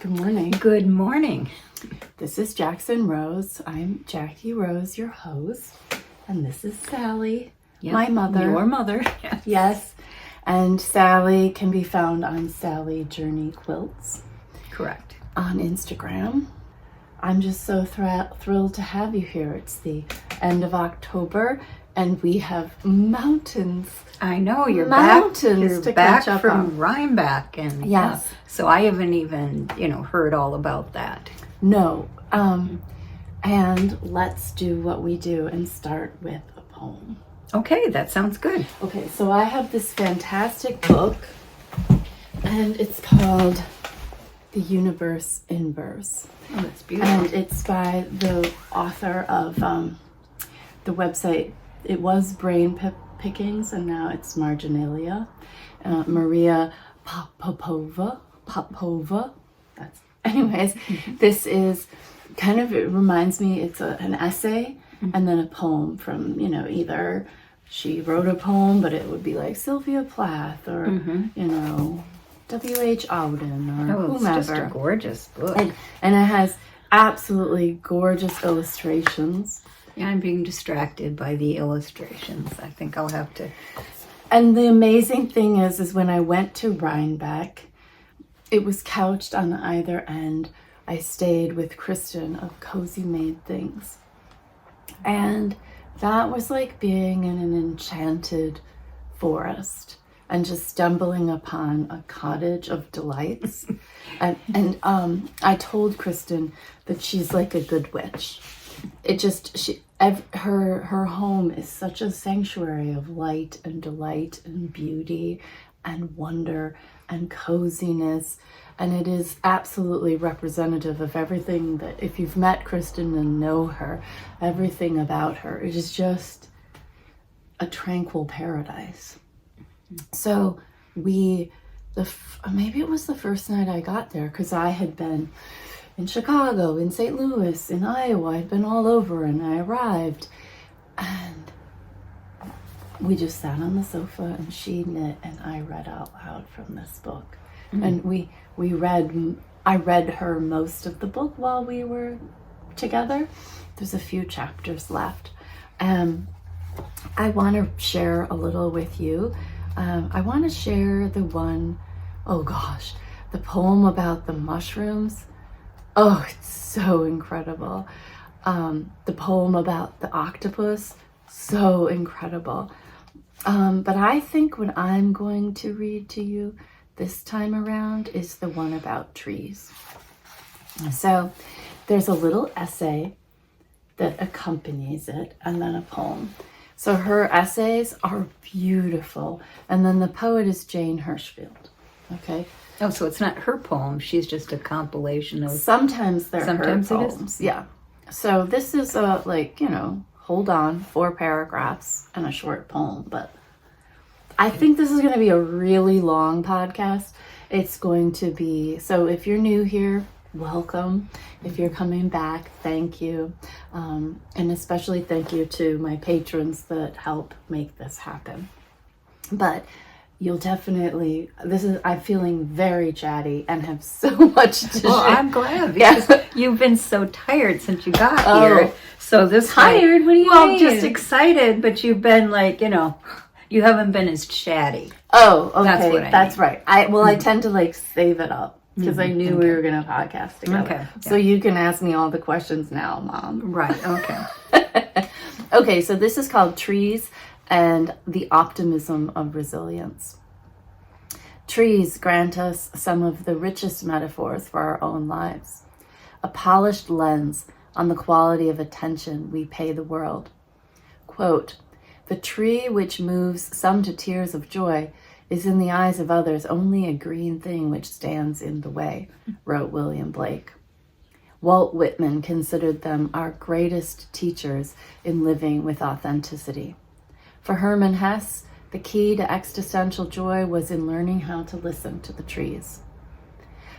Good morning. Good morning. This is Jax Rose. I'm Jackie Rose, your host. And this is Sally, my mother. Your mother. Yes. And Sally can be found on Sally Journey Quilts. Correct. On Instagram. I'm just so thrilled to have you here. It's the end of October and we have mountains. I know, you're mountains back. to back catch up from on. Rhinebeck. And yes. So I haven't even, heard all about that. No. And let's do what we do and start with a poem. Okay, that sounds good. Okay, so I have this fantastic book, and it's called The Universe in Verse. Oh, that's beautiful. And it's by the author of the website. It was Brain Pickings, and now it's Marginalia. Maria Popova. Anyways, this is kind of, it reminds me, it's an essay and then a poem from, either she wrote a poem, but it would be like Sylvia Plath or, W.H. Auden or whomever. It's just a gorgeous book. And it has absolutely gorgeous illustrations. Yeah, I'm being distracted by the illustrations. I think I'll have to. And the amazing thing is when I went to Rhinebeck, it was couched on either end. I stayed with Kristen of Cozy Made Things. And that was like being in an enchanted forest and just stumbling upon a cottage of delights. and I told Kristen that she's like a good witch. Her home is such a sanctuary of light and delight and beauty and wonder and coziness, and it is absolutely representative of everything that, if you've met Kristen and know her, everything about her, it is just a tranquil paradise. So maybe it was the first night I got there, because I had been in Chicago, in St. Louis, in Iowa. I'd been all over, and I arrived and we just sat on the sofa and she knit and I read out loud from this book. And I read her most of the book while we were together. There's a few chapters left. I want to share a little with you. I want to share the poem about the mushrooms. Oh, it's so incredible. The poem about the octopus, so incredible. But I think what I'm going to read to you this time around is the one about trees. So there's a little essay that accompanies it and then a poem. So her essays are beautiful. And then the poet is Jane Hirschfield. Okay. Oh, so it's not her poem. She's just a compilation of... Sometimes they're her poems. It is? Yeah. So this is hold on, 4 paragraphs and a short poem. But I think this is going to be a really long podcast. It's going to be... So if you're new here, welcome. If you're coming back, thank you. And especially thank you to my patrons that help make this happen. But... you'll definitely, I'm feeling very chatty and have so much to share. Well, I'm glad because you've been so tired since you got here. So this tired? What do you mean? Well, just excited, but you've been you haven't been as chatty. Oh, okay. That's what I That's right. I tend to save it up because I knew we were going to podcast together. Okay. So you can ask me all the questions now, Mom. Right. Okay. Okay. So this is called Trees and the Optimism of Resilience. Trees grant us some of the richest metaphors for our own lives, a polished lens on the quality of attention we pay the world. Quote, "The tree which moves some to tears of joy is in the eyes of others only a green thing which stands in the way," wrote William Blake. Walt Whitman considered them our greatest teachers in living with authenticity. For Hermann Hesse, the key to existential joy was in learning how to listen to the trees.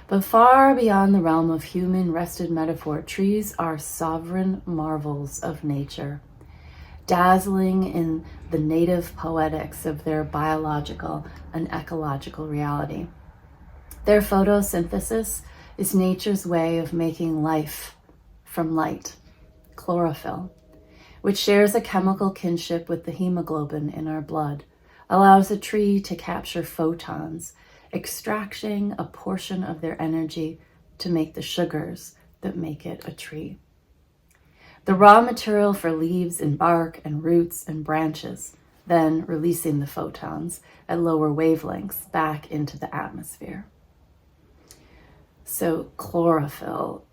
But far beyond the realm of human rested metaphor, trees are sovereign marvels of nature, dazzling in the native poetics of their biological and ecological reality. Their photosynthesis is nature's way of making life from light, chlorophyll, which shares a chemical kinship with the hemoglobin in our blood, allows a tree to capture photons, extracting a portion of their energy to make the sugars that make it a tree. The raw material for leaves and bark and roots and branches, then releasing the photons at lower wavelengths back into the atmosphere. So chlorophyll,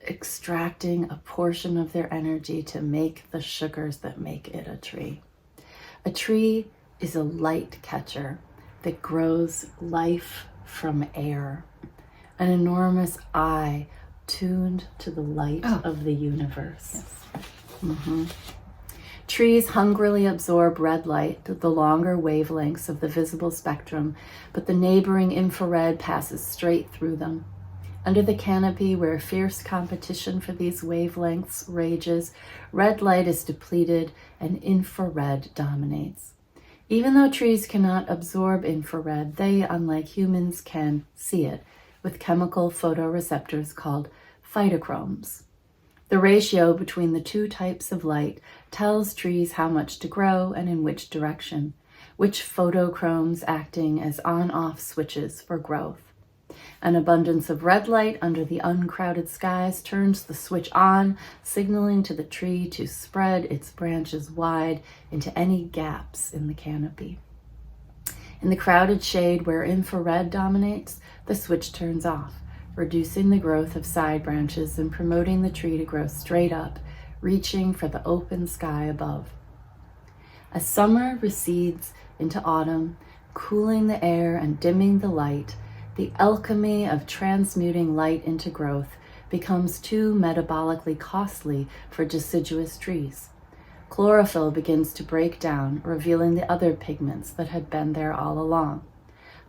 extracting a portion of their energy to make the sugars that make it a tree. A tree is a light catcher that grows life from air, an enormous eye tuned to the light of the universe. Yes. Trees hungrily absorb red light, the longer wavelengths of the visible spectrum, but the neighboring infrared passes straight through them. Under the canopy, where fierce competition for these wavelengths rages, red light is depleted and infrared dominates. Even though trees cannot absorb infrared, they, unlike humans, can see it with chemical photoreceptors called phytochromes. The ratio between the two types of light tells trees how much to grow and in which direction, which photochromes acting as on-off switches for growth. An abundance of red light under the uncrowded skies turns the switch on, signaling to the tree to spread its branches wide into any gaps in the canopy. In the crowded shade where infrared dominates, the switch turns off, reducing the growth of side branches and promoting the tree to grow straight up, reaching for the open sky above. As summer recedes into autumn, cooling the air and dimming the light, the alchemy of transmuting light into growth becomes too metabolically costly for deciduous trees. Chlorophyll begins to break down, revealing the other pigments that had been there all along.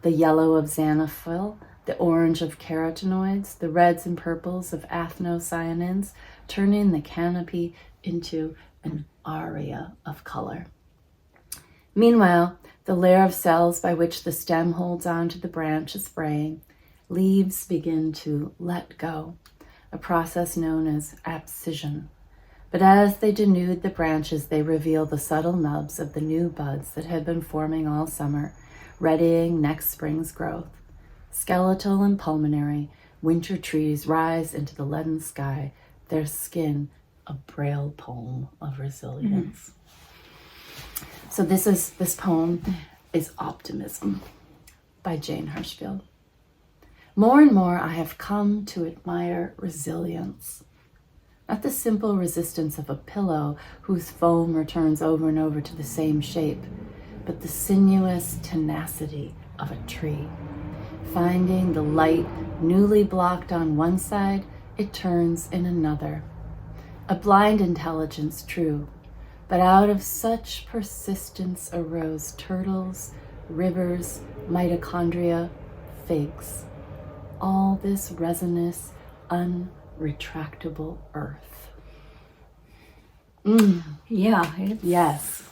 The yellow of xanthophyll, the orange of carotenoids, the reds and purples of anthocyanins, turning the canopy into an aria of color. Meanwhile, the layer of cells by which the stem holds on to the branch is fraying. Leaves begin to let go, a process known as abscission. But as they denude the branches, they reveal the subtle nubs of the new buds that had been forming all summer, readying next spring's growth. Skeletal and pulmonary, winter trees rise into the leaden sky, their skin a braille poem of resilience. So this poem is Optimism by Jane Hirshfield. More and more I have come to admire resilience. Not the simple resistance of a pillow whose foam returns over and over to the same shape, but the sinuous tenacity of a tree. Finding the light newly blocked on one side, it turns in another. A blind intelligence, true, but out of such persistence arose turtles, rivers, mitochondria, figs. All this resinous, unretractable earth. Yeah. Yes.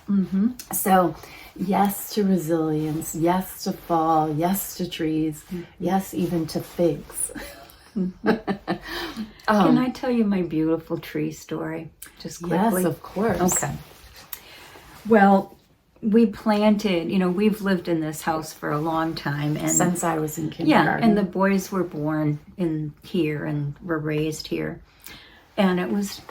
So, yes to resilience, yes to fall, yes to trees, yes even to figs. Can I tell you my beautiful tree story? Just quickly? Yes, of course. Okay. Well, we planted, we've lived in this house for a long time. And since I was in kindergarten. Yeah, and the boys were born in here and were raised here. And it was,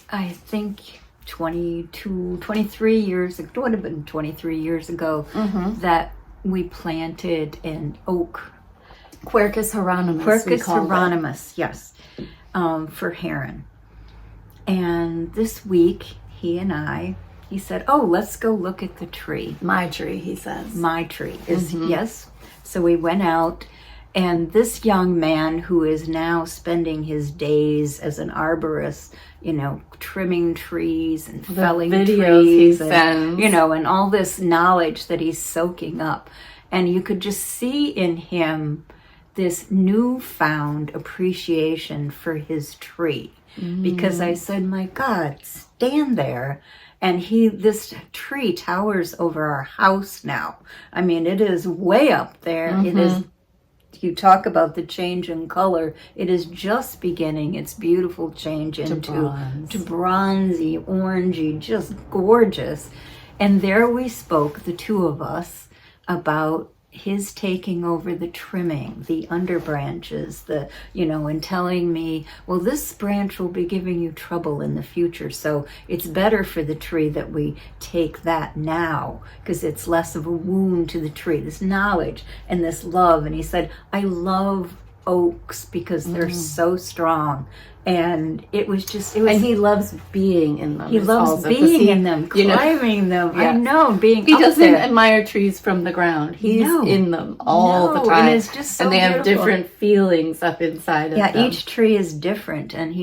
I think, 23 years ago, it would have been 23 years ago, that we planted an oak. Quercus hieronymus. Quercus hieronymus, yes, for heron. And this week, he said, oh, let's go look at the tree. My tree, he says. My tree is, yes. So we went out, and this young man who is now spending his days as an arborist, trimming trees and felling trees, and, and all this knowledge that he's soaking up. And you could just see in him this newfound appreciation for his tree. Because I said, my God, stand there. And this tree towers over our house now. I mean, it is way up there. It is you talk about the change in color. It is just beginning its beautiful change to bronzy, orangey, just gorgeous. And there we spoke, the two of us, about his taking over the trimming, the under branches, and telling me, well, this branch will be giving you trouble in the future. So it's better for the tree that we take that now, because it's less of a wound to the tree, this knowledge and this love. And he said, I love oaks because they're so strong. And and he loves being in them. He loves being in them, climbing them. Yeah. I know, being. He doesn't admire trees from the ground. He's in them all the time, and it's just so and they beautiful. have different feelings up inside of them. Yeah, each tree is different, and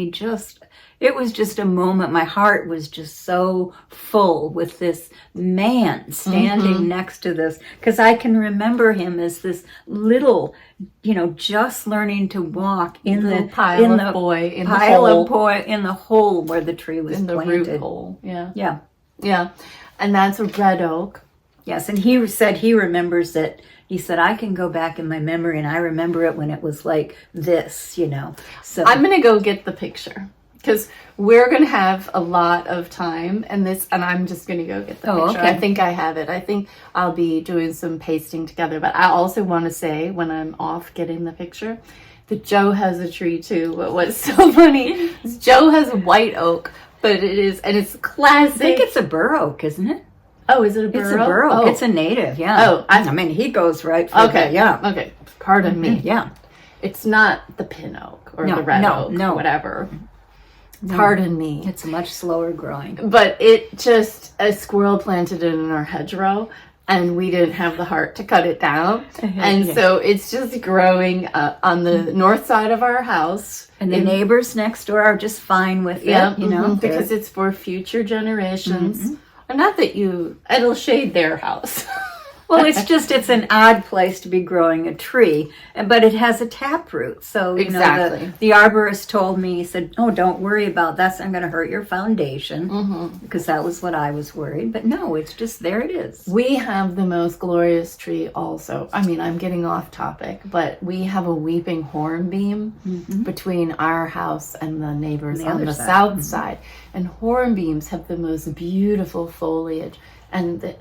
it was just a moment. My heart was just so full with this man standing next to this, because I can remember him as this little, just learning to walk in the pile of boy in the hole where the tree was planted. Root hole. Yeah. Yeah. And that's a red oak. Yes, and he said he remembers it. He said, I can go back in my memory, and I remember it when it was like this, So I'm going to go get the picture, because we're going to have a lot of time and I'm just going to go get the picture. Okay. I think I have it. I think I'll be doing some pasting together, but I also want to say, when I'm off getting the picture, that Joe has a tree too. But what's so funny is Joe has a white oak, but it's classic. I think it's a bur oak, isn't it? Oh, is it a bur oak? It's a bur oak. Oh. It's a native, yeah. Oh, I mean, he goes right for okay. Yeah. Okay. Pardon me. Yeah. It's not the pin oak or the red oak, whatever. Pardon me. It's much slower growing. But a squirrel planted it in our hedgerow, and we didn't have the heart to cut it down. And so it's just growing on the north side of our house. And the neighbors next door are just fine with it, because it's for future generations. And not that it'll shade their house. Well, it's an odd place to be growing a tree, but it has a taproot. So, exactly. The arborist told me, he said, oh, don't worry about that. It's not going to hurt your foundation, because that was what I was worried. But no, it's just, there it is. We have the most glorious tree also. I mean, I'm getting off topic, but we have a weeping hornbeam between our house and the neighbors on the south side. And hornbeams have the most beautiful foliage, and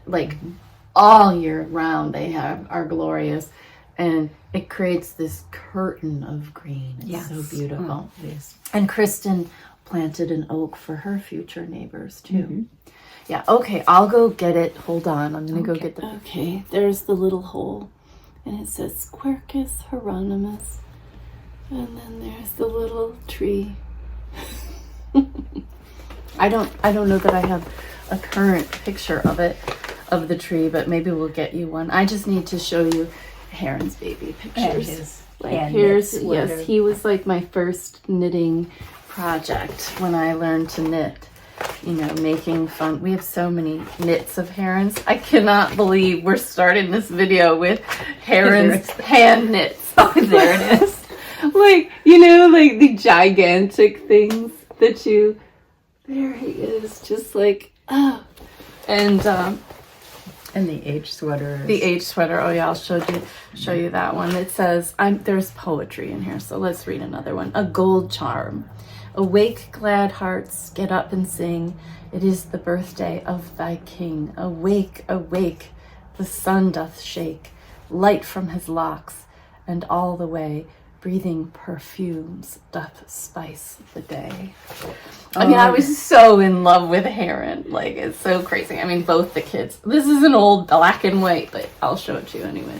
all year round they are glorious, and it creates this curtain of green. It's so beautiful. Oh, it is. And Kristen planted an oak for her future neighbors too. Yeah, okay, I'll go get it. Hold on, I'm gonna go get the... Okay, there's the little hole, and it says Quercus Hieronymus, and then there's the little tree. I don't know that I have a current picture of the tree, but maybe we'll get you one. I just need to show you Heron's baby pictures. Yes, he was like my first knitting project when I learned to knit. Making fun. We have so many knits of Heron's. I cannot believe we're starting this video with Heron's hand knits. Oh, there it is. The gigantic things that you... There he is, just and the H sweater. The H sweater. Oh yeah, I'll show you that one. It says, there's poetry in here, so let's read another one. A gold charm. Awake, glad hearts, get up and sing. It is the birthday of thy king. Awake, awake, the sun doth shake. Light from his locks, and all the way breathing perfumes doth spice the day. I mean, I was so in love with Heron. It's so crazy. I mean, both the kids. This is an old black and white, but I'll show it to you anyway.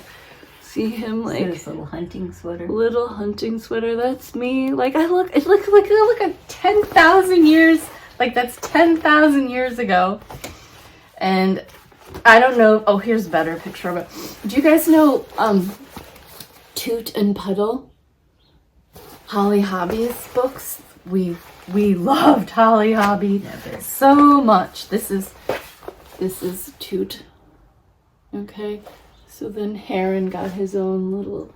See him, his little hunting sweater. Little hunting sweater, that's me. It looks like 10,000 years, that's 10,000 years ago. And I don't know, here's a better picture, but do you guys know, Toot and Puddle? Holly Hobby's books. We loved Holly Hobby so much. This is Toot. Okay, so then Heron got his own little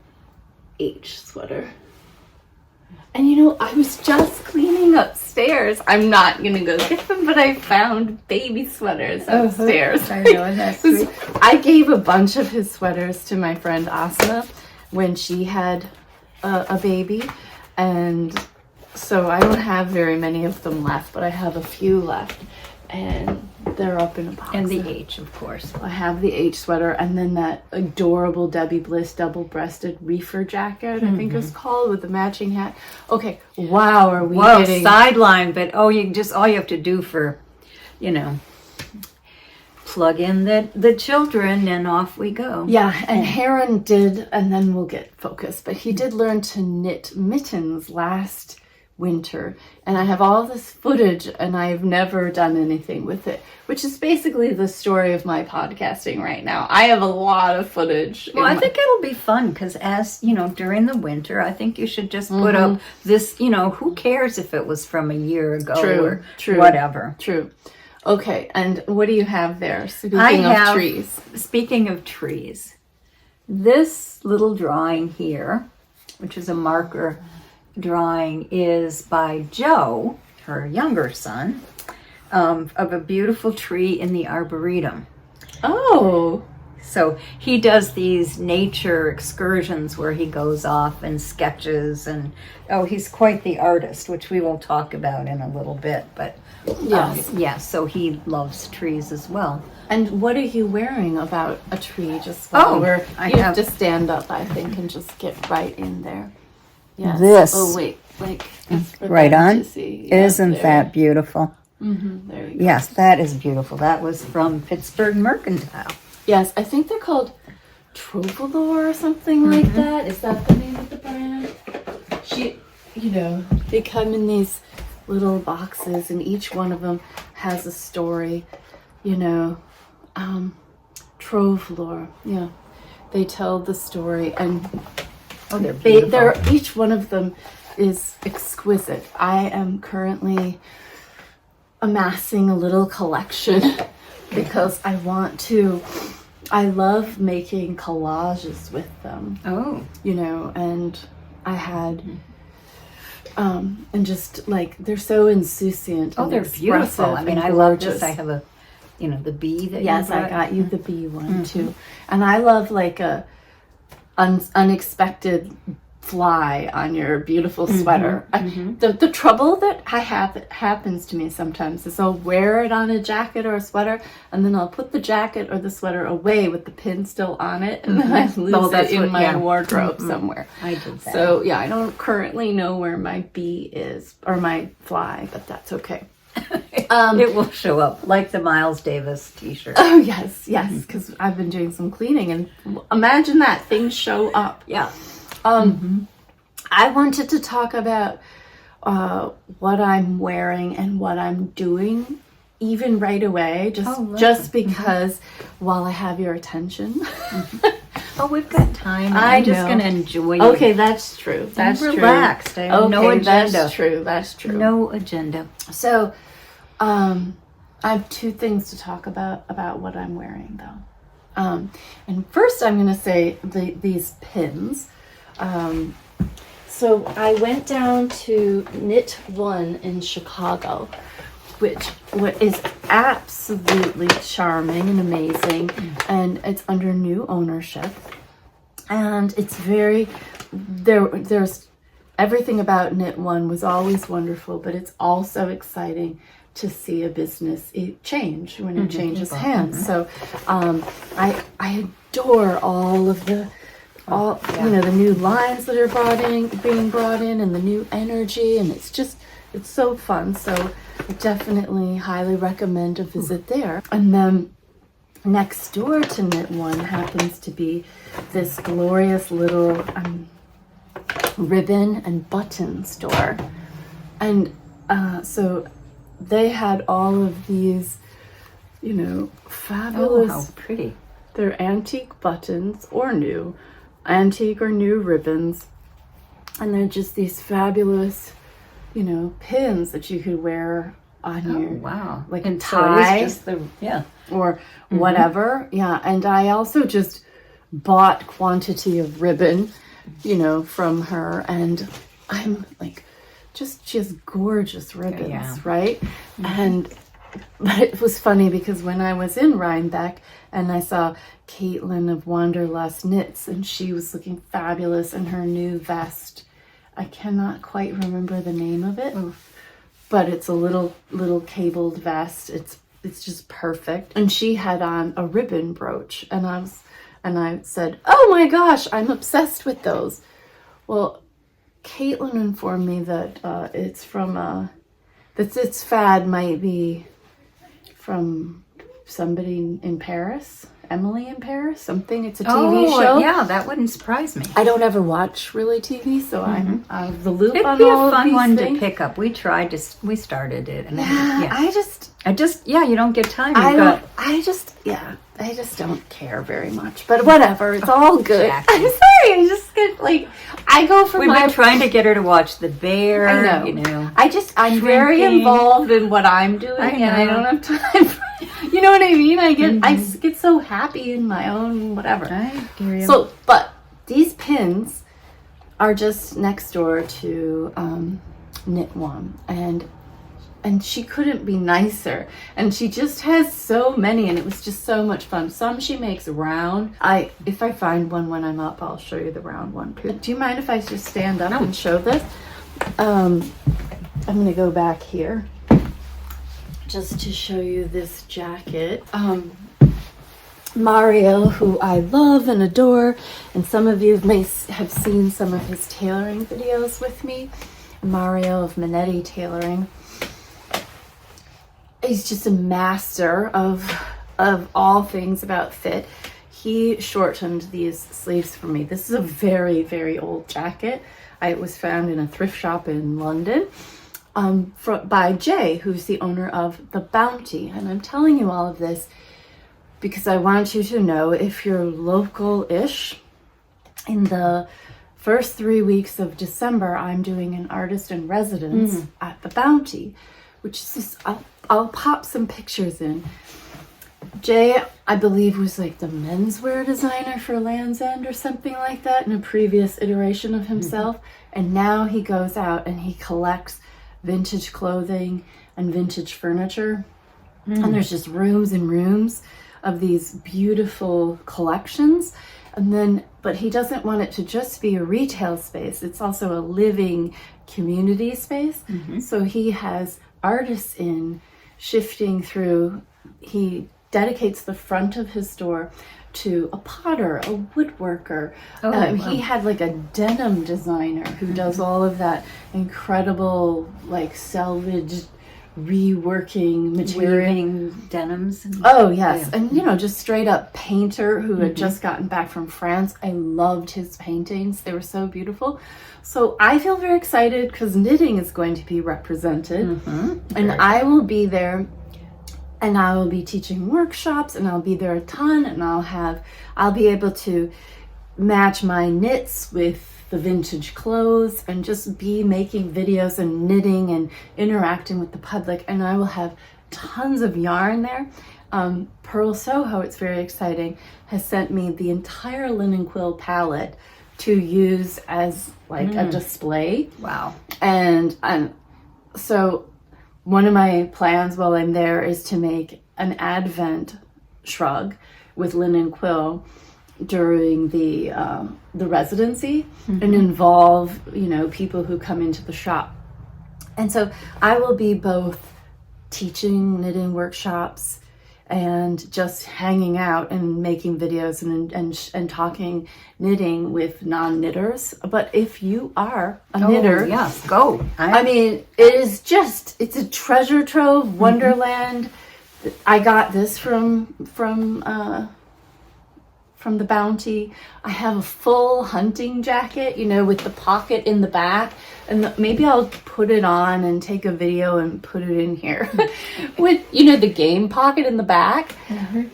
H sweater. And I was just cleaning upstairs. I'm not gonna go get them, but I found baby sweaters upstairs. I know, and that's sweet. I gave a bunch of his sweaters to my friend Asma when she had a baby. And so I don't have very many of them left, but I have a few left. And they're up in a box. And the H, of course. I have the H sweater, and then that adorable Debbie Bliss double-breasted reefer jacket, I think it's called, with the matching hat. Okay, wow, are we getting... sideline, but all you have to do for, plug in the children, and off we go. Yeah, and Heron did, and then we'll get focused, but he did learn to knit mittens last winter, and I have all this footage, and I've never done anything with it, which is basically the story of my podcasting right now. I have a lot of footage. Well, I think it'll be fun, because as during the winter, I think you should just put up this, who cares if it was from a year ago or whatever. True. Okay, and what do you have there? Speaking of trees, this little drawing here, which is a marker drawing, is by Joe, her younger son, of a beautiful tree in the Arboretum. Oh. So he does these nature excursions where he goes off and sketches, and he's quite the artist, which we will talk about in a little bit. But so he loves trees as well. And what are you wearing about a tree? Just while you have to stand up, I think, and just get right in there. Yes. This. Oh wait, right on. Isn't there. That beautiful? There you go. Yes, that is beautiful. That was from Pittsburg Mercantile. Yes, I think they're called Trovalor or something like that. Is that the name of the brand? They come in these little boxes, and each one of them has a story. Trovalor. Yeah, they tell the story, and they're beautiful. Each one of them is exquisite. I am currently amassing a little collection because I love making collages with them. And I had, and just they're so insouciant. Oh, they're beautiful. I mean, I love this. I have the bee that Yes, I got you the bee one too. And I love a unexpected fly on your beautiful sweater. The trouble that I have that happens to me sometimes is I'll wear it on a jacket or a sweater, and then I'll put the jacket or the sweater away with the pin still on it, and then I lose it in my wardrobe somewhere. I did that. So I don't currently know where my bee is, or my fly, but that's okay. It will show up like the Miles Davis t-shirt. Oh yes, because I've been doing some cleaning, and imagine that, things show up. Yeah. I wanted to talk about what I'm wearing and what I'm doing, even right away, just because while I have your attention. Oh, we've got time. I'm just going to enjoy it. Okay, that's true. That's relaxed. I have no agenda. That's true. No agenda. So, I have two things to talk about what I'm wearing, though. And first, I'm going to say these pins. So I went down to Knit One in Chicago, which is absolutely charming and amazing, and it's under new ownership, and it's there's everything about Knit One was always wonderful, but it's also exciting to see a business change when it changes hands. So I adore all of the the new lines that are being brought in, and the new energy, and it's so fun. So I definitely highly recommend a visit there. And then next door to Knit One happens to be this glorious little ribbon and button store, and so they had all of these fabulous, how pretty, they're antique buttons or new ribbons, and they're just these fabulous pins that you could wear on your like a tie, or whatever. And I also just bought quantity of ribbon from her, and I'm like, she has gorgeous ribbons, right? And But it was funny because when I was in Rhinebeck and I saw Caitlin of Wanderlust Knits, and she was looking fabulous in her new vest. I cannot quite remember the name of it, but it's a little cabled vest. It's just perfect. And she had on a ribbon brooch, and I said, "Oh my gosh, I'm obsessed with those." Well, Caitlin informed me that it's from its fad might be from somebody in Paris, Emily in Paris, something. It's a TV show. Yeah, that wouldn't surprise me. I don't ever watch really TV, so I'm out of the loop It'd on be a all of fun these one things. to pick up. We started it. And you don't get time. I just don't care very much. But whatever, it's all good. Jackie. I'm sorry, I just get I go for We've been trying to get her to watch The Bear. I know. You know. I'm very involved in what I'm doing, and I don't have time for, you know what I mean? I get so happy in my own whatever. I hear you. So, but these pins are just next door to Knitwear, and she couldn't be nicer, and she just has so many, and it was just so much fun. Some she makes round. If I find one when I'm up, I'll show you the round one. Do you mind if I just stand up and show this? I'm gonna go back here just to show you this jacket. Mario, who I love and adore, and some of you may have seen some of his tailoring videos with me. Mario of Minetti Tailoring. He's just a master of all things about fit. He shortened these sleeves for me. This is a very, very old jacket. It was found in a thrift shop in London by Jay, who's the owner of The Bounty. And I'm telling you all of this because I want you to know, if you're local-ish, in the first 3 weeks of December, I'm doing an artist in residence at The Bounty, which is just, I'll pop some pictures in. Jay, I believe, was like the menswear designer for Land's End or something like that in a previous iteration of himself. And now he goes out and he collects vintage clothing and vintage furniture. And there's just rooms and rooms of these beautiful collections. And then, but he doesn't want it to just be a retail space. It's also a living community space. So he has artists in shifting through. He dedicates the front of his store to a potter, a woodworker. He had like a denim designer who does all of that incredible like salvaged reworking material. Weaving denims. And just straight up painter who had just gotten back from France. I loved his paintings. They were so beautiful. So I feel very excited because knitting is going to be represented. And I will be there, and I will be teaching workshops, and I'll be there a ton, and I'll be able to match my knits with the vintage clothes and just be making videos and knitting and interacting with the public. And I will have tons of yarn there. Pearl SoHo, it's very exciting, has sent me the entire linen quill palette to use as like a display. Wow. And so one of my plans while I'm there is to make an Advent shrug with linen quill during the residency and involve people who come into the shop. And so I will be both teaching knitting workshops and just hanging out and making videos and talking knitting with non-knitters. But if you are a knitter, yes, go. I mean, it's a treasure trove, wonderland. I got this from the Bounty. I have a full hunting jacket, with the pocket in the back, and maybe I'll put it on and take a video and put it in here with, the game pocket in the back.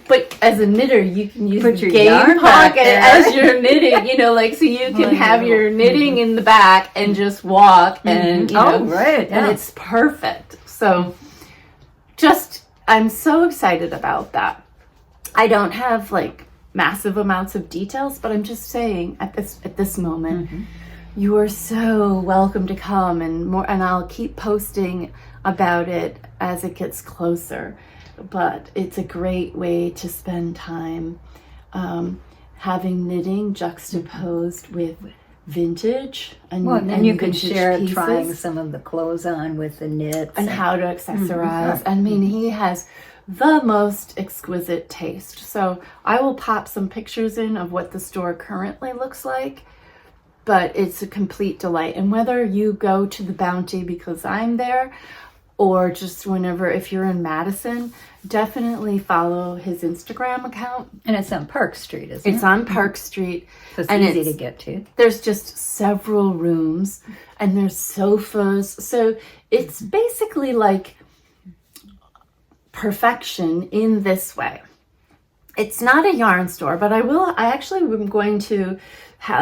But as a knitter, you can use the game pocket as your knitting, so you can have your knitting in the back and just walk and, and it's perfect. So I'm so excited about that. I don't have massive amounts of details, but I'm just saying at this moment you are so welcome to come, and I'll keep posting about it as it gets closer. But it's a great way to spend time having knitting juxtaposed with vintage, and you can vintage share pieces, trying some of the clothes on with the knits and how to accessorize. I mean, he has the most exquisite taste. So I will pop some pictures in of what the store currently looks like, but it's a complete delight. And whether you go to the Bounty because I'm there, or just whenever, if you're in Madison, definitely follow his Instagram account. And it's on Park Street, isn't it? It's on Park Street. So it's and easy to get to. There's just several rooms, and there's sofas. So it's basically like perfection in this way. It's not a yarn store, but I actually am going to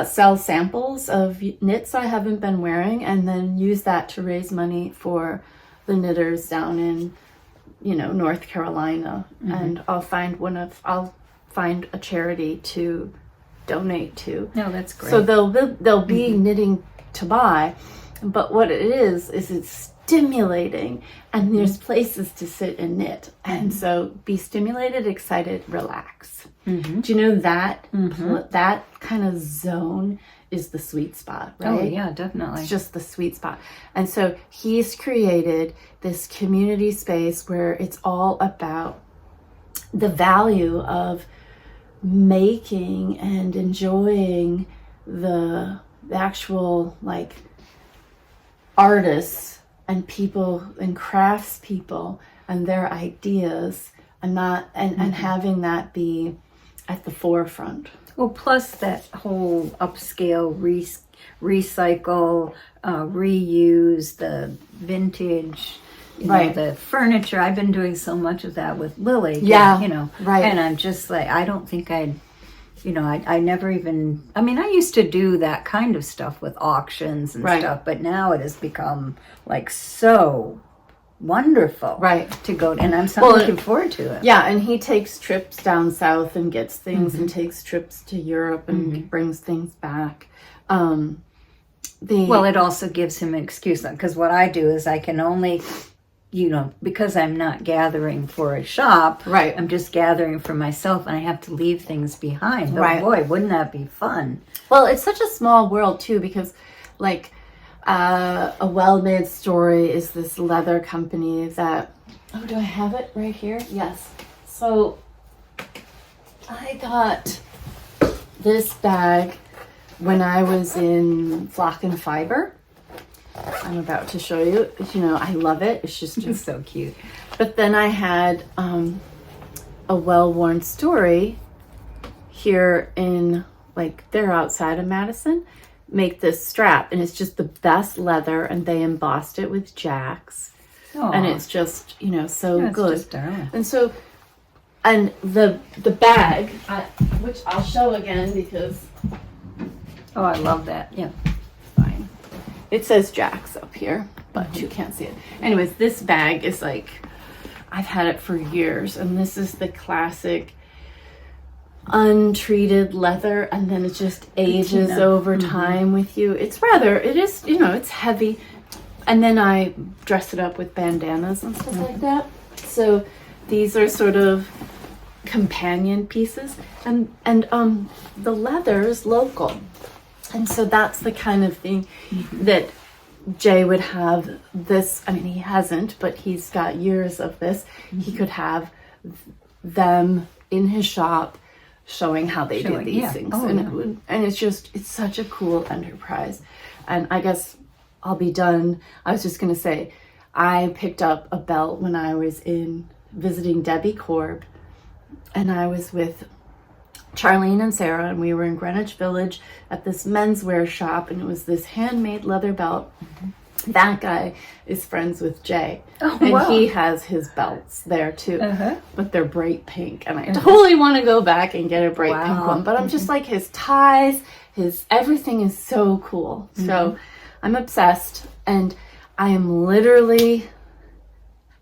sell samples of knits I haven't been wearing, and then use that to raise money for the knitters down in, North Carolina. And I'll find a charity to donate to. No, that's great. So they'll be knitting to buy, but what it is it's stimulating, and there's places to sit and knit. And so be stimulated, excited, relax. Do you know that that kind of zone is the sweet spot, right? Oh yeah, definitely. It's just the sweet spot. And so he's created this community space where it's all about the value of making and enjoying the actual like artists and people and crafts people and their ideas, and having that be at the forefront. Well, plus that whole upscale recycle, reuse, the vintage, the furniture. I've been doing so much of that with Lily. Yeah, right. And I'm just like, I don't think I never even, I used to do that kind of stuff with auctions and stuff, but now it has become like so wonderful to go, and I'm so looking forward to it. Yeah, and he takes trips down south and gets things, and takes trips to Europe and brings things back. Well, it also gives him an excuse, because what I do is I can only, because I'm not gathering for a shop, I'm just gathering for myself, and I have to leave things behind. But boy, wouldn't that be fun? Well, it's such a small world too, because like a well-made story is this leather company that, do I have it right here? Yes. So I got this bag when I was in Flock and Fiber. I'm about to show you. I love it. It's just so cute. But then I had a well-worn story here in, like, they're outside of Madison, make this strap, and it's just the best leather, and they embossed it with Jax. Aww. And it's just so good. Just darling. And so, and the bag, which I'll show again because I love that. Yeah, fine. It says Jax up here, but you can't see it. Anyways, this bag is like, I've had it for years, and this is the classic untreated leather, and then it just ages over time with you. It is, it's heavy, and then I dress it up with bandanas and stuff like that. So these are sort of companion pieces, and the leather is local, and so that's the kind of thing that Jay would have this. He hasn't, but he's got years of this. He could have them in his shop showing how they did these things. And it's such a cool enterprise. And I guess I'll be done. I was just going to say, I picked up a belt when I was visiting Debbie Korb, and I was with Charlene and Sarah, and we were in Greenwich Village at this menswear shop, and it was this handmade leather belt. That guy is friends with Jay, and he has his belts there too, but they're bright pink, and I totally want to go back and get a bright pink one, but I'm just like, his ties, his everything is so cool. So I'm obsessed, and I am literally,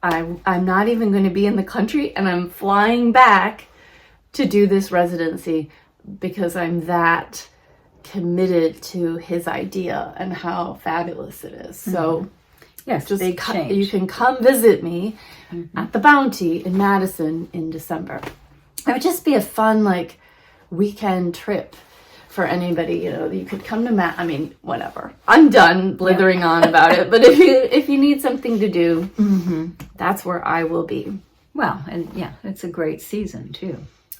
I'm not even going to be in the country, and I'm flying back to do this residency because I'm that committed to his idea and how fabulous it is. So yes, just big change. you can come visit me at the Bounty in Madison in December. It would just be a fun like weekend trip for anybody. You know, you could come to I mean, whatever. I'm done blithering on about it. But if you need something to do, that's where I will be. Well, and it's a great season too.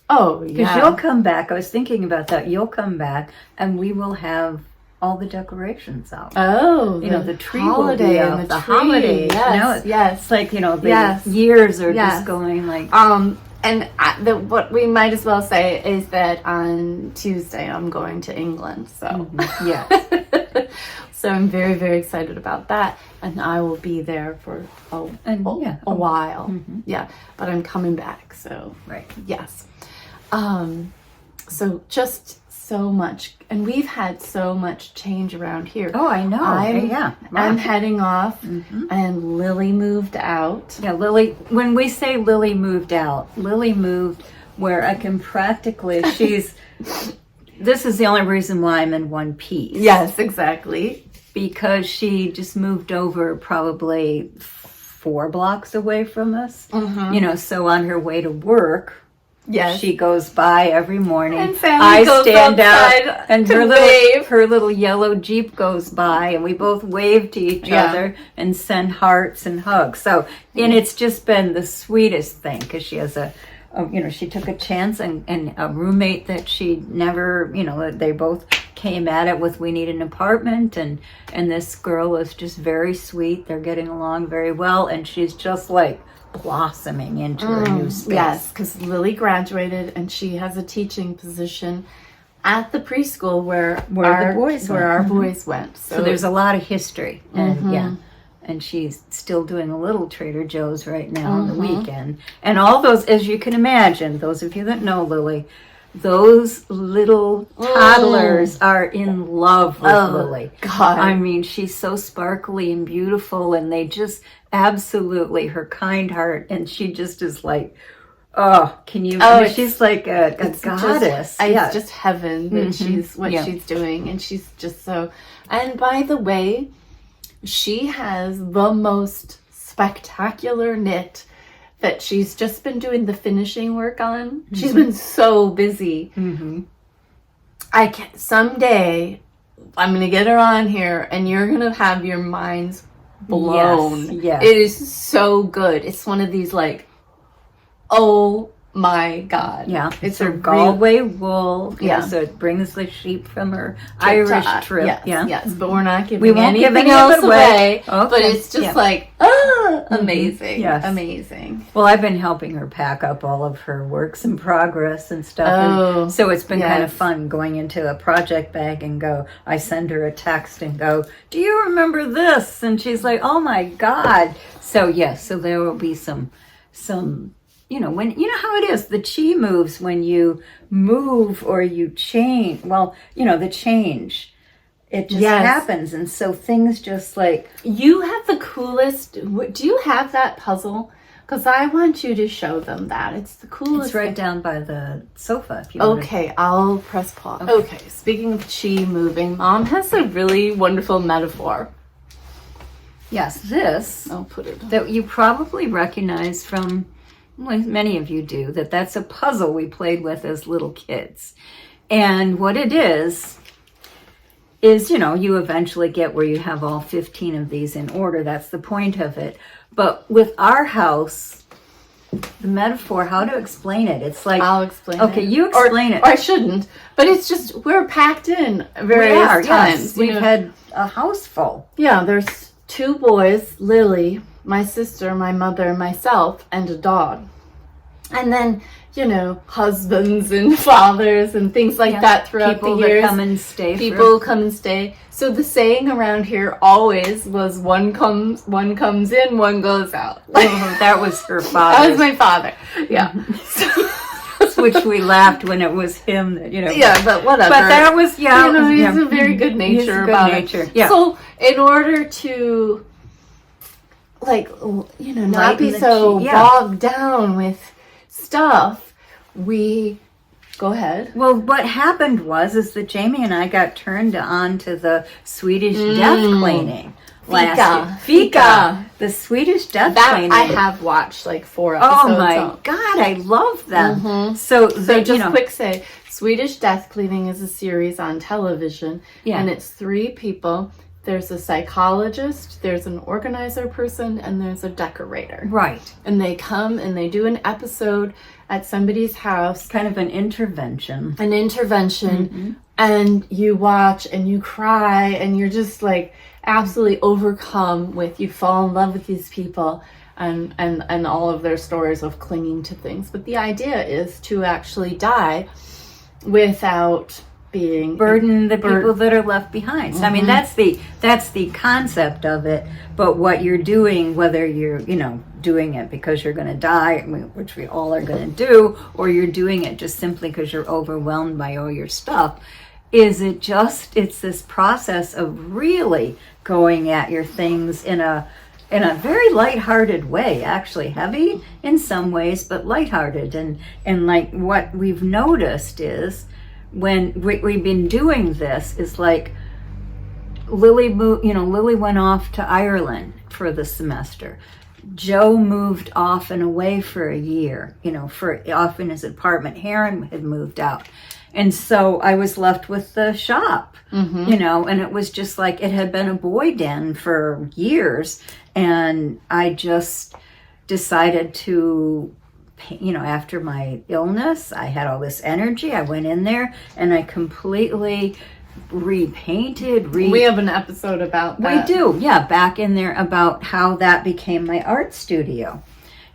Oh, Because yeah. you'll come back. I was thinking about that. You'll come back, and we will have all the decorations out. Oh, you know, the tree holiday will be and out, the tree. holidays. Yes, yes. It's like, you know, the years are just going like. And what we might as well say is that on Tuesday I'm going to England. So Yes. so I'm very, very excited about that, and I will be there for a while. Yeah, but I'm coming back. So Right. yes. So just so much, and we've had so much change around here. Oh, I know. I'm heading off, and Lily moved out. Yeah, Lily, when we say Lily moved out, Lily moved where I can practically, this is the only reason why I'm in one piece. Yes, exactly. Because she just moved over probably 4 blocks away from us. You know, so on her way to work, Yes. she goes by every morning. And Sammy I goes stand outside out, and to her little yellow Jeep goes by, and we both wave to each other and send hearts and hugs. So, and it's just been the sweetest thing, because she has she took a chance, and a roommate that she never, they both came at it with, we need an apartment, and this girl is just very sweet. They're getting along very well, and she's just like blossoming into her new space. Yes, because Lily graduated and she has a teaching position at the preschool where our boys went. So there's a lot of history, and and she's still doing a little Trader Joe's right now on the weekend. And all those, as you can imagine, those of you that know Lily, those little toddlers are in love with Lily. God. I mean, she's so sparkly and beautiful, and they just absolutely, her kind heart, and she just is like, she's like a goddess. It's just heaven that she's doing, and she's just so. And by the way, she has the most spectacular knit that she's just been doing the finishing work on. She's been so busy. Someday I'm gonna get her on here, and you're gonna have your minds blown. Yes. It is so good. It's one of these like, oh my God. Yeah. It's her Galway wool. Yeah. So it brings the sheep from her Irish trip. Yes. But we're not giving we won't give anything any of else it away. Okay. But it's just like, amazing. Yes. Amazing. Well, I've been helping her pack up all of her works in progress and stuff. And so it's been kind of fun going into a project bag and I send her a text and go, do you remember this? And she's like, oh my God. So so there will be some when how it is, the chi moves when you move or you change. Well, the change, it just happens, and so things just like. You have the coolest. Do you have that puzzle? Because I want you to show them that. It's the coolest. It's right down by the sofa. If you okay, I'll press pause. Okay, speaking of chi moving, Mom has a really wonderful metaphor. Yes, this. I'll put it. That you probably recognize from. Well, many of you do, that's a puzzle we played with as little kids. And what it is you eventually get where you have all 15 of these in order. That's the point of it. But with our house, the metaphor, how to explain it? It's like, I'll explain it. Okay, you explain it. Or I shouldn't. But it's just, we're packed in various times. Yes. We've had a house full. Yeah, there's 2 boys, Lily, my sister, my mother, myself, and a dog. And then, husbands and fathers and things like that throughout the years. People come and stay. So the saying around here always was one comes in, one goes out. That was her father. That was my father. Yeah. Which we laughed when it was him that, Yeah, but whatever. But that was, he's a very good nature about it. Yeah. So in order to, not be so bogged down with stuff, we Go ahead. Well, what happened is that Jamie and I got turned on to the Swedish death cleaning. Fika. The Swedish death That cleaning. I have watched like 4 episodes. Oh my God, I love them. So just quick say, Swedish Death Cleaning is a series on television, and it's 3 people. There's a psychologist, there's an organizer person, and there's a decorator. Right. And they come and they do an episode at somebody's house. Kind of an intervention. And you watch and you cry and you're just like absolutely overcome with, you fall in love with these people and all of their stories of clinging to things. But the idea is to actually die without being burden the people that are left behind. So, I mean, that's the concept of it. But what you're doing, whether you're doing it because you're going to die, which we all are going to do, or you're doing it just simply because you're overwhelmed by all your stuff, it's this process of really going at your things in a very lighthearted way, actually heavy in some ways, but lighthearted. And like what we've noticed is when we've been doing this is like Lily went off to Ireland for the semester. Joe moved off and away for a year, off in his apartment. Heron had moved out. And so I was left with the shop, and it was just like it had been a boy den for years. And I just decided to, after my illness, I had all this energy. I went in there and I completely repainted. We have an episode about that. We do, back in there about how that became my art studio.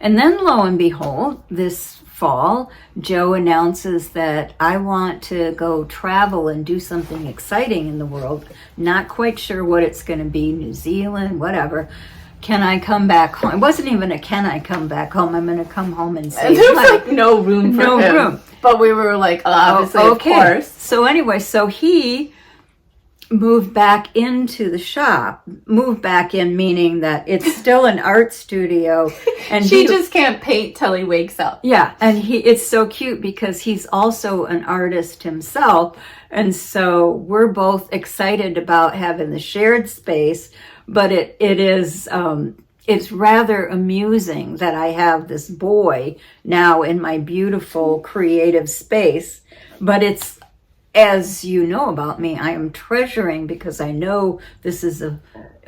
And then lo and behold, this fall, Joe announces that I want to go travel and do something exciting in the world. Not quite sure what it's going to be, New Zealand, whatever. Can I come back home? It wasn't even a can I come back home. I'm going to come home and say there's like no room for him. But we were like, obviously, of course. So anyway, so he moved back into the shop. Moved back in meaning that it's still an art studio. And she just can't paint till he wakes up. Yeah, and it's so cute because he's also an artist himself. And so we're both excited about having the shared space. But it's rather amusing that I have this boy now in my beautiful creative space. But it's, as you know about me, I am treasuring because I know this is a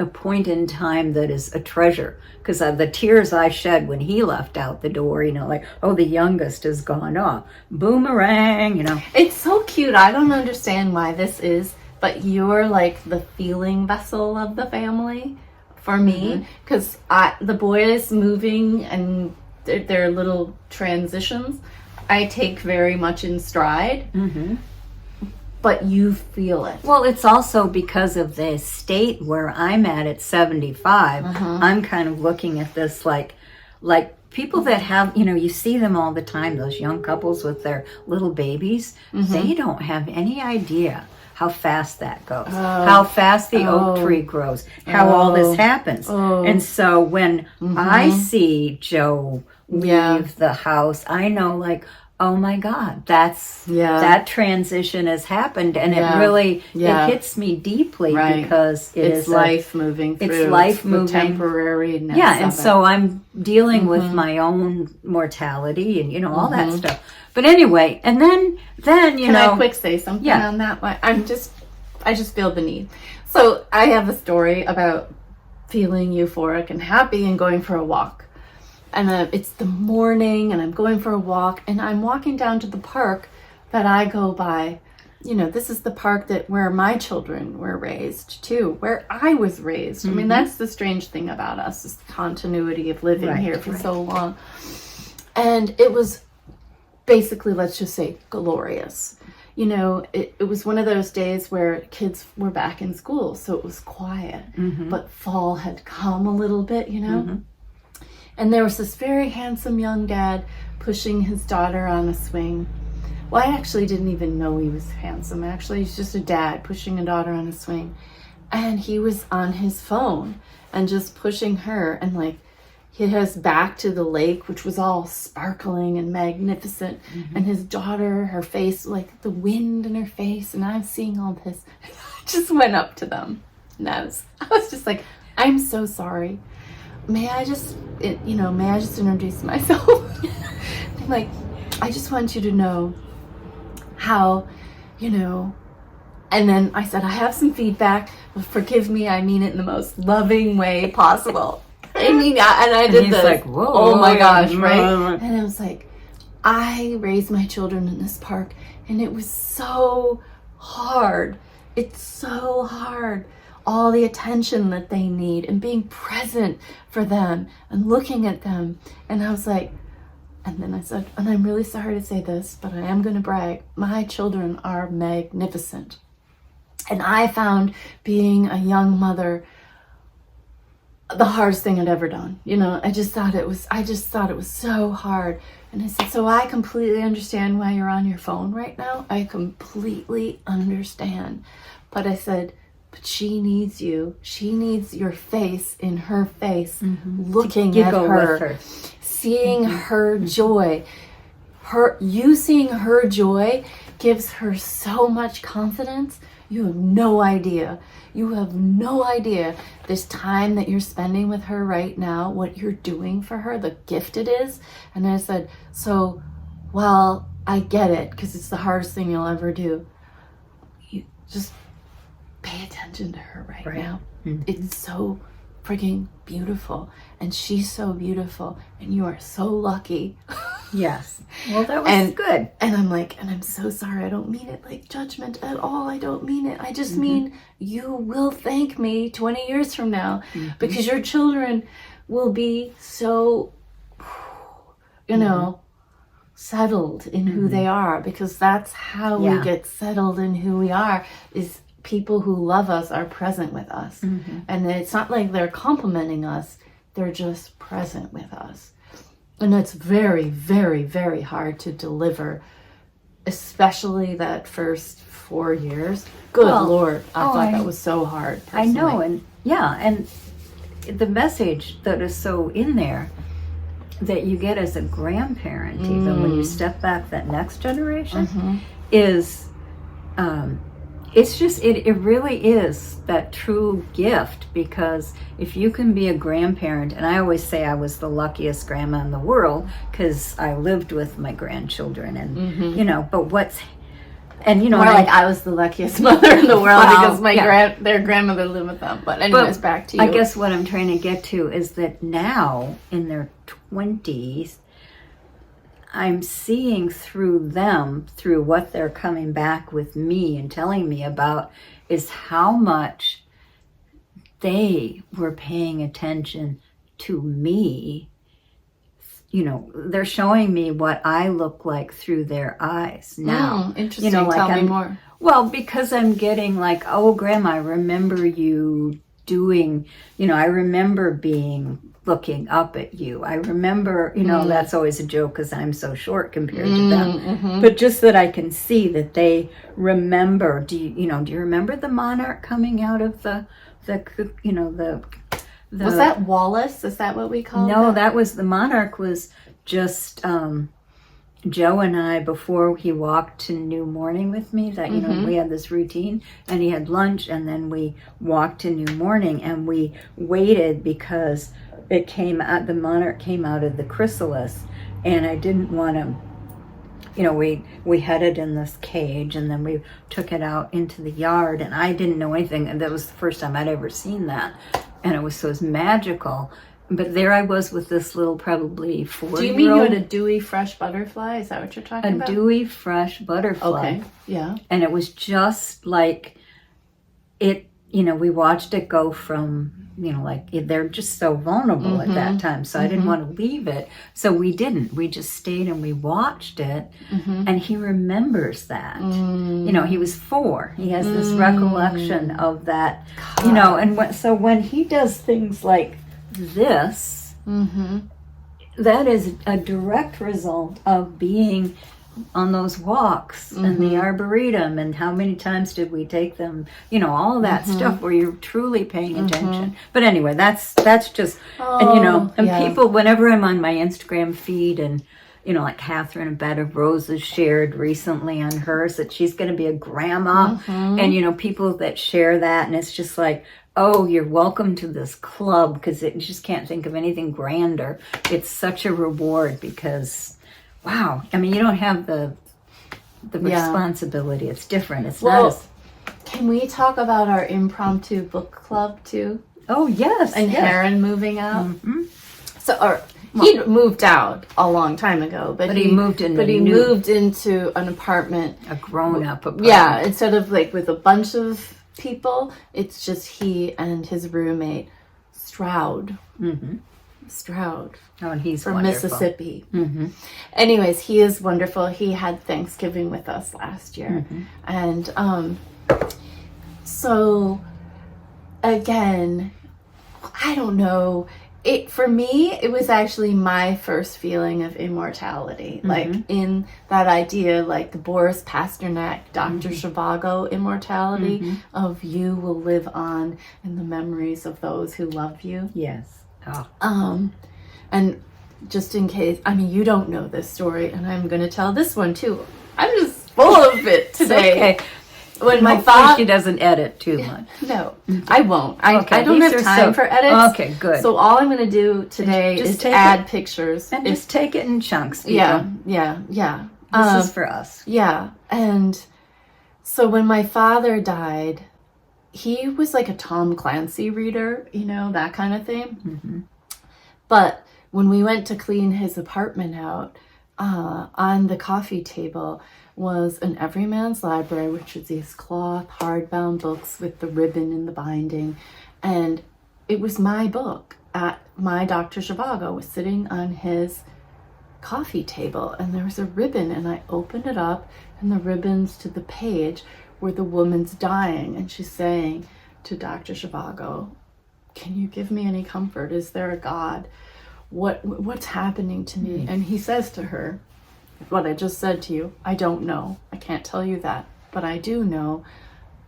point in time that is a treasure. Because the tears I shed when he left out the door, like, oh, the youngest has gone off. Boomerang, It's so cute. I don't understand why this is. But you're like the feeling vessel of the family for me, because the boys moving and their little transitions, I take very much in stride. But you feel it. Well, it's also because of the state where I'm at 75. I'm kind of looking at this like people that have, you see them all the time, those young couples with their little babies. They don't have any idea how fast that goes, how fast the oak tree grows, how all this happens. And so when I see Joe leave the house, I know like, oh my God, that transition has happened. And it really, it hits me deeply because it's life moving through. It's life moving. Temporary. And so I'm dealing with my own mortality and, all that stuff. But anyway, and then Can I quick say something on that? I just feel the need. So I have a story about feeling euphoric and happy and going for a walk. And it's the morning and I'm going for a walk and I'm walking down to the park that I go by. This is the park where my children were raised too, where I was raised. I mean, that's the strange thing about us, is the continuity of living here for so long. And it was basically, let's just say, glorious. It was one of those days where kids were back in school, so it was quiet. But fall had come a little bit, And there was this very handsome young dad pushing his daughter on a swing. Well, I actually didn't even know he was handsome. Actually, he's just a dad pushing a daughter on a swing. And he was on his phone and just pushing her. And like, his back to the lake, which was all sparkling and magnificent, and his daughter, her face, like the wind in her face, and I'm seeing all this. I just went up to them, and I was just like, I'm so sorry. May I just introduce myself? I'm like, I just want you to know how, and then I said, I have some feedback. Forgive me, I mean it in the most loving way possible. I mean, and I did this. Like, whoa, oh my gosh, right? And I was like, I raised my children in this park, and it was so hard. It's so hard. All the attention that they need and being present for them and looking at them. And I was like, and then I said, and I'm really sorry to say this, but I am going to brag. My children are magnificent. And I found being a young mother the hardest thing I'd ever done. I just thought it was so hard. And I said, so I completely understand why you're on your phone right now. I completely understand. But I said, but she needs you. She needs your face in her face, looking at her, seeing her joy. You seeing her joy gives her so much confidence. You have no idea. You have no idea this time that you're spending with her right now, what you're doing for her, the gift it is. And I said, so, well, I get it, because it's the hardest thing you'll ever do. You just pay attention to her right now. It's so freaking beautiful, and she's so beautiful, and you are so lucky. Yes. Well, that was good. And I'm like, and I'm so sorry. I don't mean it like judgment at all. I don't mean it. I just mean you will thank me 20 years from now, because your children will be so, settled in who they are, because that's how we get settled in who we are, is people who love us are present with us. And it's not like they're complimenting us. They're just present with us. And it's very, very, very hard to deliver, especially that first 4 years. Good Lord, I thought that was so hard, personally. I know, and the message that is so in there that you get as a grandparent, even when you step back that next generation, is it's just, it really is that true gift, because if you can be a grandparent, and I always say I was the luckiest grandma in the world because I lived with my grandchildren, and but what's, and more like I was the luckiest mother in the world, because their grandmother lived with them. But anyways, back to you. I guess what I'm trying to get to is that now in their 20s, I'm seeing through them, through what they're coming back with me and telling me about, is how much they were paying attention to me. They're showing me what I look like through their eyes now. Interesting. Tell me more. Well, because I'm getting like, oh, Grandma, I remember you doing, I remember looking up at you. I remember, that's always a joke because I'm so short compared to them. But just that I can see that they remember. Do you remember the monarch coming out of the was that Wallace? Is that what we call it? No, that was, the monarch was just Joe and I, before he walked to New Morning with me, that, we had this routine, and he had lunch, and then we walked to New Morning, and we waited because it came out, the monarch came out of the chrysalis, and I didn't want to, we had it in this cage, and then we took it out into the yard, and I didn't know anything, and that was the first time I'd ever seen that, and it was magical. But there I was with this little, probably 4-year-old. Do you mean you had a dewy, fresh butterfly? Is that what you're talking about? A dewy, fresh butterfly. Okay, yeah. And it was just like it, we watched it go from, they're just so vulnerable at that time. So I didn't want to leave it. So we didn't. We just stayed and we watched it. And he remembers that. He was 4. He has this recollection of that, and so when he does things like this, that is a direct result of being on those walks and the arboretum, and how many times did we take them, all that stuff where you're truly paying attention. But anyway, that's just, and people, whenever I'm on my Instagram feed, and like Catherine, a Bed of Roses, shared recently on hers that she's going to be a grandma, and people that share that, and it's just like, oh, you're welcome to this club, because you just can't think of anything grander. It's such a reward, because, wow, I mean, you don't have the responsibility. It's different. It's not as... Can we talk about our impromptu book club, too? Oh, yes. And Heron moving out? So, he moved out a long time ago, but he moved into an apartment. A grown-up apartment. Yeah, instead of like with a bunch of people, it's just he and his roommate, Shrug. Shrug. Oh, and he's from wonderful. Mississippi. Anyways, he is wonderful. He had Thanksgiving with us last year. And so, again, I don't know. For me, it was actually my first feeling of immortality. Like in that idea, like the Boris Pasternak, Dr. Zhivago immortality of you will live on in the memories of those who love you. Yes. Oh. And just in case, I mean, you don't know this story, and I'm going to tell this one too. I'm just full of it today. Okay. When my father, she doesn't edit too much. No, I won't. I don't have time for edits. Okay, good. So all I'm going to do today is add pictures. And just take it in chunks. People. Yeah. This is for us. Yeah. And so when my father died, he was like a Tom Clancy reader, that kind of thing. But when we went to clean his apartment out, on the coffee table was an Everyman's Library, which is these cloth hardbound books with the ribbon in the binding. And it was my book. My Dr. Zhivago was sitting on his coffee table, and there was a ribbon, and I opened it up, and the ribbons to the page where the woman's dying, and she's saying to Dr. Zhivago, can you give me any comfort? Is there a God? What's happening to me? And he says to her, what I just said to you, I don't know. I can't tell you that. But I do know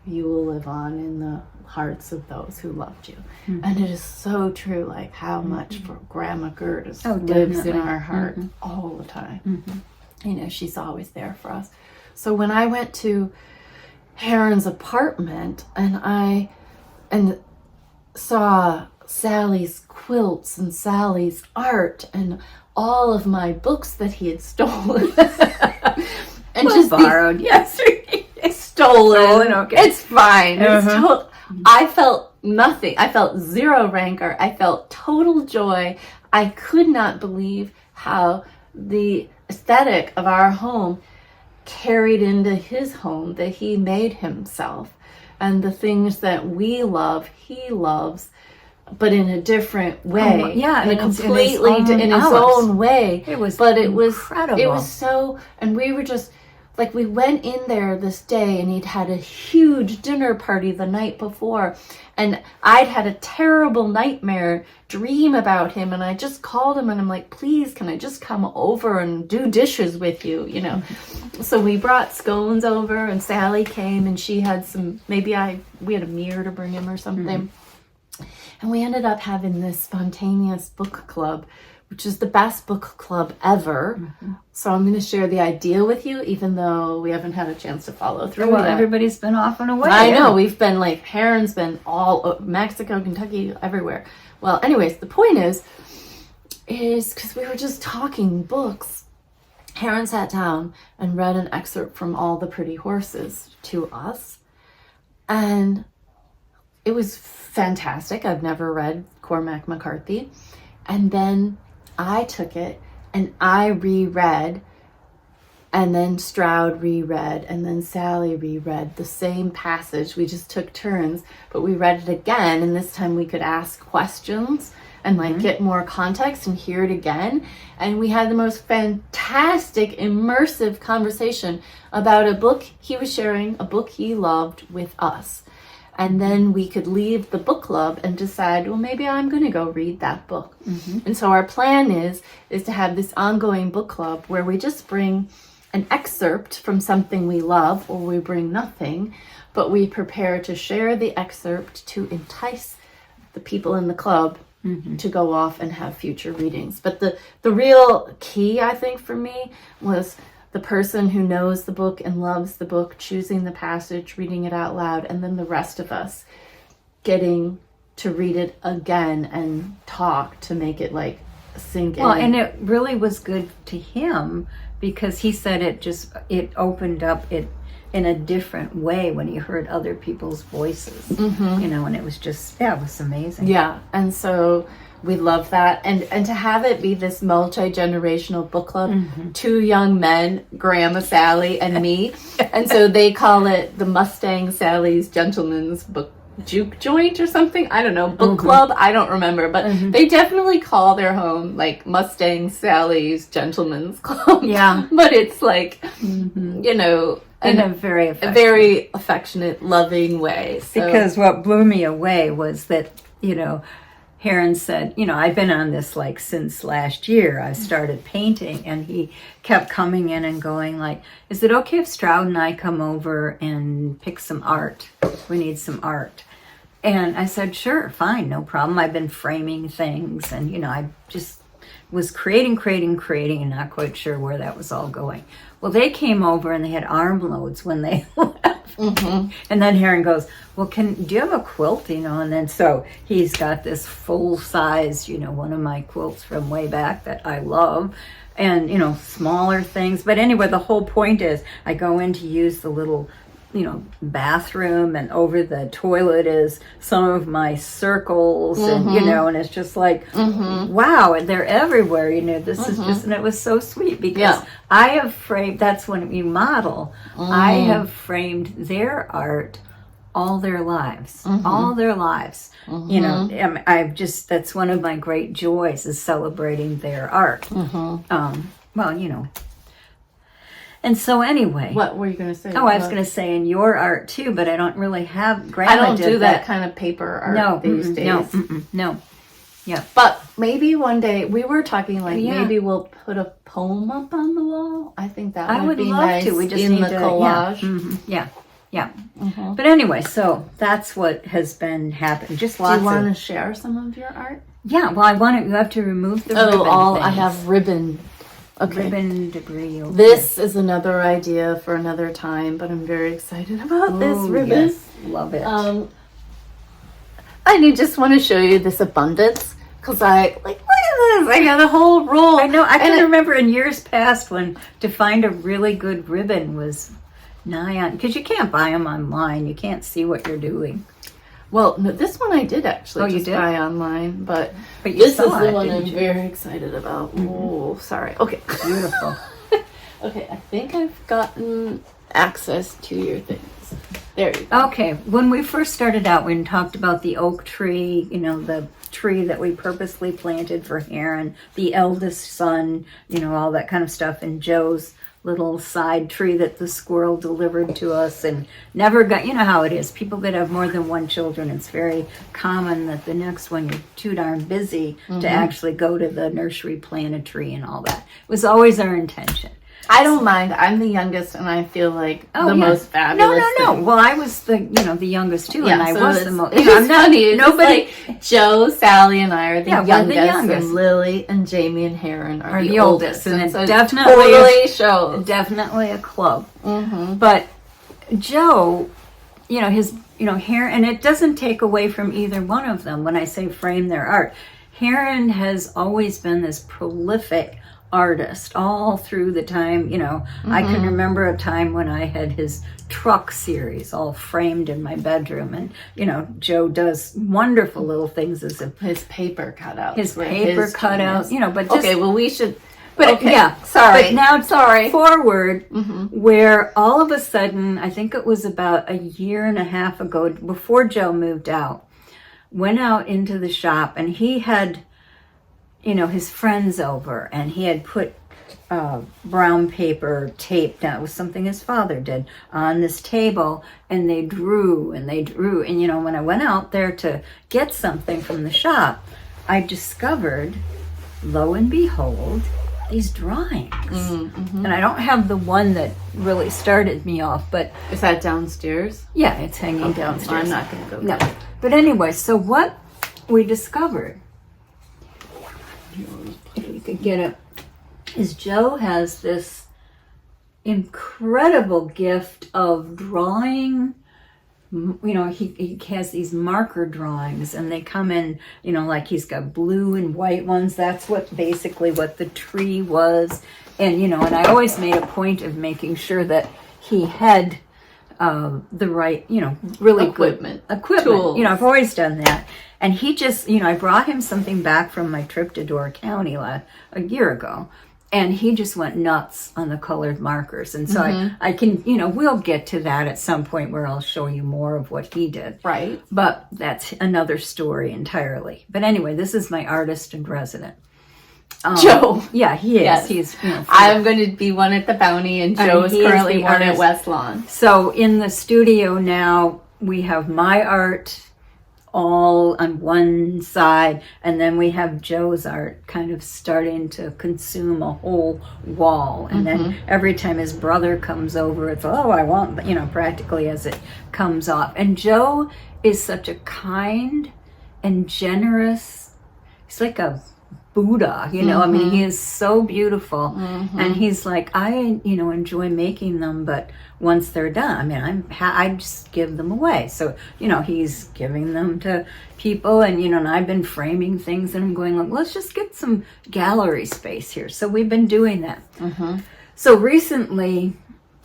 you will live on in the hearts of those who loved you. And it is so true, like how much for Grandma Gerda lives in our heart all the time. She's always there for us. So when I went to Heron's apartment and saw Sally's quilts and Sally's art and all of my books that he had stolen and just borrowed, stolen. Okay, it's fine. I felt nothing. I felt zero rancor. I felt total joy. I could not believe how the aesthetic of our home carried into his home that he made himself, and the things that we love, he loves, but in a different way. In his own way. It was incredible. It was so, and we were just, like, we went in there this day, and he'd had a huge dinner party the night before, and I'd had a terrible nightmare dream about him, and I just called him, and I'm like, please, can I just come over and do dishes with you, So we brought scones over, and Sally came, and she had we had a mirror to bring him or something. And we ended up having this spontaneous book club, which is the best book club ever. So I'm going to share the idea with you, even though we haven't had a chance to follow through. Well, everybody's been off and away. I know. We've been like, Heron's been all Mexico, Kentucky, everywhere. Well, anyways, the point is because we were just talking books. Heron sat down and read an excerpt from All the Pretty Horses to us. And it was fantastic. I've never read Cormac McCarthy. And then I took it and I reread, and then Stroud reread, and then Sally reread the same passage. We just took turns, but we read it again, and this time we could ask questions and get more context and hear it again. And we had the most fantastic, immersive conversation about a book he was sharing, a book he loved, with us. And then we could leave the book club and decide, well, maybe I'm going to go read that book. And so our plan is to have this ongoing book club where we just bring an excerpt from something we love, or we bring nothing, but we prepare to share the excerpt to entice the people in the club to go off and have future readings. But the real key, I think, for me was the person who knows the book and loves the book, choosing the passage, reading it out loud, and then the rest of us getting to read it again and talk to make it like sink in. Well, and it really was good to him because he said it opened up it in a different way when he heard other people's voices, you know, and it was just, it was amazing. Yeah, and so we love that. And to have it be this multi-generational book club, 2 young men, Grandma Sally and me, and so they call it the Mustang Sally's Gentleman's Book Juke Joint or something. I don't know, book club, I don't remember, but they definitely call their home like Mustang Sally's Gentleman's Club. Yeah. But it's like, you know, In a very affectionate, loving way. So. Because what blew me away was that, you know, Heron said, you know, I've been on this like since last year. I started painting, and he kept coming in and going like, is it okay if Stroud and I come over and pick some art? We need some art. And I said, sure, fine, no problem. I've been framing things, and, you know, I just was creating, and not quite sure where that was all going. Well, they came over and they had armloads when they left. And then Heron goes, well, do you have a quilt, you know? And then so he's got this full size, you know, one of my quilts from way back that I love, and, you know, smaller things. But anyway, the whole point is I go in to use the little, you know, bathroom, and over the toilet is some of my circles, and, you know, and it's just like, wow, and they're everywhere, you know, this is just, and it was so sweet because I have framed, that's when you model, I have framed their art all their lives, you know. I've just, that's one of my great joys, is celebrating their art. Well, you know. And so anyway. What were you going to say? Oh, I was going to say in your art too, but I don't really have, Grandma I don't did do that kind of paper art these days. No. Yeah. But maybe one day, we were talking like maybe we'll put a poem up on the wall. I think that I would be love nice to. We just in need the to, collage. Yeah. But anyway, so that's what has been happening. Just lots Do you want to share some of your art? Yeah, well, you have to remove the ribbon I things. have ribbon. Okay. Ribbon debris. Okay. This is another idea for another time, but I'm very excited about this ribbon. Yes, love it. I just want to show you this abundance, because look at this. I got a whole roll. I know. I can remember in years past when to find a really good ribbon was nigh on, because you can't buy them online. You can't see what you're doing. Well, no, this one I did actually you did? buy online, but you this is saw the it, one didn't I'm you? very excited about. Oh, sorry. Okay. Beautiful. Okay, I think I've gotten access to your things. There you go. Okay, when we first started out, we talked about the oak tree, you know, the tree that we purposely planted for Heron, the eldest son, you know, all that kind of stuff, and Joe's little side tree that the squirrel delivered to us and never got, you know how it is. People that have more than one children, it's very common that the next one you're too darn busy to actually go to the nursery, plant a tree and all that. It was always our intention. I don't mind. I'm the youngest, and I feel like most fabulous. No. Well, I was the youngest too, and I was the most. It's funny. It's nobody. Like Joe, Sally, and I are the youngest, and Lily and Jamie and Heron are the oldest, and so it definitely totally shows. Definitely a club. But Joe, you know, Heron, and it doesn't take away from either one of them when I say frame their art. Heron has always been this prolific artist all through the time, you know. I can remember a time when I had his truck series all framed in my bedroom, and, you know, Joe does wonderful little things as his paper cutouts. You know, but just, okay, well, we should. But okay, yeah, sorry. But now, forward, where all of a sudden, I think it was about a year and a half ago, before Joe moved out, went out into the shop, and he had, you know, his friends over, and he had put brown paper tape down. It was something his father did on this table, and they drew. And, you know, when I went out there to get something from the shop, I discovered, lo and behold, these drawings. And I don't have the one that really started me off, but is that downstairs? Yeah, it's hanging downstairs. I'm not going to go No. there. But anyway, so what we discovered, if you could get it, is Joe has this incredible gift of drawing. You know, he has these marker drawings, and they come in, you know, like he's got blue and white ones. That's basically what the tree was. And, you know, and I always made a point of making sure that he had the right, you know, really equipment. Tools. You know, I've always done that. And he just, you know, I brought him something back from my trip to Door County a year ago. And he just went nuts on the colored markers. And so I can, you know, we'll get to that at some point where I'll show you more of what he did. Right. But that's another story entirely. But anyway, this is my artist in resident. Joe. Yeah, he is. Yes. He's, you know, I'm going to be one at the Bounty, and Joe is currently one at West Lawn. So in the studio now, we have my art all on one side, and then we have Joe's art kind of starting to consume a whole wall. And then every time his brother comes over, it's, oh, I want, you know, practically as it comes off. And Joe is such a kind and generous, he's like a Buddha, you know, I mean, he is so beautiful. And he's like, I, you know, enjoy making them, but once they're done, I mean, I just give them away. So, you know, he's giving them to people, and, you know, and I've been framing things, and I'm going like, let's just get some gallery space here. So we've been doing that. So recently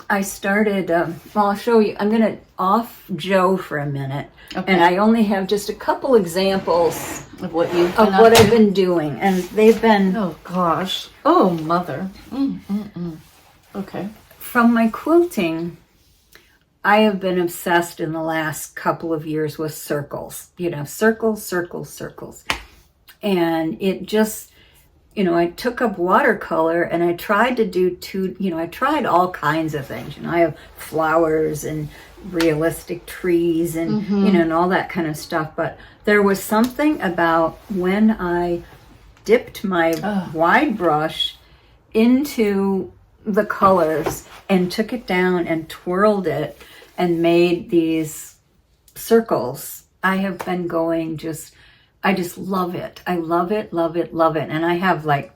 I started, well, I'll show you, I'm going to off Joe for a minute. Okay. And I only have just a couple examples of what you've been of what I've been doing, and they've been, oh gosh, oh mother. Okay. From my quilting, I have been obsessed in the last couple of years with circles. You know, circles, circles, circles, and it just, you know, I took up watercolor, and I tried to do I tried all kinds of things. You know, I have flowers and realistic trees and you know, and all that kind of stuff, but there was something about when I dipped my wide brush into the colors and took it down and twirled it and made these circles. I have been going I just love it. I love it, love it, love it. And I have like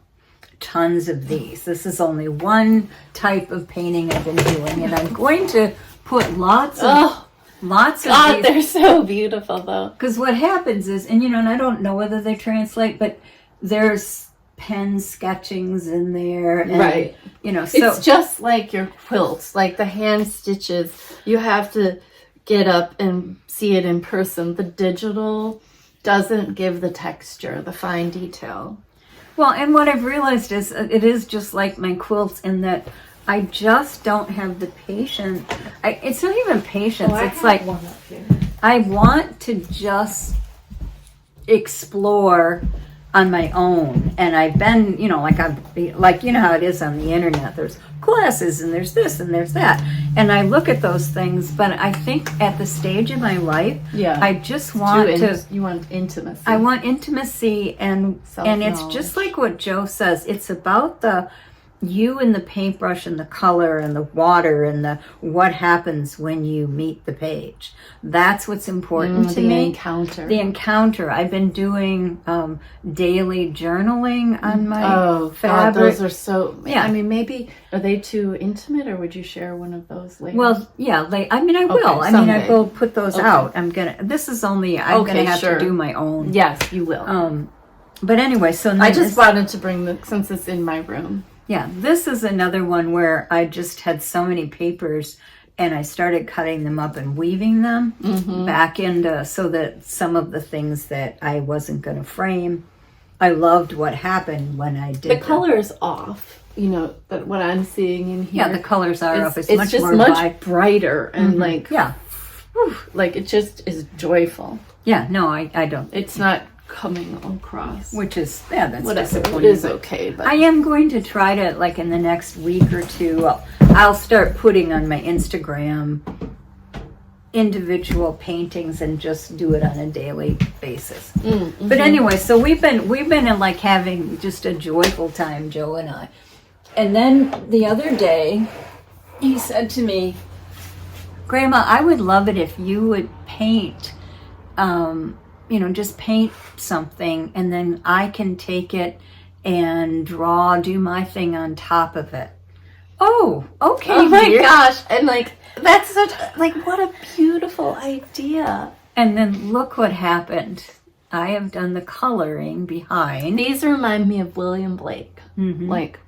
tons of these. This is only one type of painting I've been doing, and I'm going to put lots of God, they're so beautiful though. Because what happens is, and you know, and I don't know whether they translate, but there's pen sketchings in there, and, right? You know, so it's just like your quilts, like the hand stitches. You have to get up and see it in person. The digital doesn't give the texture, the fine detail. Well, and what I've realized is it is just like my quilts in that I just don't have the patience. It's not even patience. It's like I want to just explore on my own. And I've been, you know, like you know how it is on the internet. There's classes and there's this and there's that. And I look at those things, but I think at the stage of my life, I just want you want intimacy. I want intimacy, and it's just like what Joe says. It's about you and the paintbrush and the color and the water and what happens when you meet the page. That's what's important to me. The encounter. I've been doing daily journaling on my fabric. God, those are so. Yeah, I mean, maybe are they too intimate, or would you share one of those later? Well, yeah. I mean, I will. I mean, I will put those out. This is only. I'm gonna have to do my own. Yes, you will. But anyway, so I just wanted to bring since it's in my room. Yeah, this is another one where I just had so many papers, and I started cutting them up and weaving them back into, so that some of the things that I wasn't going to frame, I loved what happened when I did the color is off. You know, that what I'm seeing in here. Yeah, the colors are off. It's much brighter and like it just is joyful. Yeah, no, I don't. It's not coming across, which is that's disappointing. It is okay, but I am going to try to, like, in the next week or two, I'll start putting on my Instagram individual paintings and just do it on a daily basis. But anyway, so we've been in like having just a joyful time, Joe and I. And then the other day, he said to me, Grandma, I would love it if you would paint, just paint something, and then I can take it and do my thing on top of it. Oh, okay. Oh my dear. gosh. And like, that's such, like, what a beautiful idea. And then look what happened. I have done the coloring behind. These remind me of William Blake. Like,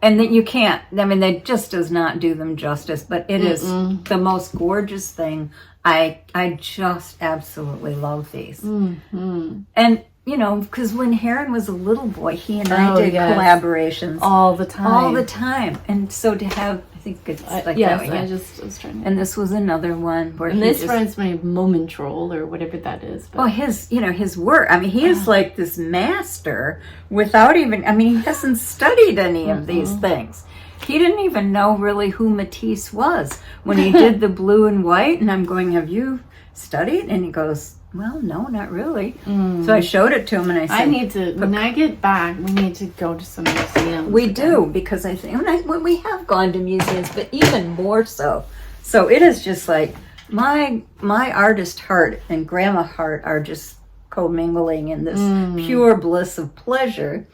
and that you can't, that just does not do them justice, but it is the most gorgeous thing. I just absolutely love these. And, because when Heron was a little boy, he and I did collaborations. All the time. All the time. And so to have, I think it's like yes, that. Yeah. I just was trying to... And this was another one where and this reminds me of Moment Troll or whatever that is. But... Oh, his work. I mean, he is like this master without even, he hasn't studied any of these things. He didn't even know really who Matisse was when he did the blue and white. And I'm going, have you studied? And he goes, well, no, not really. So I showed it to him and I said, when I get back, we need to go to some museums. We do, because I think, when we have gone to museums, but even more so. So it is just like, my artist heart and grandma heart are just commingling in this pure bliss of pleasure.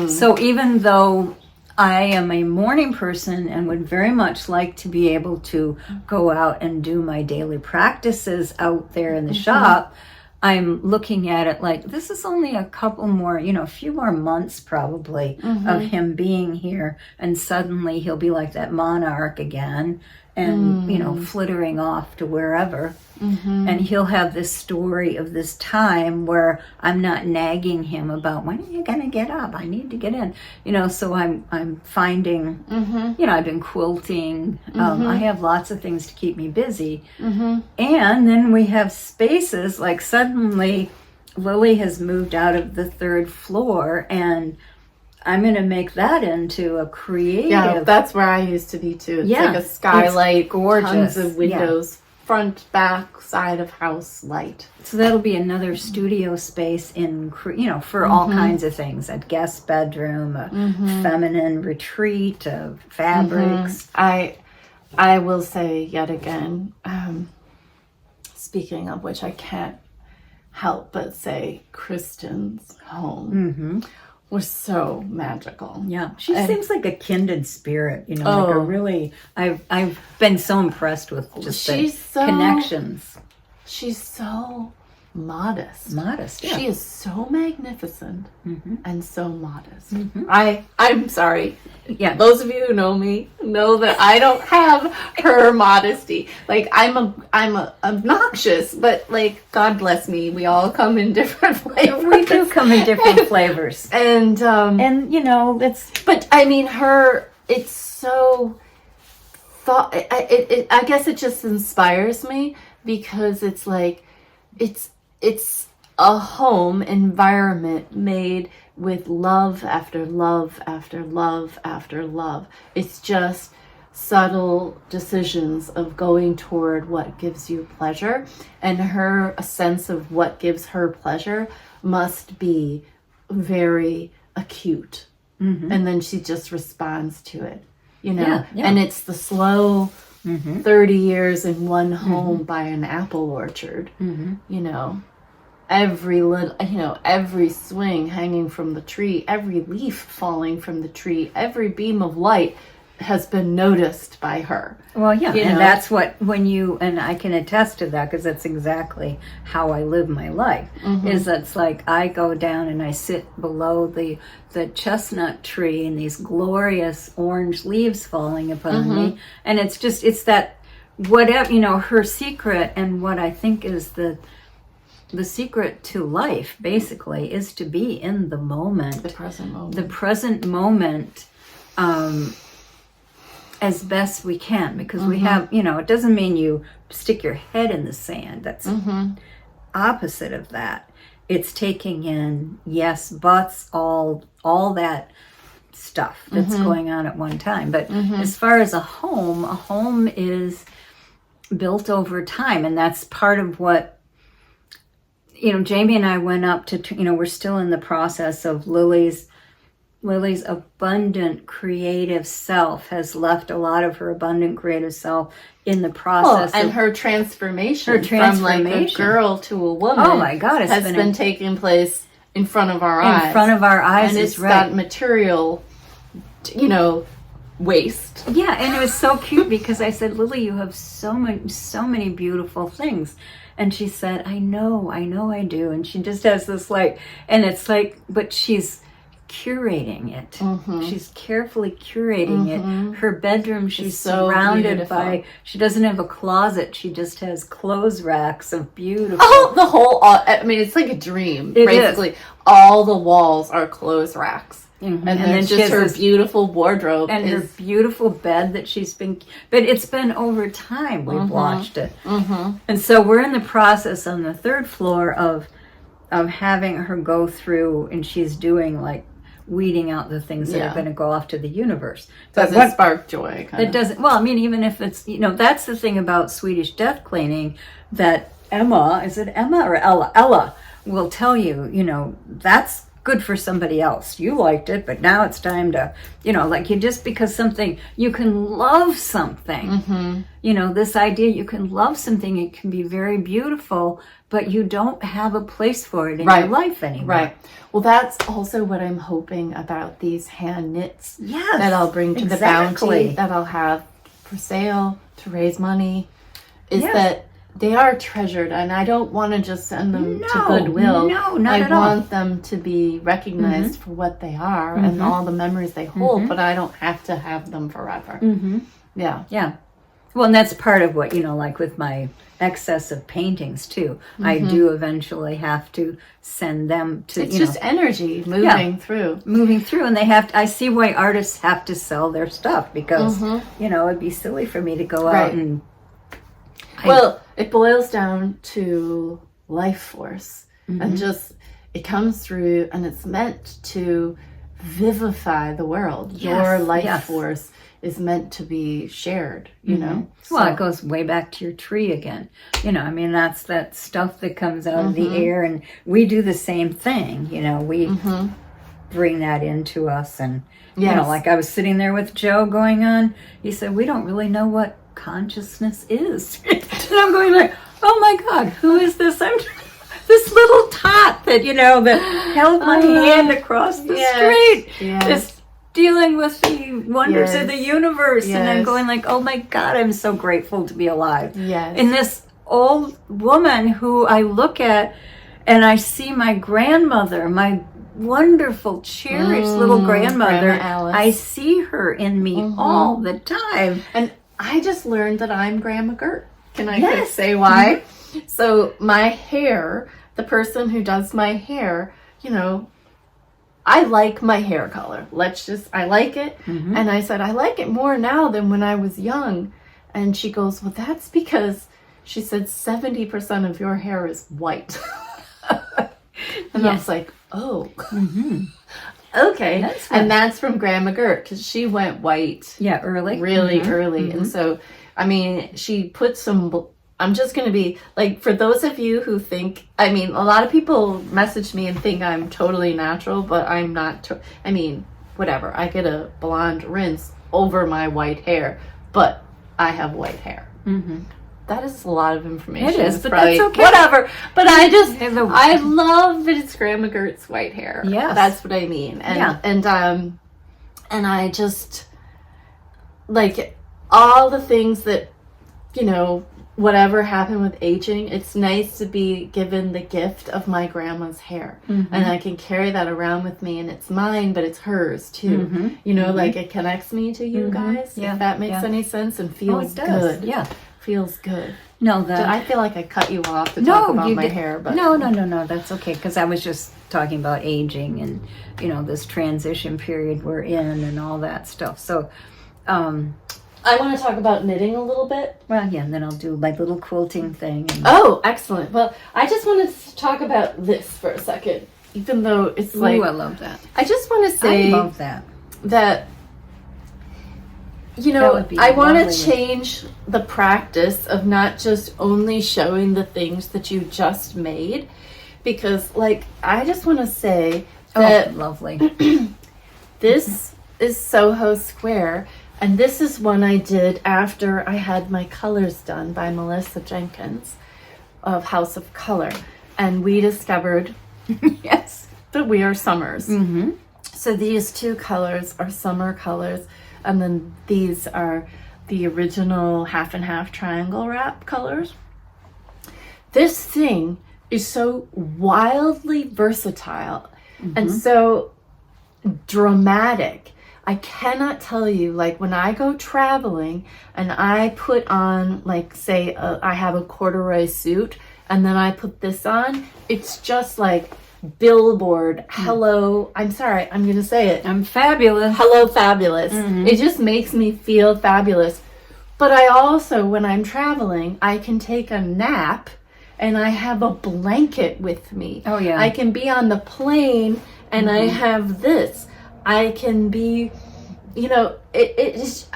So even though I am a morning person and would very much like to be able to go out and do my daily practices out there in the shop, I'm looking at it like this is only a couple more, a few more months probably of him being here, and suddenly he'll be like that monarch again and, flittering off to wherever. And he'll have this story of this time where I'm not nagging him about, when are you going to get up? I need to get in. So I'm finding, I've been quilting. I have lots of things to keep me busy. And then we have spaces, like suddenly Lily has moved out of the 3rd floor and I'm going to make that into a creative. Yeah, that's where I used to be too. It's like a skylight, gorgeous. Tons of windows, front, back, side of house light. So that'll be another studio space in, for all kinds of things. A guest bedroom, a feminine retreat of fabrics. I will say yet again, speaking of which, I can't help but say Kristen's home was so magical. Yeah, she seems like a kindred spirit, like a really. I've been so impressed with just the connections. She's so modest. Modest, yeah. She is so magnificent and so modest. I'm sorry. Yeah, those of you who know me know that I don't have her modesty. Like I'm obnoxious, but like God bless me, we all come in different flavors. We do come in different flavors, and that's. But I mean, it's so thought. I guess it just inspires me because it's like it's a home environment made with love after love after love after love. It's just subtle decisions of going toward what gives you pleasure, and a sense of what gives her pleasure must be very acute. And then she just responds to it, and it's the slow 30 years in one home by an apple orchard, every little, every swing hanging from the tree, every leaf falling from the tree, every beam of light has been noticed by her. Well, yeah, and that's what, and I can attest to that because that's exactly how I live my life, is it's like I go down and I sit below the chestnut tree and these glorious orange leaves falling upon me, and it's that whatever, her secret, and what I think is the secret to life basically is to be in the moment, the present moment, as best we can, because we have, it doesn't mean you stick your head in the sand. That's opposite of that. It's taking in yes, buts, all that stuff that's going on at one time. But as far as a home is built over time. And that's part of what, Jamie and I went up to, we're still in the process of Lily's abundant creative self has left a lot of her abundant creative self in the process. And her transformation from like a girl to a woman. Oh my God, has been taking place in front of our eyes. In front of our eyes, and it's got material, waste. Yeah, and it was so cute because I said, Lily, you have so many beautiful things. And she said, I know I do. And she just has this and it's but she's curating it. Mm-hmm. She's carefully curating it. Her bedroom, she's surrounded by, she doesn't have a closet. She just has clothes racks of beautiful. Oh, the whole, it's like a dream. It basically. Is. All the walls are clothes racks. Mm-hmm. And then just her beautiful wardrobe. And her beautiful bed that but it's been over time we've watched it. Mm-hmm. And so we're in the process on the third floor of having her go through, and she's doing weeding out the things that are going to go off to the universe. Doesn't spark joy. It doesn't. Well, even if it's, that's the thing about Swedish death cleaning that Emma or Ella? Ella will tell you, that's good for somebody else. You liked it, but now it's time to, just because you can love something, mm-hmm. This idea you can love something, it can be very beautiful, but you don't have a place for it in your life anymore. Right. Well, that's also what I'm hoping about these hand knits that I'll bring to the bounty, that I'll have for sale to raise money, is that they are treasured, and I don't want to just send them to Goodwill. No, not at all. I want them to be recognized for what they are and all the memories they hold, but I don't have to have them forever. Mm-hmm. Yeah. Yeah. Well, and that's part of what, with my excess of paintings too. Mm-hmm. I do eventually have to send them to, it's just energy moving through. Moving through, and I see why artists have to sell their stuff because, it'd be silly for me to go out and... Well, it boils down to life force, and it comes through, and it's meant to vivify the world. Yes, your life force is meant to be shared, know. Well, it goes way back to your tree again. That's that stuff that comes out of the air, and we do the same thing. We bring that into us, and I was sitting there with Joe going on. He said, "We don't really know what consciousness is." And I'm going oh my God, who is this? I'm this little tot that that held my hand across the street is dealing with the wonders of the universe. And I'm going oh my God, I'm so grateful to be alive. And this old woman who I look at, and I see my grandmother, my wonderful, cherished little grandmother. I see her in me all the time. And I just learned that I'm Grandma Gert. Can I say why? So my hair, the person who does my hair, I like my hair color. I like it. Mm-hmm. And I said, I like it more now than when I was young. And she goes, well, that's because she said 70% of your hair is white. And I was like, oh. Mm-hmm. Okay, that's from Grandma Gert, because she went white. Yeah, early. Really early. Mm-hmm. And so, she put some, I'm just going to be, for those of you who think, a lot of people message me and think I'm totally natural, but I'm not, whatever. I get a blonde rinse over my white hair, but I have white hair. Mm-hmm. That is a lot of information. It is, but that's okay. Whatever. But I love that it's Grandma Gert's white hair. Yes. That's what I mean. And I just, all the things that, whatever happened with aging, it's nice to be given the gift of my grandma's hair. Mm-hmm. And I can carry that around with me, and it's mine, but it's hers too. Mm-hmm. It connects me to you guys, if that makes any sense, and feels good. Yeah. Feels good. No, I feel like I cut you off to talk about my hair, but no, that's okay, because I was just talking about aging and this transition period we're in and all that stuff. So, I want to talk about knitting a little bit. Well, yeah, and then I'll do my little quilting thing. Oh, excellent. Well, I just wanted to talk about this for a second, even though it's I love that. I just want to say, I love that. you That know, would be I want lovely. to change the practice of not just only showing the things that you just made, because, like, I just want to say that lovely. this is Soho Square, and this is one I did after I had my colors done by Melissa Jenkins of House of Color, and we discovered Yes. that we are summers. Mm-hmm. So these two colors are summer colors, and then these are the original half and half triangle wrap colors. This thing is so wildly versatile and so dramatic. I cannot tell you, like, when I go traveling and I put on, like, say I have a corduroy suit and then I put this on, it's just like billboard, hello, I'm sorry, I'm gonna say it, I'm fabulous. hello fabulous. It just makes me feel fabulous. But I also, when I'm traveling, I can take a nap and I have a blanket with me. Oh, yeah. I can be on the plane and I have this. I can be, you know, it is,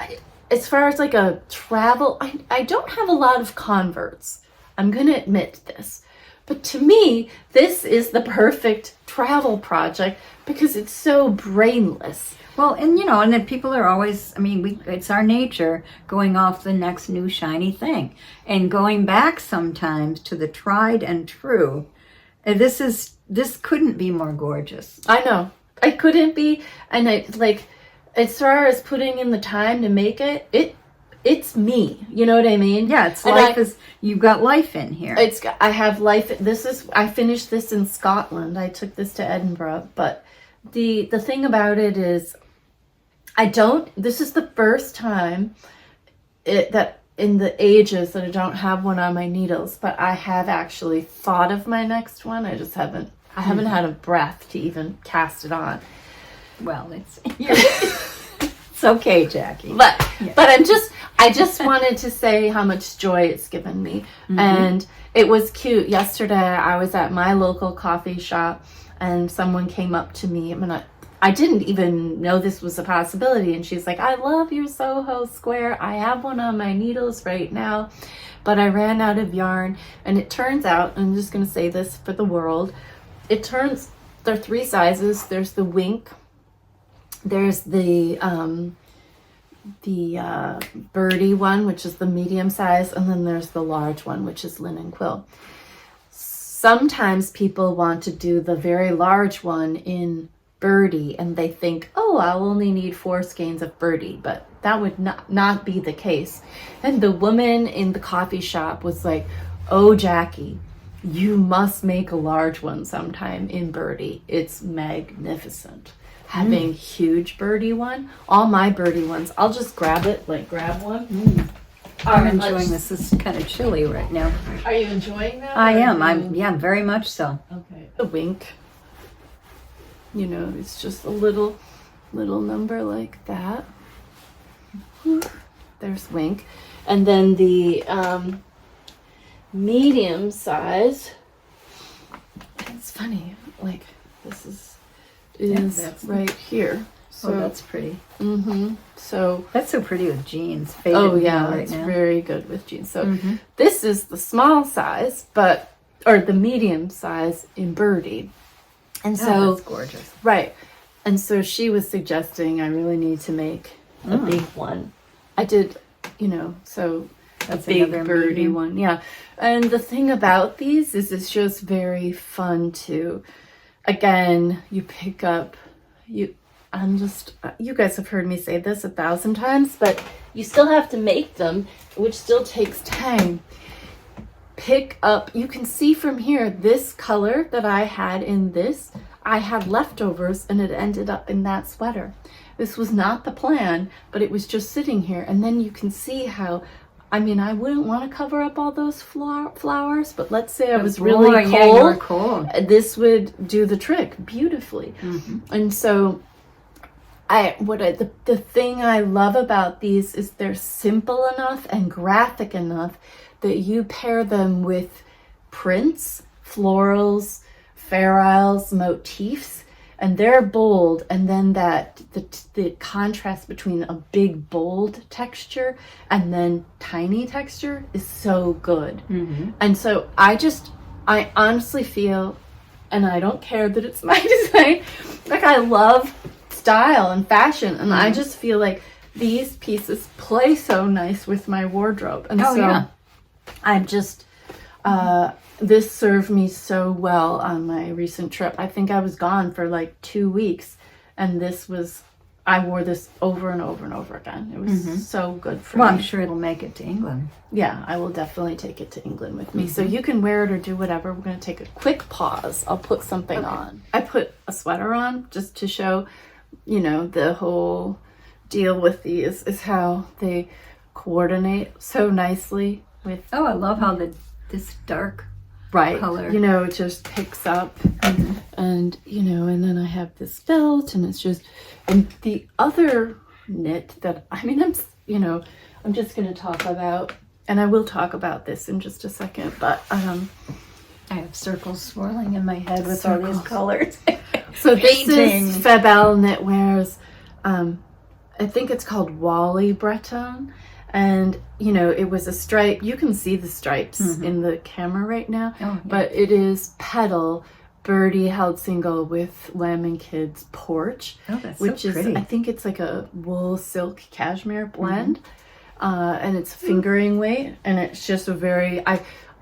as far as like a travel, I don't have a lot of converts. I'm going to admit this. But to me, this is the perfect travel project because it's so brainless. Well, and you know, and then people are always, I mean, it's our nature going off the next new shiny thing and going back sometimes to the tried and true. And this couldn't be more gorgeous. I know. I couldn't be, and I, like, as far as putting in the time to make it's me. You know what I mean? Yeah, it's And life you've got life in here. I have life. I finished this in Scotland. I took this to Edinburgh, but the thing about it is, this is the first time that in the ages that I don't have one on my needles, but I have actually thought of my next one. I just haven't had a breath to even cast it on. Well, it's okay, Jackie. But I just wanted to say how much joy it's given me. And it was cute. Yesterday I was at my local coffee shop and someone came up to me, and I didn't even know this was a possibility, and she's like, I love your Soho Square. I have one on my needles right now, but I ran out of yarn. And it turns out, and I'm just going to say this for the world, there are 3 sizes. There's the wink, there's the birdie one, which is the medium size, and then there's the large one, which is linen quill. Sometimes people want to do the very large one in birdie, and they think, oh, I'll only need 4 skeins of birdie, but that would not be the case. And the woman in the coffee shop was like, oh, Jackie, you must make a large one sometime in birdie. It's magnificent. Having huge birdie one, all my birdie ones, I'll just grab one. I'm enjoying this. It's kind of chilly right now. Are you enjoying that? I am. Yeah, very much so. Okay. The wink, you know, it's just a little number like that. There's wink. And then the medium size, it's funny, like this is right here. So that's pretty. So that's so pretty with jeans. Faded it's very good with jeans. So this is the small size, or the medium size in birdie. And so that's gorgeous. Right. And so she was suggesting I really need to make a big one. I did, you know, so that's a big another birdie medium one. Yeah. And the thing about these is it's just very fun to, again, you pick up, you guys have heard me say this 1,000 times, but you still have to make them, which still takes time. Pick up, you can see from here, this color that I had in this, I had leftovers and it ended up in that sweater. This was not the plan, but it was just sitting here. And then you can see how, I mean, I wouldn't want to cover up all those flowers, but let's say I was really cold. Yeah, you were cold. This would do the trick beautifully. And so the thing I love about these is they're simple enough and graphic enough that you pair them with prints, florals, fair isles, motifs, and they're bold, and then the contrast between a big bold texture and then tiny texture is so good. And so I honestly feel, and I don't care that it's my design, like I love style and fashion, and I just feel like these pieces play so nice with my wardrobe. And I'm just this served me so well on my recent trip. I think I was gone for like 2 weeks, and I wore this over and over and over again. It was so good for me. Well, I'm sure it'll make it to England. Yeah, I will definitely take it to England with me. So you can wear it or do whatever. We're going to take a quick pause. I'll put something on. I put a sweater on just to show, the whole deal with these is how they coordinate so nicely with... Oh, I love how this dark color. It just picks up. And, and then I have this belt, and it's just... And the other knit that, I'm just going to talk about, and I will talk about this in just a second, but I have circles swirling in my head with all these colors. So this is Fabel Knitwear's, I think it's called Wally Breton, and it was a stripe. You can see the stripes in the camera right now, but it is petal birdie held single with Lamb & Kid's Porch, which so pretty. is, I think it's like a wool silk cashmere blend, and it's fingering weight, and it's just a very, I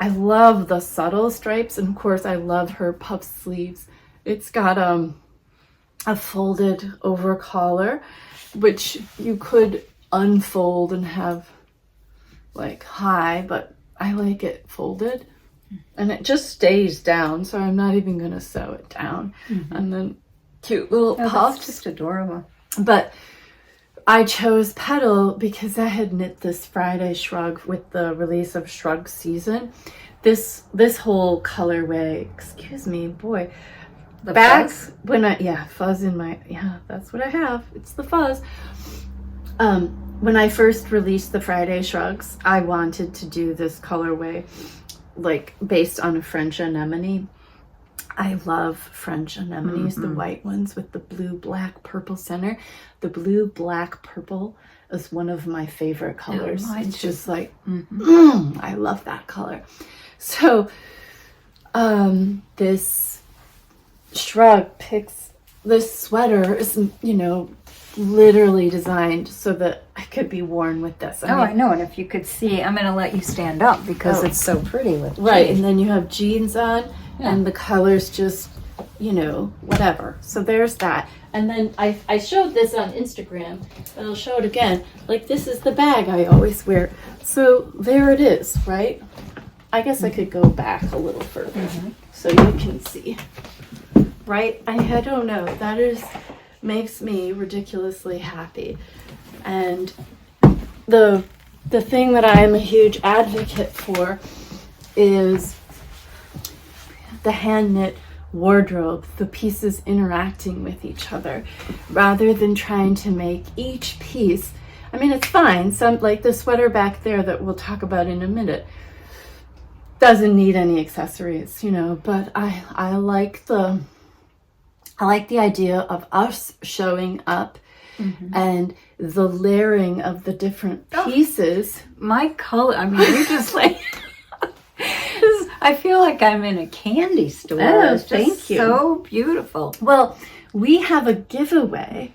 love the subtle stripes, and of course I love her puff sleeves. It's got a folded over collar, which you could unfold and have like high, but I like it folded. And it just stays down, so I'm not even going to sew it down. And then cute little puffs. That's just adorable. But I chose petal because I had knit this Friday Shrug with the release of Shrug season. This whole colorway, excuse me, boy. The back fuzz? Fuzz in my, that's what I have. It's the fuzz. When I first released the Friday Shrugs, I wanted to do this colorway like based on a French anemone. I love French anemones, the white ones with the blue, black, purple center. The blue, black, purple is one of my favorite colors. It's just like, I love that color. So this Shrug picks, this sweater is, literally designed so that I could be worn with this. I know, and if you could see, I'm going to let you stand up because it's so pretty with jeans. And then you have jeans on, and the colors just, whatever. So there's that. And then I showed this on Instagram, and I'll show it again. Like, this is the bag I always wear. So there it is, right? I guess I could go back a little further so you can see. Right? I don't know. That makes me ridiculously happy. And the thing that I'm a huge advocate for is the hand knit wardrobe, the pieces interacting with each other, rather than trying to make each piece. It's fine. Some, like the sweater back there that we'll talk about in a minute, doesn't need any accessories, but I like the idea of us showing up and the layering of the different pieces. My color, you're just like, I feel like I'm in a candy store. Oh, it's just thank you. So beautiful. Well, we have a giveaway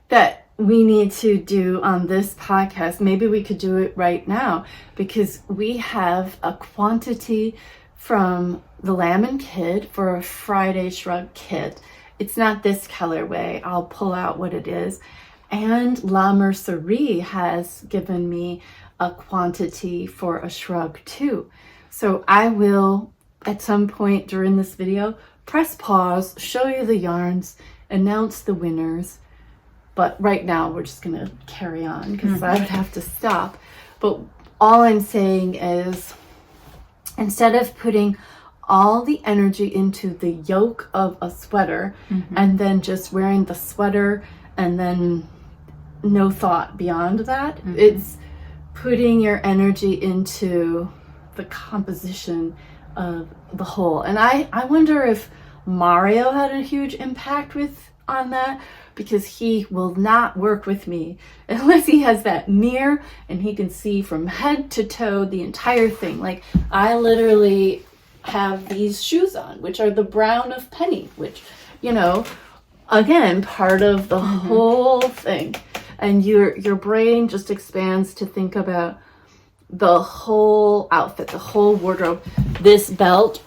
that we need to do on this podcast. Maybe we could do it right now because we have a quantity from the Lamb & Kid for a Friday Shrug kit. It's not this colorway. I'll pull out what it is. And La Mercerie has given me a quantity for a Shrug too. So I will, at some point during this video, press pause, show you the yarns, announce the winners. But right now we're just gonna carry on because I would have to stop. But all I'm saying is, instead of putting all the energy into the yoke of a sweater and then just wearing the sweater and then no thought beyond that, it's putting your energy into the composition of the whole. And I wonder if Mario had a huge impact on that, because he will not work with me unless he has that mirror and he can see from head to toe the entire thing. Like, I literally have these shoes on, which are the brown of Penny, which, you know, again, part of the whole thing. And your brain just expands to think about the whole outfit, the whole wardrobe. This belt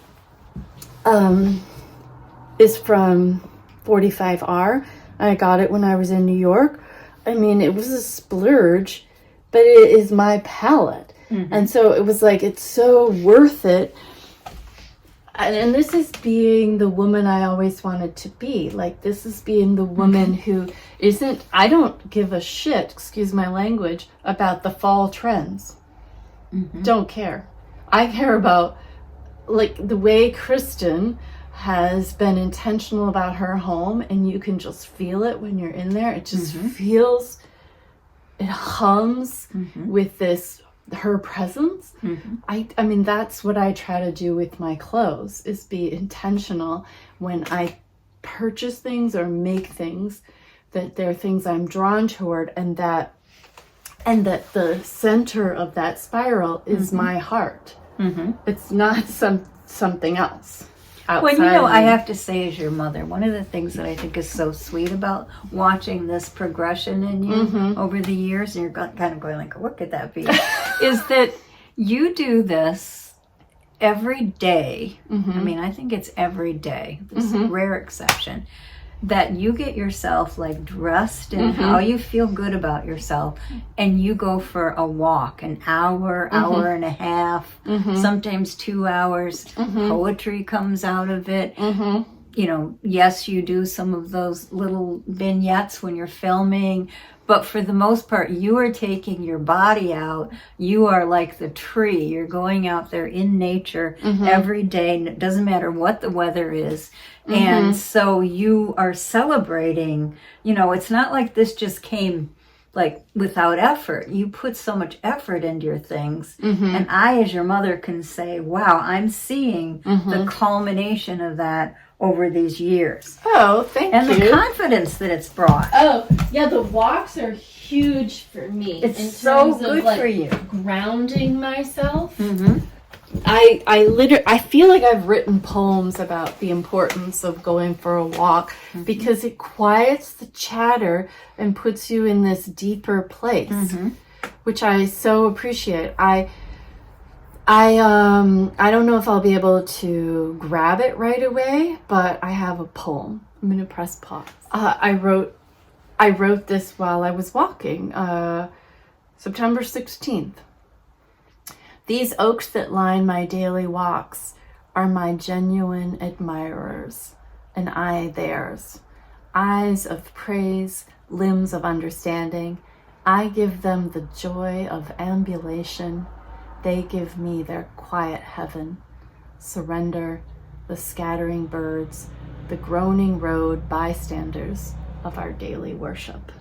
is from 45R. I got it when I was in New York. I mean, it was a splurge, but it is my palette. And so it was like, it's so worth it. And this is being the woman I always wanted to be. Like, this is being the woman who isn't, I don't give a shit, excuse my language, about the fall trends. Don't care. I care about, like, the way Kristen has been intentional about her home, and you can just feel it when you're in there. It just feels, it hums with this, her presence. I mean, that's what I try to do with my clothes, is be intentional when I purchase things or make things, that they're things I'm drawn toward, and that the center of that spiral is my heart. It's not something else. Well, you know, I have to say, as your mother, one of the things that I think is so sweet about watching this progression in you over the years, and you're kind of going like, what could that be? Is that you do this every day. I mean, I think it's every day. There's a rare exception that you get yourself like dressed in how you feel good about yourself, and you go for a walk, an hour, hour and a half, sometimes 2 hours. Poetry comes out of it. You know, yes, you do some of those little vignettes when you're filming, but for the most part, you are taking your body out. You are like the tree. You're going out there in nature every day. And it doesn't matter what the weather is. And so you are celebrating, you know, it's not like this just came like without effort. You put so much effort into your things. And I, as your mother, can say, wow, I'm seeing the culmination of that over these years. Oh, thank you. And the confidence that it's brought. Oh, yeah, the walks are huge for me. It's so good like, for you. Grounding myself. I feel like I've written poems about the importance of going for a walk, because it quiets the chatter and puts you in this deeper place, which I so appreciate. I don't know if I'll be able to grab it right away, but I have a poem. I'm going to press pause. I wrote this while I was walking, September 16th. These oaks that line my daily walks are my genuine admirers, and I theirs. Eyes of praise, limbs of understanding. I give them the joy of ambulation. They give me their quiet heaven. Surrender, the scattering birds, the groaning road bystanders of our daily worship.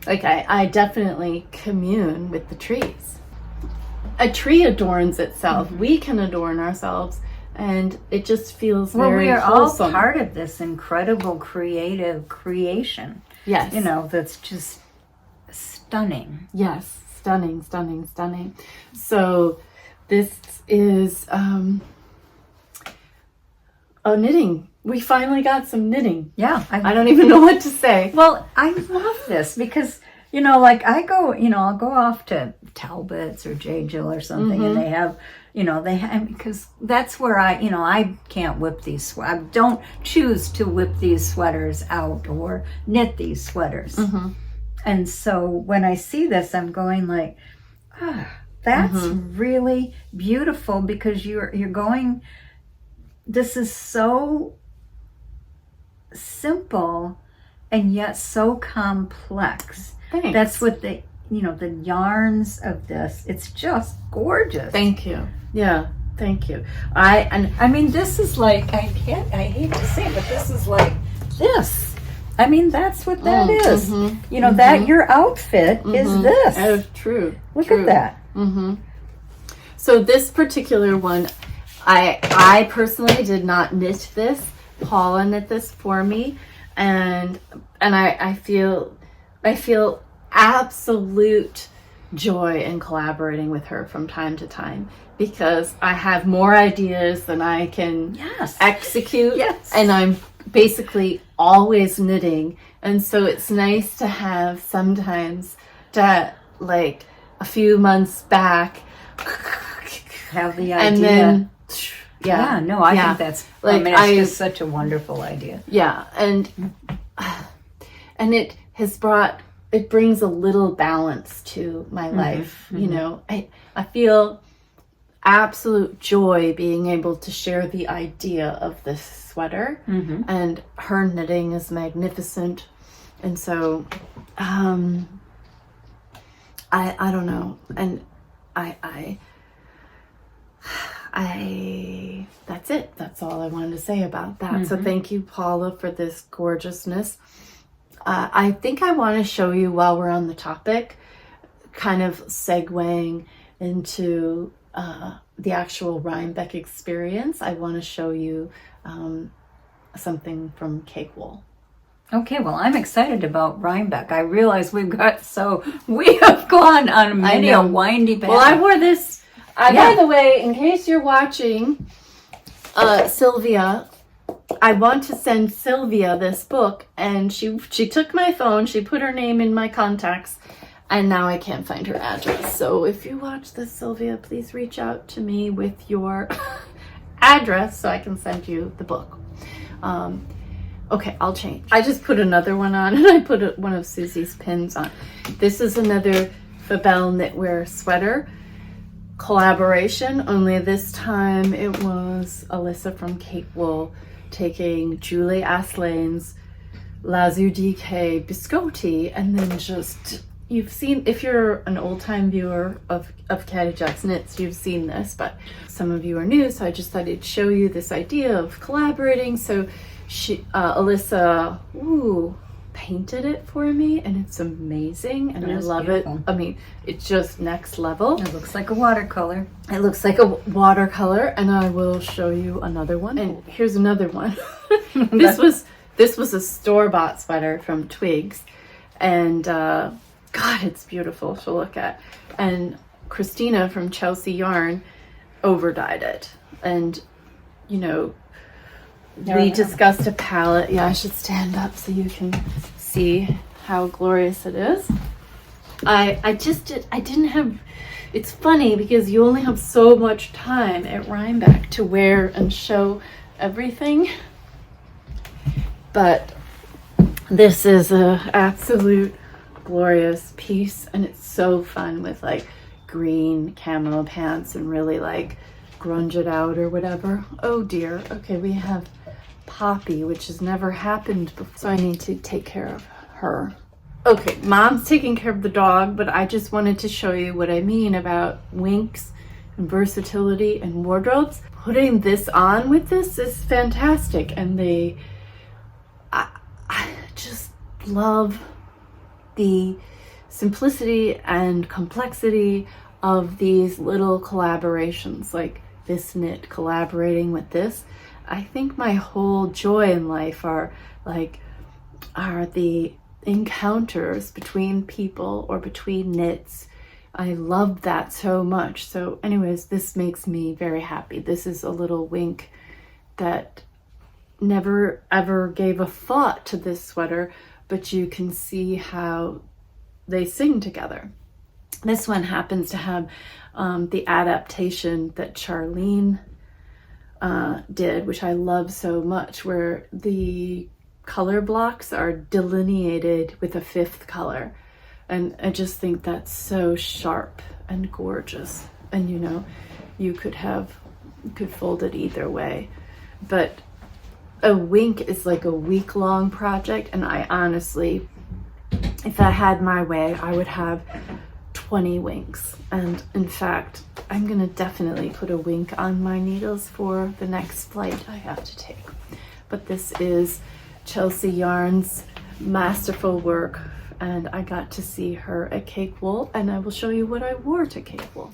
Like, I definitely commune with the trees. A tree adorns itself. We can adorn ourselves, and it just feels very we are wholesome. all part of this incredible creative creation. Yes. You know, that's just stunning. Yes, stunning, stunning, stunning. So this is knitting. We finally got some knitting. Yeah. I don't even know what to say. Well, I love this because, you know, like I'll go off to Talbot's or J. Jill or something, and they have, because that's where I can't whip these, I don't choose to whip these sweaters out or knit these sweaters. And so when I see this, I'm going like, that's really beautiful, because you're going, this is so simple and yet so complex. Thanks. That's what the yarns of this, it's just gorgeous. Thank you. Yeah, thank you. I mean, this is like, I hate to say it, but this is like this. I mean, that's what that is. That your outfit is this. Oh, true. Look at that. So this particular one, I personally did not knit this. Paula knit this for me, and I feel absolute joy in collaborating with her from time to time, because I have more ideas than I can execute. Yes. And I'm basically always knitting. And so it's nice to have sometimes to, like, a few months back, have the idea. and then, I think that's, like, it's just such a wonderful idea. Yeah. And it brings a little balance to my life. You know, I feel absolute joy being able to share the idea of this sweater, and her knitting is magnificent. And so I don't know, and I that's it. That's all I wanted to say about that. So thank you, Paula, for this gorgeousness. I think I want to show you, while we're on the topic, kind of segueing into the actual Rhinebeck experience, I want to show you something from Cake Wool. Okay, well, I'm excited about Rhinebeck. I realize we have gone on many a windy path. Well, I wore this, by the way, in case you're watching, Sylvia, I want to send Sylvia this book, and she took my phone, she put her name in my contacts, and now I can't find her address. So if you watch this, Sylvia, please reach out to me with your address so I can send you the book. Okay, I'll change. I just put another one on, and I put one of Susie's pins on. This is another Fabel knitwear sweater collaboration, only this time it was Alyssa from Cake Wool taking Julie Aslane's Lazou DK Biscotti, and then just, you've seen, if you're an old-time viewer of Caddy Jax Knits, you've seen this, but some of you are new, so I just thought I'd show you this idea of collaborating. So Alyssa painted it for me, and it's amazing, and I love it. I mean, it's just next level. It looks like a watercolor. It looks like a watercolor, and I will show you another one. And here's another one. This was a store-bought sweater from Twigs, and God, it's beautiful to look at. And Christina from Chelsea Yarn overdyed it, and you know, we discussed a palette. Yeah, I should stand up so you can see how glorious it is. I didn't have, it's funny because you only have so much time at Rhinebeck to wear and show everything. But this is a absolute glorious piece, and it's so fun with like green camo pants and really like grunge it out or whatever. Oh dear. Okay, we have Poppy, which has never happened before, so I need to take care of her. Okay, Mom's taking care of the dog, but I just wanted to show you what I mean about winks and versatility and wardrobes. Putting this on with this is fantastic, and I just love the simplicity and complexity of these little collaborations, like this knit collaborating with this. I think my whole joy in life are the encounters between people or between knits. I love that so much. So anyways, this makes me very happy. This is a little wink that never ever gave a thought to this sweater, but you can see how they sing together. This one happens to have the adaptation that Charlene did, which I love so much, where the color blocks are delineated with a fifth color, and I just think that's so sharp and gorgeous. And you know, you could fold it either way, but a wink is like a week-long project, and I honestly, if I had my way, I would have 20 winks. And in fact, I'm gonna definitely put a wink on my needles for the next flight I have to take. But this is Chelsea Yarn's masterful work, and I got to see her at Cake Wool, and I will show you what I wore to Cake Wool.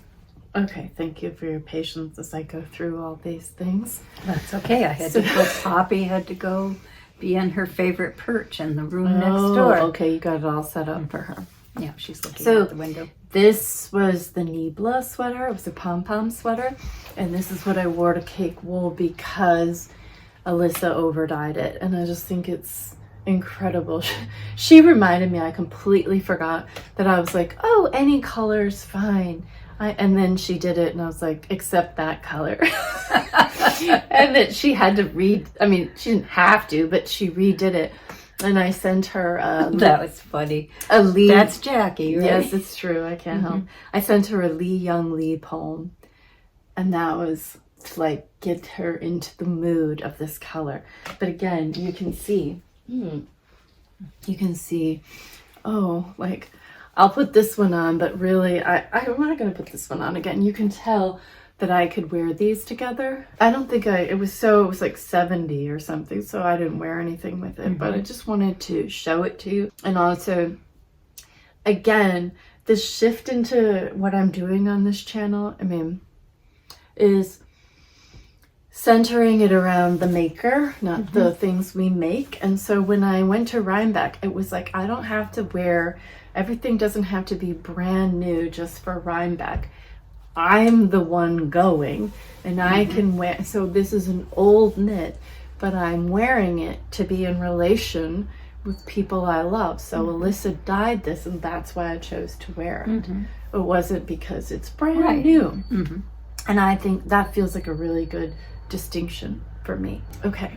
Okay, thank you for your patience as I go through all these things. That's okay. I had to put Poppy had to go be in her favorite perch in the room next door. Okay, you got it all set up for her. Yeah, she's looking So out the window. this was the Niebla sweater. It was a pom-pom sweater. And this is what I wore to Cake Wool because Alyssa overdyed it. And I just think it's incredible. She reminded me, I completely forgot that I was like, oh, any color's fine. And then she did it and I was like, except that color. And that she had to she didn't have to, but she redid it. And I sent her that was funny. a Lee. That's Jackie, right? Yes, it's true. I can't help. I sent her a Lee Young Lee poem. And that was to like get her into the mood of this color. But again, you can see, like I'll put this one on, but really I'm not going to put this one on again. You can tell that I could wear these together. I don't think it was like 70 or something, so I didn't wear anything with it, but I just wanted to show it to you. And also, again, this shift into what I'm doing on this channel, is centering it around the maker, not the things we make. And so when I went to Rhinebeck, it was like, I don't have to wear, everything doesn't have to be brand new just for Rhinebeck. I'm the one going and I can wear, so this is an old knit, but I'm wearing it to be in relation with people I love. So Alyssa dyed this and that's why I chose to wear it. It wasn't because it's brand new. And I think that feels like a really good distinction for me. Okay,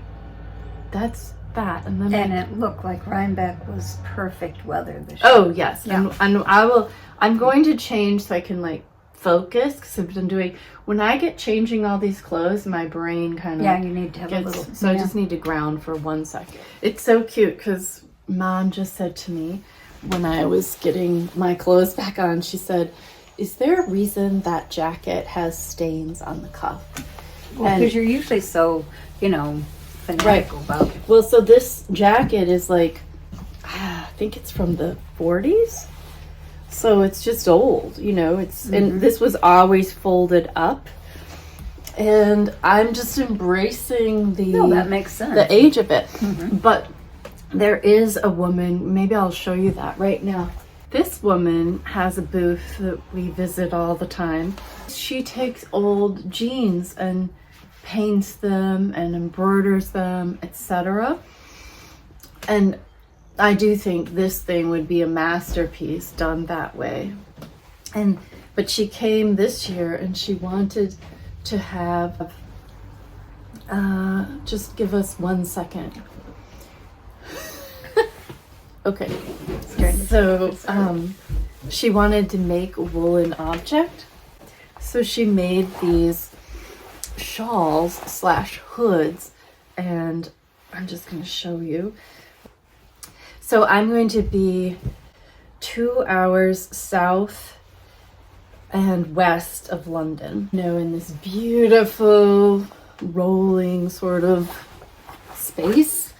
that's that. And then it looked like Rhinebeck was perfect weather this year. Oh yes, yeah. And I'm going to change so I can like focus, because I've been doing, when I get changing all these clothes, my brain kind of you need to have a little. So I just need to ground for 1 second. It's so cute because Mom just said to me when I was getting my clothes back on, she said, is there a reason that jacket has stains on the cuff? Well, because you're usually so, fanatical about it. Well, so this jacket is like, I think it's from the 40s. So it's just old, and this was always folded up. And I'm just embracing that makes sense. The age of it. But there is a woman, maybe I'll show you that right now. This woman has a booth that we visit all the time. She takes old jeans and paints them and embroiders them, etc. And I do think this thing would be a masterpiece done that way. But she came this year and she wanted to have, just give us 1 second. Okay, so she wanted to make a woolen object. So she made these shawls / hoods, and I'm just going to show you. So I'm going to be 2 hours south and west of London, in this beautiful rolling sort of space.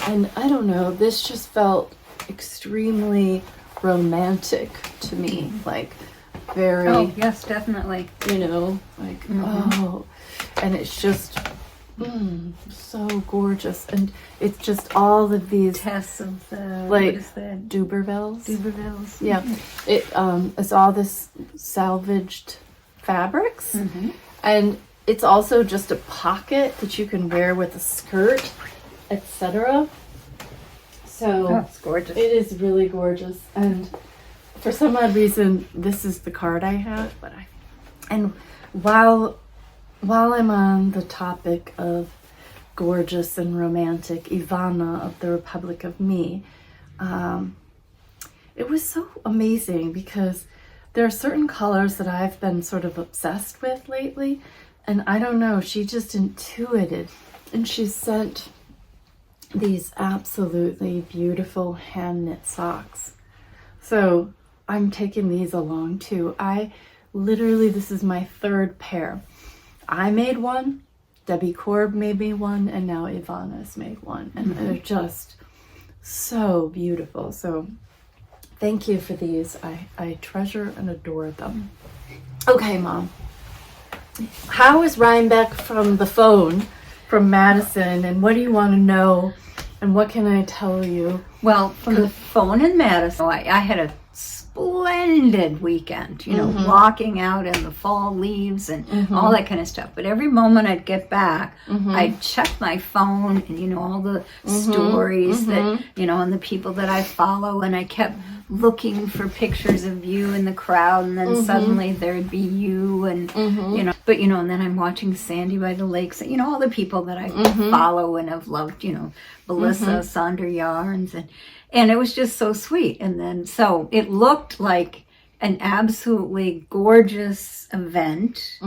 And I don't know, this just felt extremely romantic to me, like very, oh yes, definitely, oh, and it's just so gorgeous. And it's just all of these tests of the like what is that? Dubervilles. Yeah, it is all this salvaged fabrics, and it's also just a pocket that you can wear with a skirt, etc. So it's gorgeous. It is really gorgeous. And for some odd reason, this is the card I have. And while I'm on the topic of gorgeous and romantic, Ivana of the Republic of Me, it was so amazing because there are certain colors that I've been sort of obsessed with lately. And I don't know, she just intuited. And she sent these absolutely beautiful hand knit socks. So I'm taking these along too. This is my 3rd pair. I made one, Debbie Korb made me one, and now Ivana's made one. And they're just so beautiful. So thank you for these. I treasure and adore them. Okay, Mom. How is Rhinebeck from the phone, from Madison, and what do you want to know, and what can I tell you? Well, from the phone in Madison, I had a splendid weekend, walking out in the fall leaves and all that kind of stuff. But every moment I'd get back, I'd check my phone and, all the stories that, and the people that I follow. And I kept looking for pictures of you in the crowd. And then suddenly there'd be you and, but, and then I'm watching Sandy by the lakes, all the people that I follow and have loved, Melissa, Sandra Yarns, and it was just so sweet. And then, so it looked like an absolutely gorgeous event.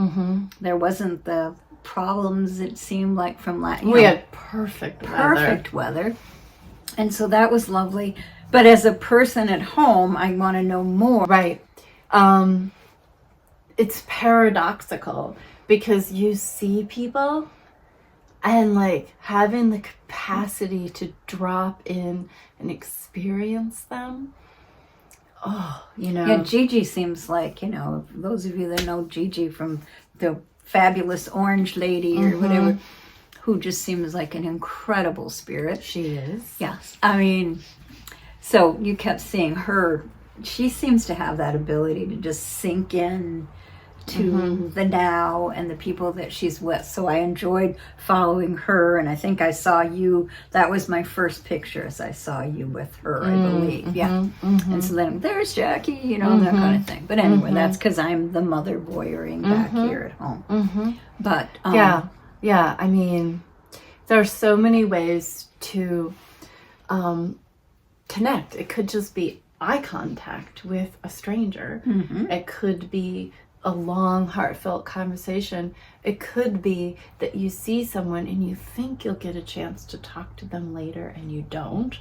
There wasn't the problems, it seemed like, from last year. We had perfect weather. And so that was lovely. But as a person at home, I want to know more. Right. It's paradoxical because you see people and like having the capacity to drop in and experience them. Oh, Yeah, Gigi seems like, those of you that know Gigi from the Fabulous Orange Lady or whatever, who just seems like an incredible spirit. She is. Yes. I mean, so you kept seeing her. She seems to have that ability to just sink in to the now and the people that she's with. So I enjoyed following her, and I think I saw you. That was my first picture, as I saw you with her, I believe. Yeah. And so then there's Jackie, that kind of thing. But anyway, that's because I'm the mother voyeuring back here at home. But yeah. I mean, there are so many ways to connect. It could just be eye contact with a stranger. It could be a long, heartfelt conversation. It could be that you see someone and you think you'll get a chance to talk to them later and you don't.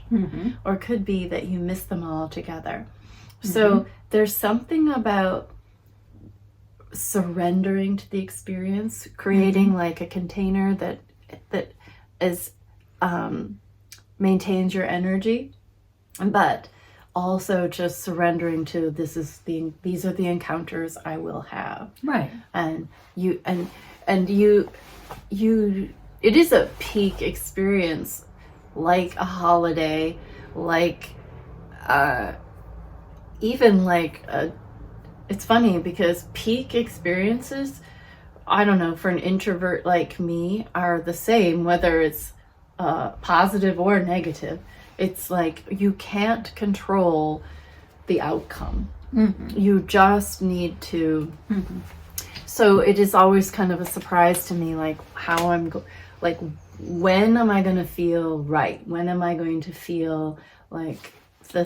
Or it could be that you miss them all together. So there's something about surrendering to the experience, creating like a container that is maintains your energy, but also just surrendering to these are the encounters I will have. Right. And you it is a peak experience, like a holiday, like even like it's funny because peak experiences, I don't know, for an introvert like me, are the same whether it's positive or negative. It's like you can't control the outcome. You just need to. So it is always kind of a surprise to me, like how when am I going to feel right? When am I going to feel like the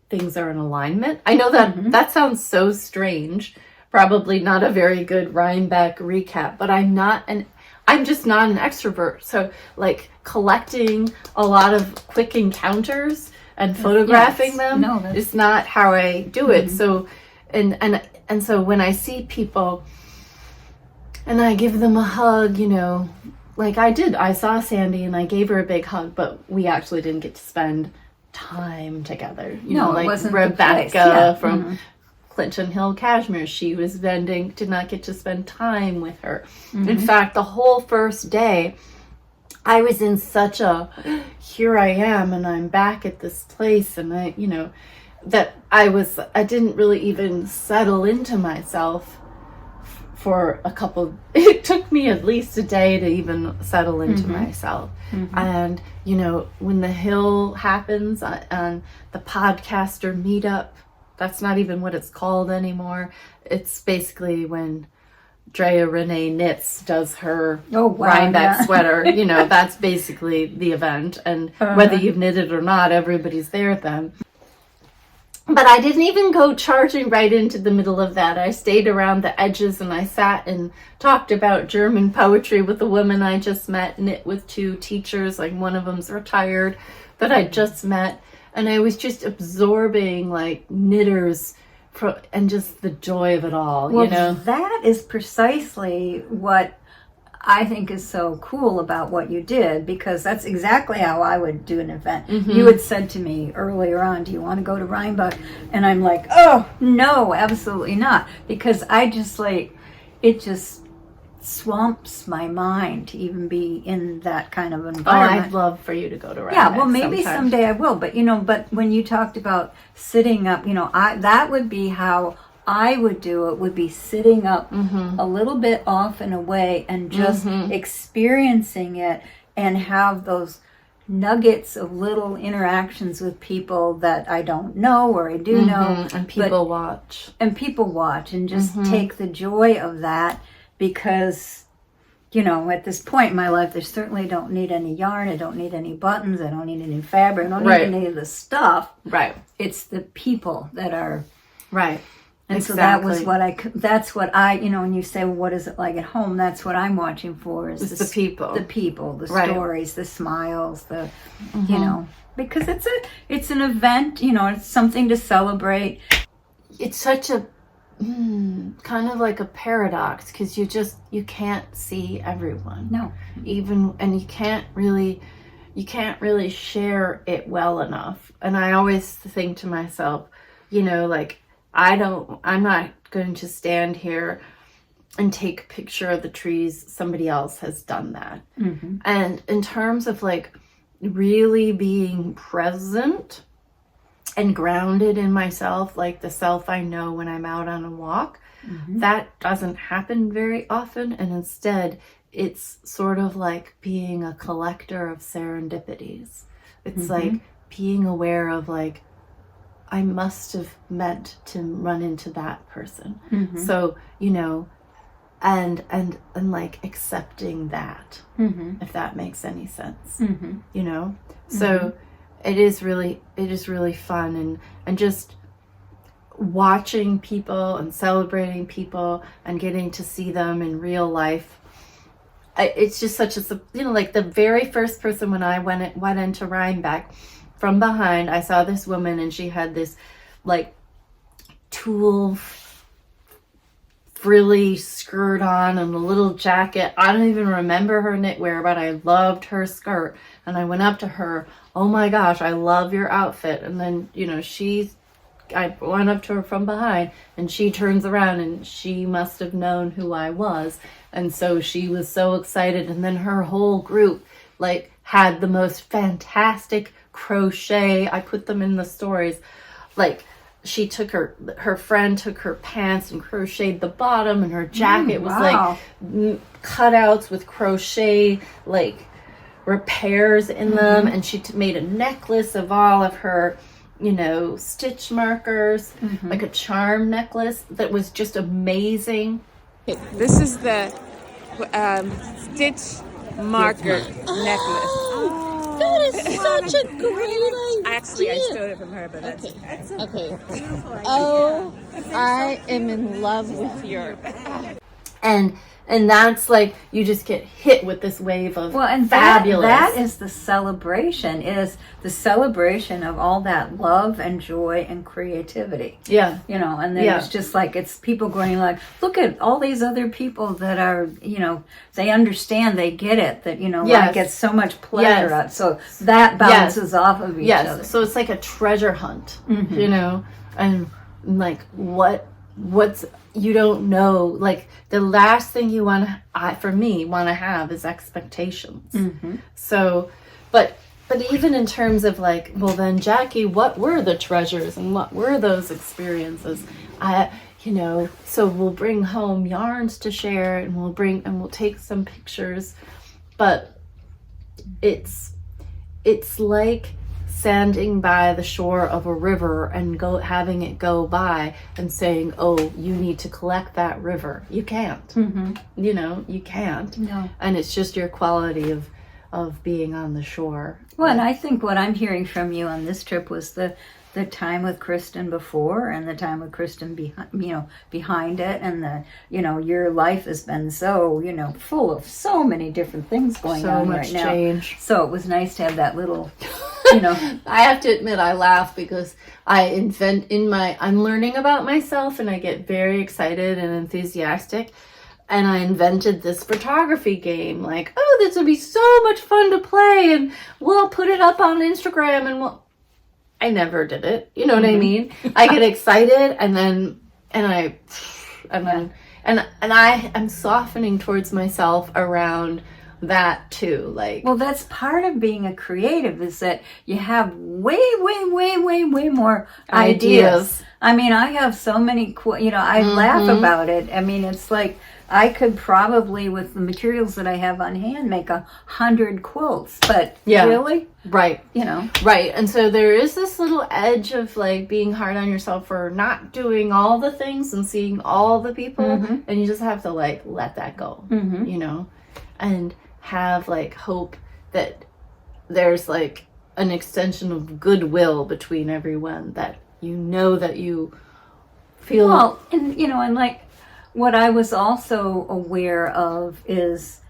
things are in alignment? I know that sounds so strange. Probably not a very good Rhinebeck recap, but I'm just not an extrovert. So like collecting a lot of quick encounters and photographing them is not how I do it. So and so when I see people and I give them a hug, like I saw Sandy and I gave her a big hug, but we actually didn't get to spend time together. It wasn't Rebecca from Clinton Hill Cashmere, did not get to spend time with her. In fact, the whole first day, I was in such a, here I am, and I'm back at this place, and I didn't really even settle into myself for it took me at least a day to even settle into myself. And, when the Hill happens on the podcaster meetup, that's not even what it's called anymore. It's basically when Drea Renee Knits does her Rhinebeck sweater. That's basically the event. And whether you've knitted or not, everybody's there then. But I didn't even go charging right into the middle of that. I stayed around the edges and I sat and talked about German poetry with a woman I just met, knit with two teachers. Like one of them's retired that I just met. And I was just absorbing like knitters and just the joy of it all, That is precisely what I think is so cool about what you did, because that's exactly how I would do an event. You had said to me earlier on, do you want to go to Rhinebeck? And I'm like, oh, no, absolutely not. Because I just it just swamps my mind to even be in that kind of environment. I'd love for you to go to Rhinebeck. Yeah, well, maybe someday I will. But, but when you talked about sitting up, that would be how I would do it, would be sitting up a little bit off and away and just experiencing it, and have those nuggets of little interactions with people that I don't know or I do know. And people watch. And people watch and just take the joy of that, because, at this point in my life, I certainly don't need any yarn. I don't need any buttons. I don't need any fabric. I don't need any of the stuff. Right. It's the people that are... Right. And so that was that's what I, when you say, well, what is it like at home? That's what I'm watching for, is the people. The people, the stories, the smiles, because it's an event, it's something to celebrate. It's such a, kind of like a paradox, because you can't see everyone. No. And you can't really share it well enough. And I always think to myself, I'm not going to stand here and take a picture of the trees. Somebody else has done that. And in terms of really being present and grounded in myself, like the self I know when I'm out on a walk, that doesn't happen very often. And instead, it's sort of like being a collector of serendipities. It's like being aware of I must have meant to run into that person. So, and accepting that, if that makes any sense, So it is really fun, and just watching people and celebrating people and getting to see them in real life. It's just such a, the very first person when I went into Rhinebeck, from behind, I saw this woman, and she had this tulle frilly skirt on and a little jacket. I don't even remember her knitwear, but I loved her skirt. And I went up to her, oh my gosh, I love your outfit. And then, I went up to her from behind, and she turns around, and she must have known who I was. And so she was so excited. And then her whole group, had the most fantastic crochet. I put them in the stories. She took her friend took her pants and crocheted the bottom, and her jacket was cutouts with crochet repairs in them, and she made a necklace of all of her stitch markers, like a charm necklace that was just amazing. This is the stitch marker necklace. That is such a great idea. Actually, I stole it from her, but that's okay. Oh, I am in love with your. And that's you just get hit with this wave of fabulous. That is the celebration, of all that love and joy and creativity. Yeah. And then it's just it's people going look at all these other people that are, they understand, they get it, that, I get so much pleasure out. So that bounces off of each other. So it's like a treasure hunt, and what's, you don't know, the last thing you want to have is expectations. So, but even in terms of well then, Jackie, what were the treasures and what were those experiences? So we'll bring home yarns to share, and we'll take some pictures, but it's like standing by the shore of a river and having it go by and saying, oh, you need to collect that river. You can't. You can't. No. And it's just your quality of being on the shore. Well, and I think what I'm hearing from you on this trip was the time with Kristen before, and the time with Kristen behind it, and your life has been so, full of so many different things going on right now. So much change. So it was nice to have that little, I have to admit, I laugh because I'm learning about myself, and I get very excited and enthusiastic and I invented this photography game. Like, oh, this would be so much fun to play, and we'll put it up on Instagram, and I never did it. You know what I mean? I get excited, and I am softening towards myself around that too. Like, well, that's part of being a creative, is that you have way more ideas. I mean, I have so many, I laugh about it. I mean, it's like I could probably, with the materials that I have on hand, make 100 quilts, but really? Right. Right. And so there is this little edge of like being hard on yourself for not doing all the things and seeing all the people. And you just have to like let that go, and have like hope that there's like an extension of goodwill between everyone, that that you feel. Well, and like what I was also aware of is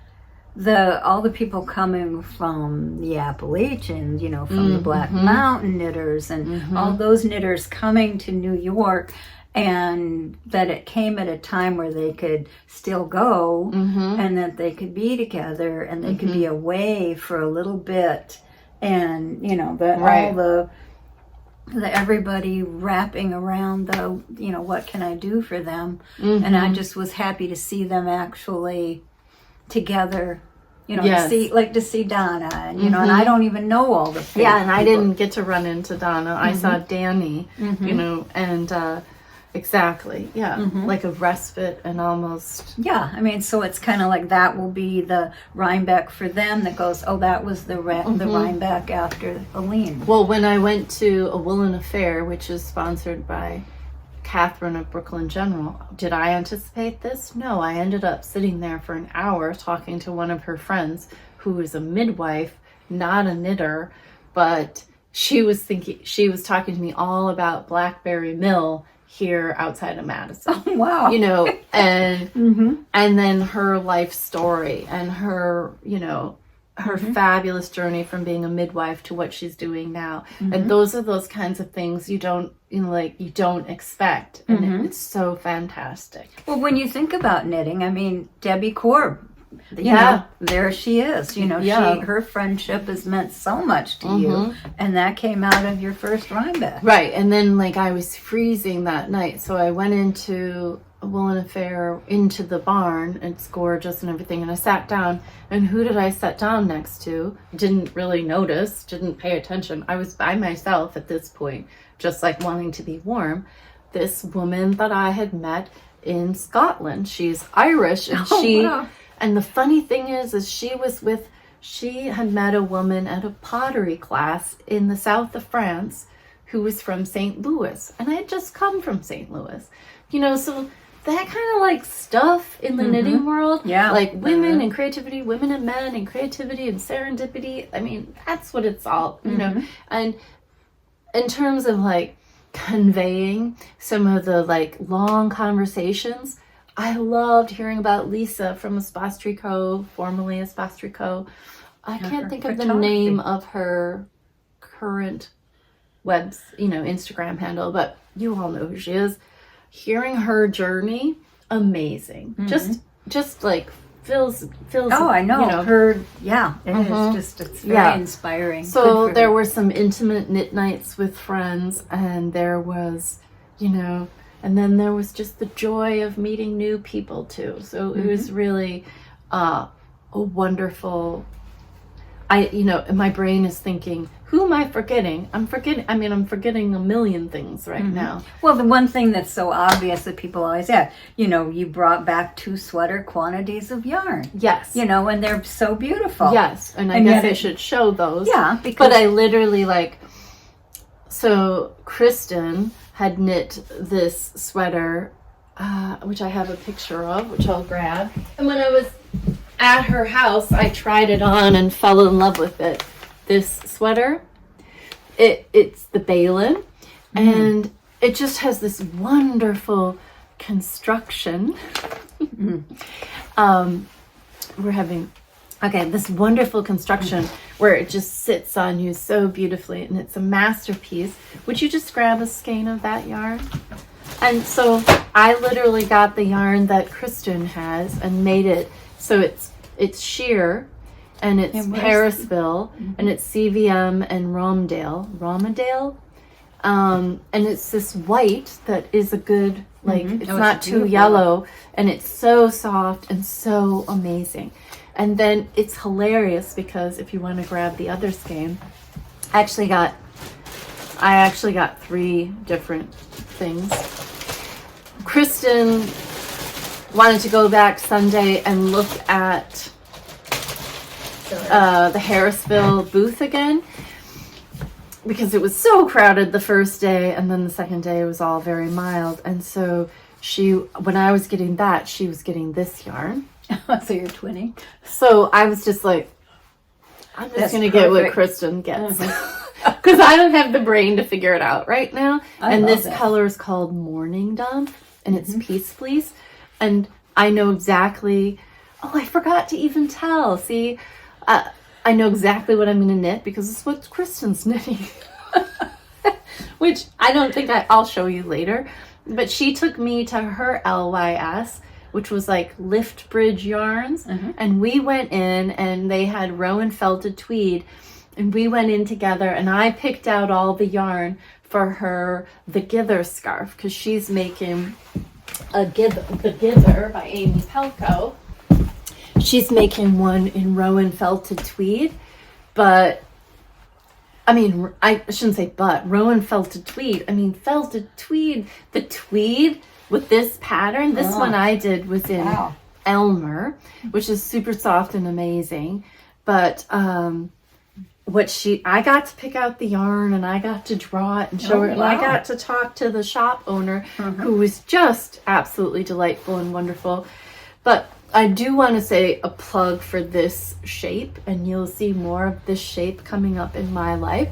all the people coming from the Appalachians, from the Black Mountain knitters, and all those knitters coming to New York, and that it came at a time where they could still go, and that they could be together, and they could be away for a little bit, and all the everybody wrapping around what can I do for them, and I just was happy to see them actually together, to see Donna, and and I don't even know all the people. And I didn't get to run into Donna. I saw Danny, and exactly, like a respite, and almost. Yeah, I mean, so it's kind of like that will be the Rhinebeck for them that goes, oh, that was the Rhinebeck after Aline. Well, when I went to a Woolen Affair, which is sponsored by Catherine of Brooklyn General, did I anticipate this? No, I ended up sitting there for an hour talking to one of her friends who is a midwife, not a knitter, but she was talking to me all about Blackberry Mill here outside of Madison. Oh, wow. And and then her life story, and her, her fabulous journey from being a midwife to what she's doing now. And those are those kinds of things you don't, you don't expect. And it's so fantastic. Well, when you think about knitting, I mean, Debbie Korb, there she is. Her friendship has meant so much to you, and that came out of your first Rhinebeck. Right, and then I was freezing that night, so I went into a Woolen Affair, into the barn. It's gorgeous and everything, and I sat down, and who did I sit down next to? Didn't really notice, didn't pay attention. I was by myself at this point, just wanting to be warm. This woman that I had met in Scotland, she's Irish, and wow. And the funny thing is she had met a woman at a pottery class in the south of France who was from St. Louis. And I had just come from St. Louis. So that kind of stuff in the knitting world, women and creativity, women and men and creativity and serendipity. I mean, that's what it's all, And in terms of conveying some of the long conversations, I loved hearing about Lisa from Espace Tricot, formerly Espace Tricot. I can't think of the name of her current Instagram handle, but you all know who she is. Hearing her journey, amazing. Just feels. Oh, I know. Her, it is it's very inspiring. So there were some intimate knit nights with friends, and there was, and then there was just the joy of meeting new people too. So it was really a wonderful. My brain is thinking, who am I forgetting? I'm forgetting a million things right now. Well, the one thing that's so obvious that people always ask, you brought back 2 sweater quantities of yarn. Yes. And they're so beautiful. Yes, and I guess I should show those. Yeah, but I literally so Kristen had knit this sweater, which I have a picture of, which I'll grab. And when I was at her house, I tried it on and fell in love with it. This sweater, it's the Balin, and it just has this wonderful construction. This wonderful construction where it just sits on you so beautifully, and it's a masterpiece. Would you just grab a skein of that yarn? And so I literally got the yarn that Kristen has and made it so it's sheer and it's Parisville and it's CVM and Romedale. And it's this white that is a good, like, it's not too yellow, and it's so soft and so amazing. And then it's hilarious because if you want to grab the other skein, I actually got 3 different things. Kristen wanted to go back Sunday and look at the Harrisville booth again, because it was so crowded the first day, and then the second day it was all very mild. And so when I was getting that, she was getting this yarn. So you're twinning. So I was just like, I'm just going to get what Kristen gets. Because I don't have the brain to figure it out right now. And this color is called Morning Dump, and it's Peace Fleece. And I know exactly, I forgot to even tell. See, I know exactly what I'm going to knit because it's what Kristen's knitting. Which I don't think I'll show you later. But she took me to her LYS, which was like Lift Bridge Yarns. And we went in and they had Rowan felted tweed. And we went in together and I picked out all the yarn for her Thegither scarf because she's making a Thegither by Amy Palko. She's making one in Rowan felted tweed, but I mean, I shouldn't say but, Rowan felted tweed. I mean, felted tweed, the tweed with this pattern. This one I did was in Elmer, which is super soft and amazing. But I got to pick out the yarn and I got to draw it and show her. And I got to talk to the shop owner who was just absolutely delightful and wonderful. But I do want to say a plug for this shape, and you'll see more of this shape coming up in my life.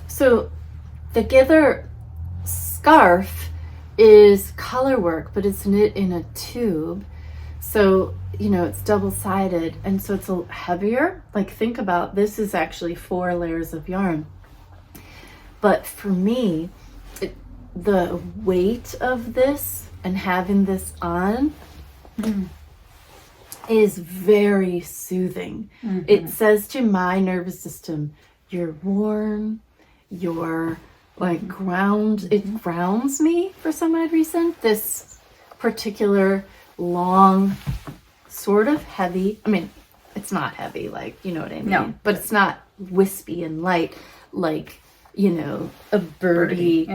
So the Thegither scarf is color work, but it's knit in a tube. So, it's double-sided, and so it's a heavier. Like, think about, this is actually 4 layers of yarn. But for me, the weight of this and having this on is very soothing. It says to my nervous system, you're warm, you're like it grounds me for some odd reason. This particular long, sort of heavy, I mean, it's not heavy, like, you know what I mean? No. But it's not wispy and light, like, a birdie.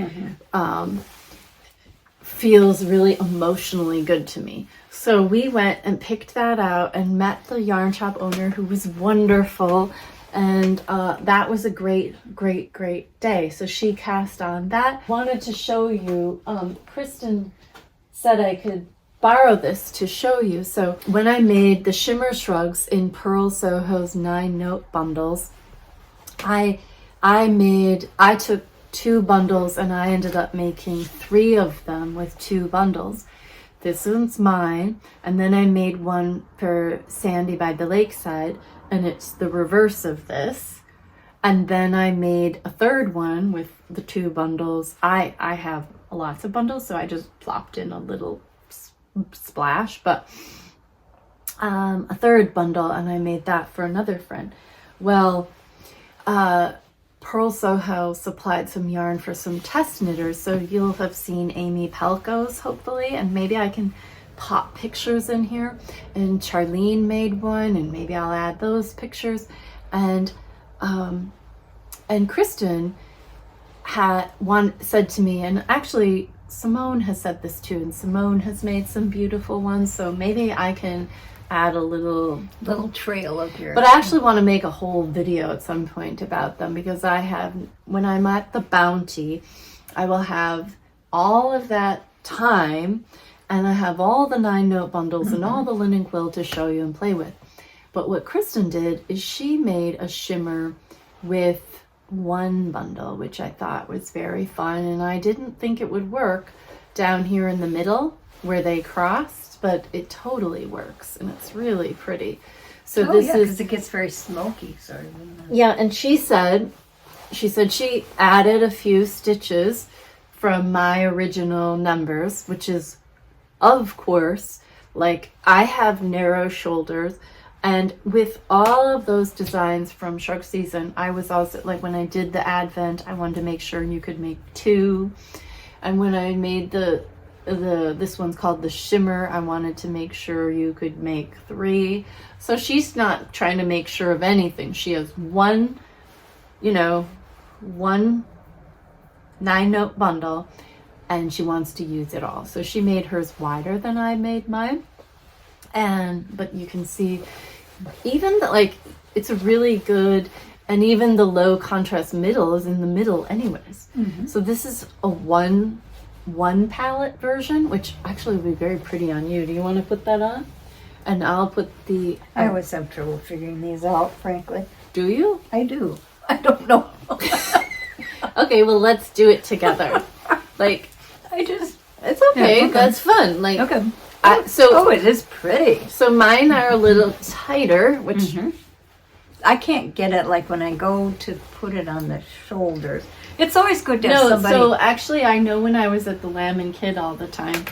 Feels really emotionally good to me. So we went and picked that out and met the yarn shop owner, who was wonderful. And that was a great, great, great day. So she cast on that. Wanted to show you, Kristen said I could borrow this to show you. So when I made the shimmer shrugs in Pearl Soho's 9-note bundles, I took 2 bundles and I ended up making 3 of them with 2 bundles. This one's mine, and then I made one for Sandy by the lakeside, and it's the reverse of this. And then I made a 3rd one with the 2 bundles. I have lots of bundles, so I just plopped in a little splash, but a 3rd bundle, and I made that for another friend. Well, Pearl Soho supplied some yarn for some test knitters, so you'll have seen Amy Palko's, hopefully, and maybe I can pop pictures in here. And Charlene made one, and maybe I'll add those pictures. And Kristen said to me, and actually Simone has said this too, and Simone has made some beautiful ones, so maybe I can add a little trail of yours. But I actually want to make a whole video at some point about them, because when I'm at the Bounty, I will have all of that time, and I have all the 9-note bundles and all the linen quill to show you and play with. But what Kristen did is she made a shimmer with 1 bundle, which I thought was very fun, and I didn't think it would work down here in the middle where they crossed, but it totally works, and it's really pretty. So because it gets very smoky, sort of. Yeah, and she said she added a few stitches from my original numbers, which is, of course, like I have narrow shoulders. And with all of those designs from Shrug Season, I was also, like when I did the Advent, I wanted to make sure you could make 2. And when I made this one's called the Shimmer, I wanted to make sure you could make 3. So she's not trying to make sure of anything. She has one 9-note bundle, and she wants to use it all. So she made hers wider than I made mine. But you can see even it's a really good, and even the low contrast middle is in the middle anyways. So this is a one palette version, which actually would be very pretty on you. Do you want to put that on? And I'll put the... I always have trouble figuring these out, frankly. Do you? I do. I don't know. Okay, well, let's do it together. It's okay. Yeah, okay. That's fun. Okay. It is pretty. So mine are a little tighter, which I can't get it like when I go to put it on the shoulders. It's always good to have somebody. So actually, I know when I was at the Lamb and Kid all the time,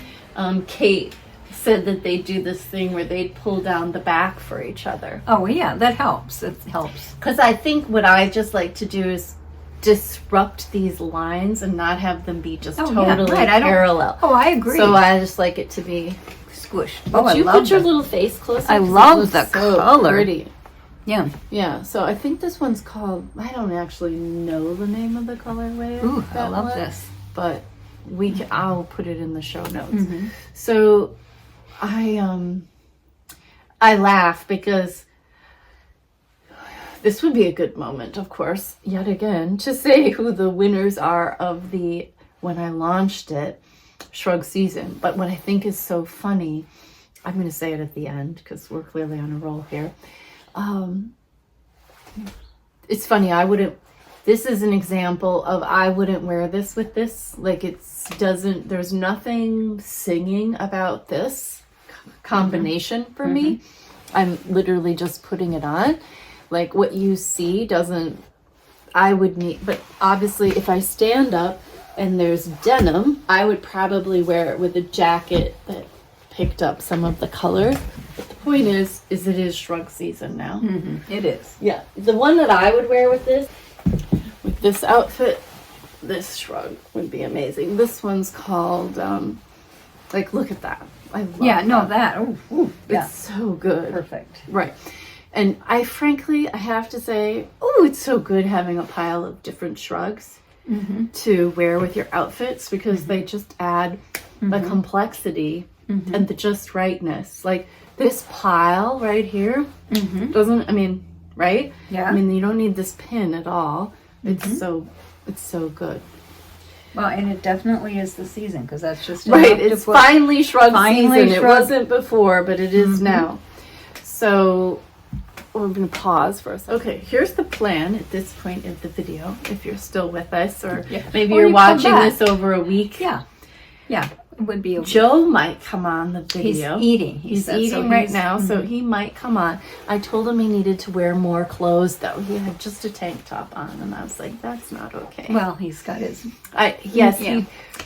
Kate said that they do this thing where they'd pull down the back for each other. Oh yeah, that helps. It helps. Because I think what I just like to do is disrupt these lines and not have them be just totally parallel. I agree. So I just like it to be squished. Would you put your little face closer? I love the color. Pretty. Yeah. Yeah. So I think this one's called, I don't actually know the name of the colorway. Ooh, I love this. But I'll put it in the show notes. So I laugh because this would be a good moment, of course, yet again, to say who the winners are of the, when I launched it, Shrug Season. But what I think is so funny, I'm going to say it at the end because we're clearly on a roll here. It's funny, this is an example of I wouldn't wear this with this. There's nothing singing about this combination for me. I'm literally just putting it on. Like what you see but obviously if I stand up and there's denim, I would probably wear it with a jacket that picked up some of the color. But the point is it is Shrug Season now. It is. Yeah. The one that I would wear with this outfit, this shrug would be amazing. This one's called, look at that. I love that. Ooh, it's so good. Perfect. Right. And I have to say, it's so good having a pile of different shrugs to wear with your outfits because they just add the complexity and the just rightness. Like this pile right here right? Yeah. You don't need this pin at all. It's so good. Well, and it definitely is the season because that's just right. It's finally Shrug Season. It wasn't before, but it is now. So we're going to pause for a second. Okay, here's the plan at this point of the video. If you're still with us, or maybe you're watching this over a week. Yeah. It would be Joe might come on the video. He's eating. He's eating right now, so he might come on. I told him he needed to wear more clothes, though. He had just a tank top on, and I was like, that's not okay. Well, he's got his...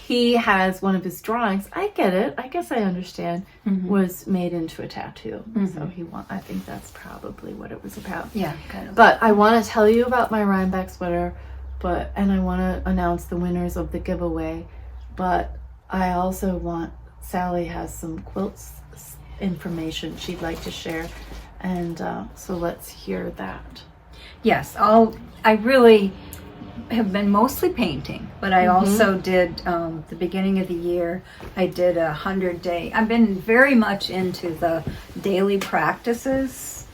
He has one of his drawings. I get it. I guess I understand. Was made into a tattoo. So I think that's probably what it was about. Yeah, kind of. But I want to tell you about my Rhinebeck sweater, and I want to announce the winners of the giveaway. But I also Sally has some quilts information she'd like to share. And so let's hear that. Yes, I really have been mostly painting, but I also did the beginning of the year. I did 100-day. I've been very much into the daily practices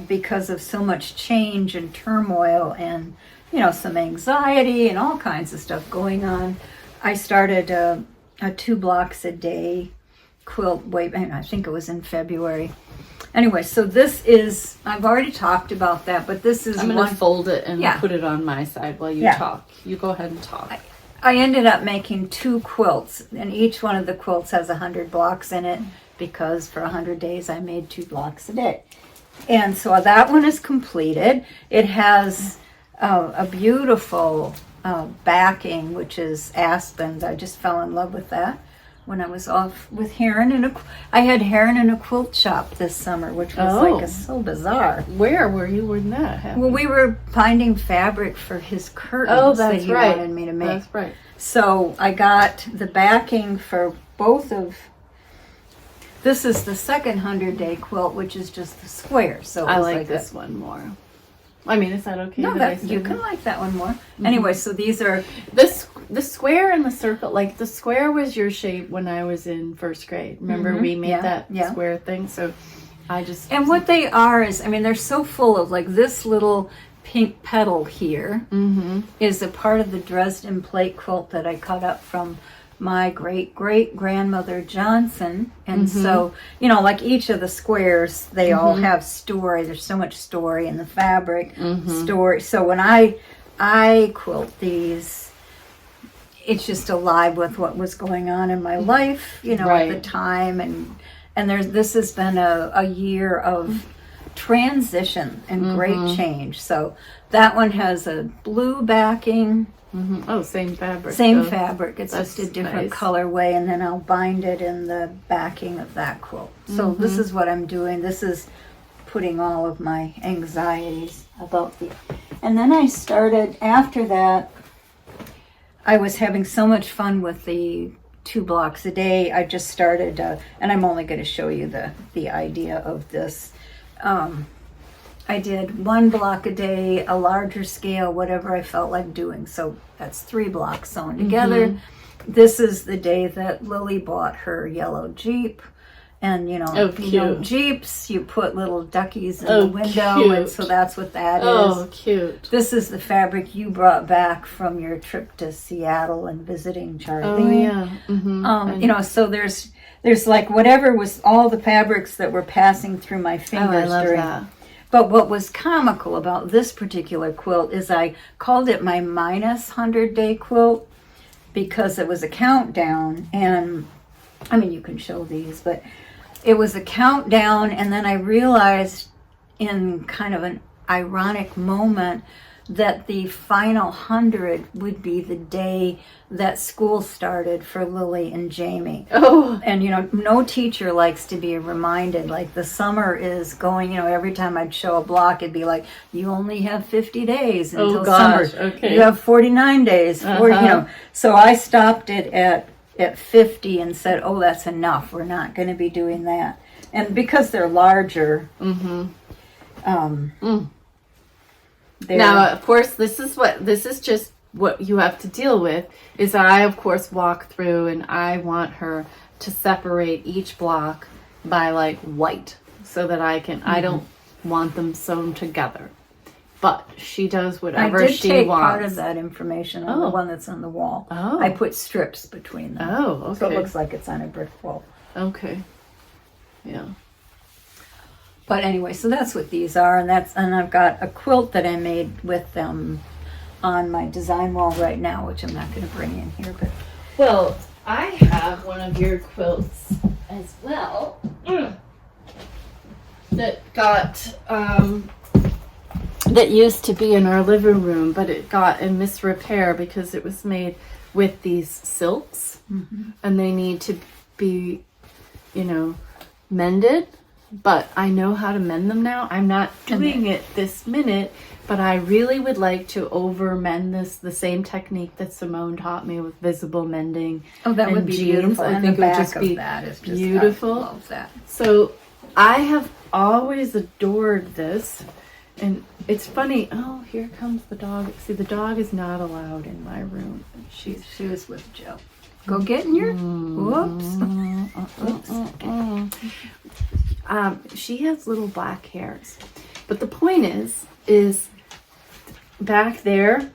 because of so much change and turmoil and some anxiety and all kinds of stuff going on. I started a 2 blocks a day quilt I think it was in February. Anyway, so this is, I've already talked about that, but this is I'm going to fold it and put it on my side while you talk. You go ahead and talk. I ended up making 2 quilts, and each one of the quilts has 100 blocks in it because for 100 days I made 2 blocks a day. And so that one is completed. It has a beautiful backing, which is aspen. I just fell in love with that when I was off with Heron. I had Heron in a quilt shop this summer, which was so bizarre. Where were you when that happened? Well, we were finding fabric for his curtains that he wanted me to make. That's right. So I got the backing for both of. This is the second 100-day quilt, which is just the square. So I like this one more. I mean, is that okay? No, you can like that one more. Anyway, so these are the square and the circle. Like the square was your shape when I was in first grade. Remember we made that square thing. So I just and what they are is, I mean, they're so full of like this little pink petal here is a part of the Dresden plate quilt that I cut up from my great-great-grandmother Johnson. And so, you know, like each of the squares, they all have story. There's so much story in the fabric, story. So when I quilt these, it's just alive with what was going on in my life, you know, at the time. And this has been a year of transition and great change. So that one has a blue backing. Oh, same fabric. Same fabric. It's just a different colorway, and then I'll bind it in the backing of that quilt. So this is what I'm doing. This is putting all of my anxieties about and then I started, after that, I was having so much fun with the 2 blocks a day. I just started, and I'm only going to show you the idea of this. I did 1 block a day, a larger scale, whatever I felt like doing. So that's 3 blocks sewn together. This is the day that Lily bought her yellow Jeep. And, you know, Jeeps, you put little duckies in the window. And so that's what that is. Oh, cute. This is the fabric you brought back from your trip to Seattle and visiting Charlene. Oh, yeah. You know, so there's like whatever was all the fabrics that were passing through my fingers during that. But what was comical about this particular quilt is I called it my minus 100-day quilt because it was a countdown. And I mean, you can show these, but it was a countdown. And then I realized in kind of an ironic moment that the final 100 would be the day that school started for Lily and Jamie. Oh. And, you know, no teacher likes to be reminded, like the summer is going, you know, every time I'd show a block, it'd be like, you only have 50 days until summer. Okay. You have 49 days, 40, you know. So I stopped it at 50 and said, oh, that's enough. We're not going to be doing that. And because they're larger, now, of course, this is just what you have to deal with, is that I, of course, walk through and I want her to separate each block by like white so that I don't want them sewn together. But she does whatever she wants. I did take part of that information on the one that's on the wall. Oh. I put strips between them. Oh, okay. So it looks like it's on a brick wall. Okay. Yeah. But anyway, so that's what these are, and I've got a quilt that I made with them on my design wall right now, which I'm not going to bring in here. But well, I have one of your quilts as well that got that used to be in our living room, but it got in misrepair because it was made with these silks, and they need to be, you know, mended. But I know how to mend them now. I'm not doing it this minute, but I really would like to over mend this, the same technique that Simone taught me with visible mending. Oh, that would be beautiful. I think it would just be beautiful. I love that. So I have always adored this. And it's funny. Oh, here comes the dog. See, the dog is not allowed in my room. She was with Joe. Go get in your... Whoops. She has little black hairs. But the point is back there.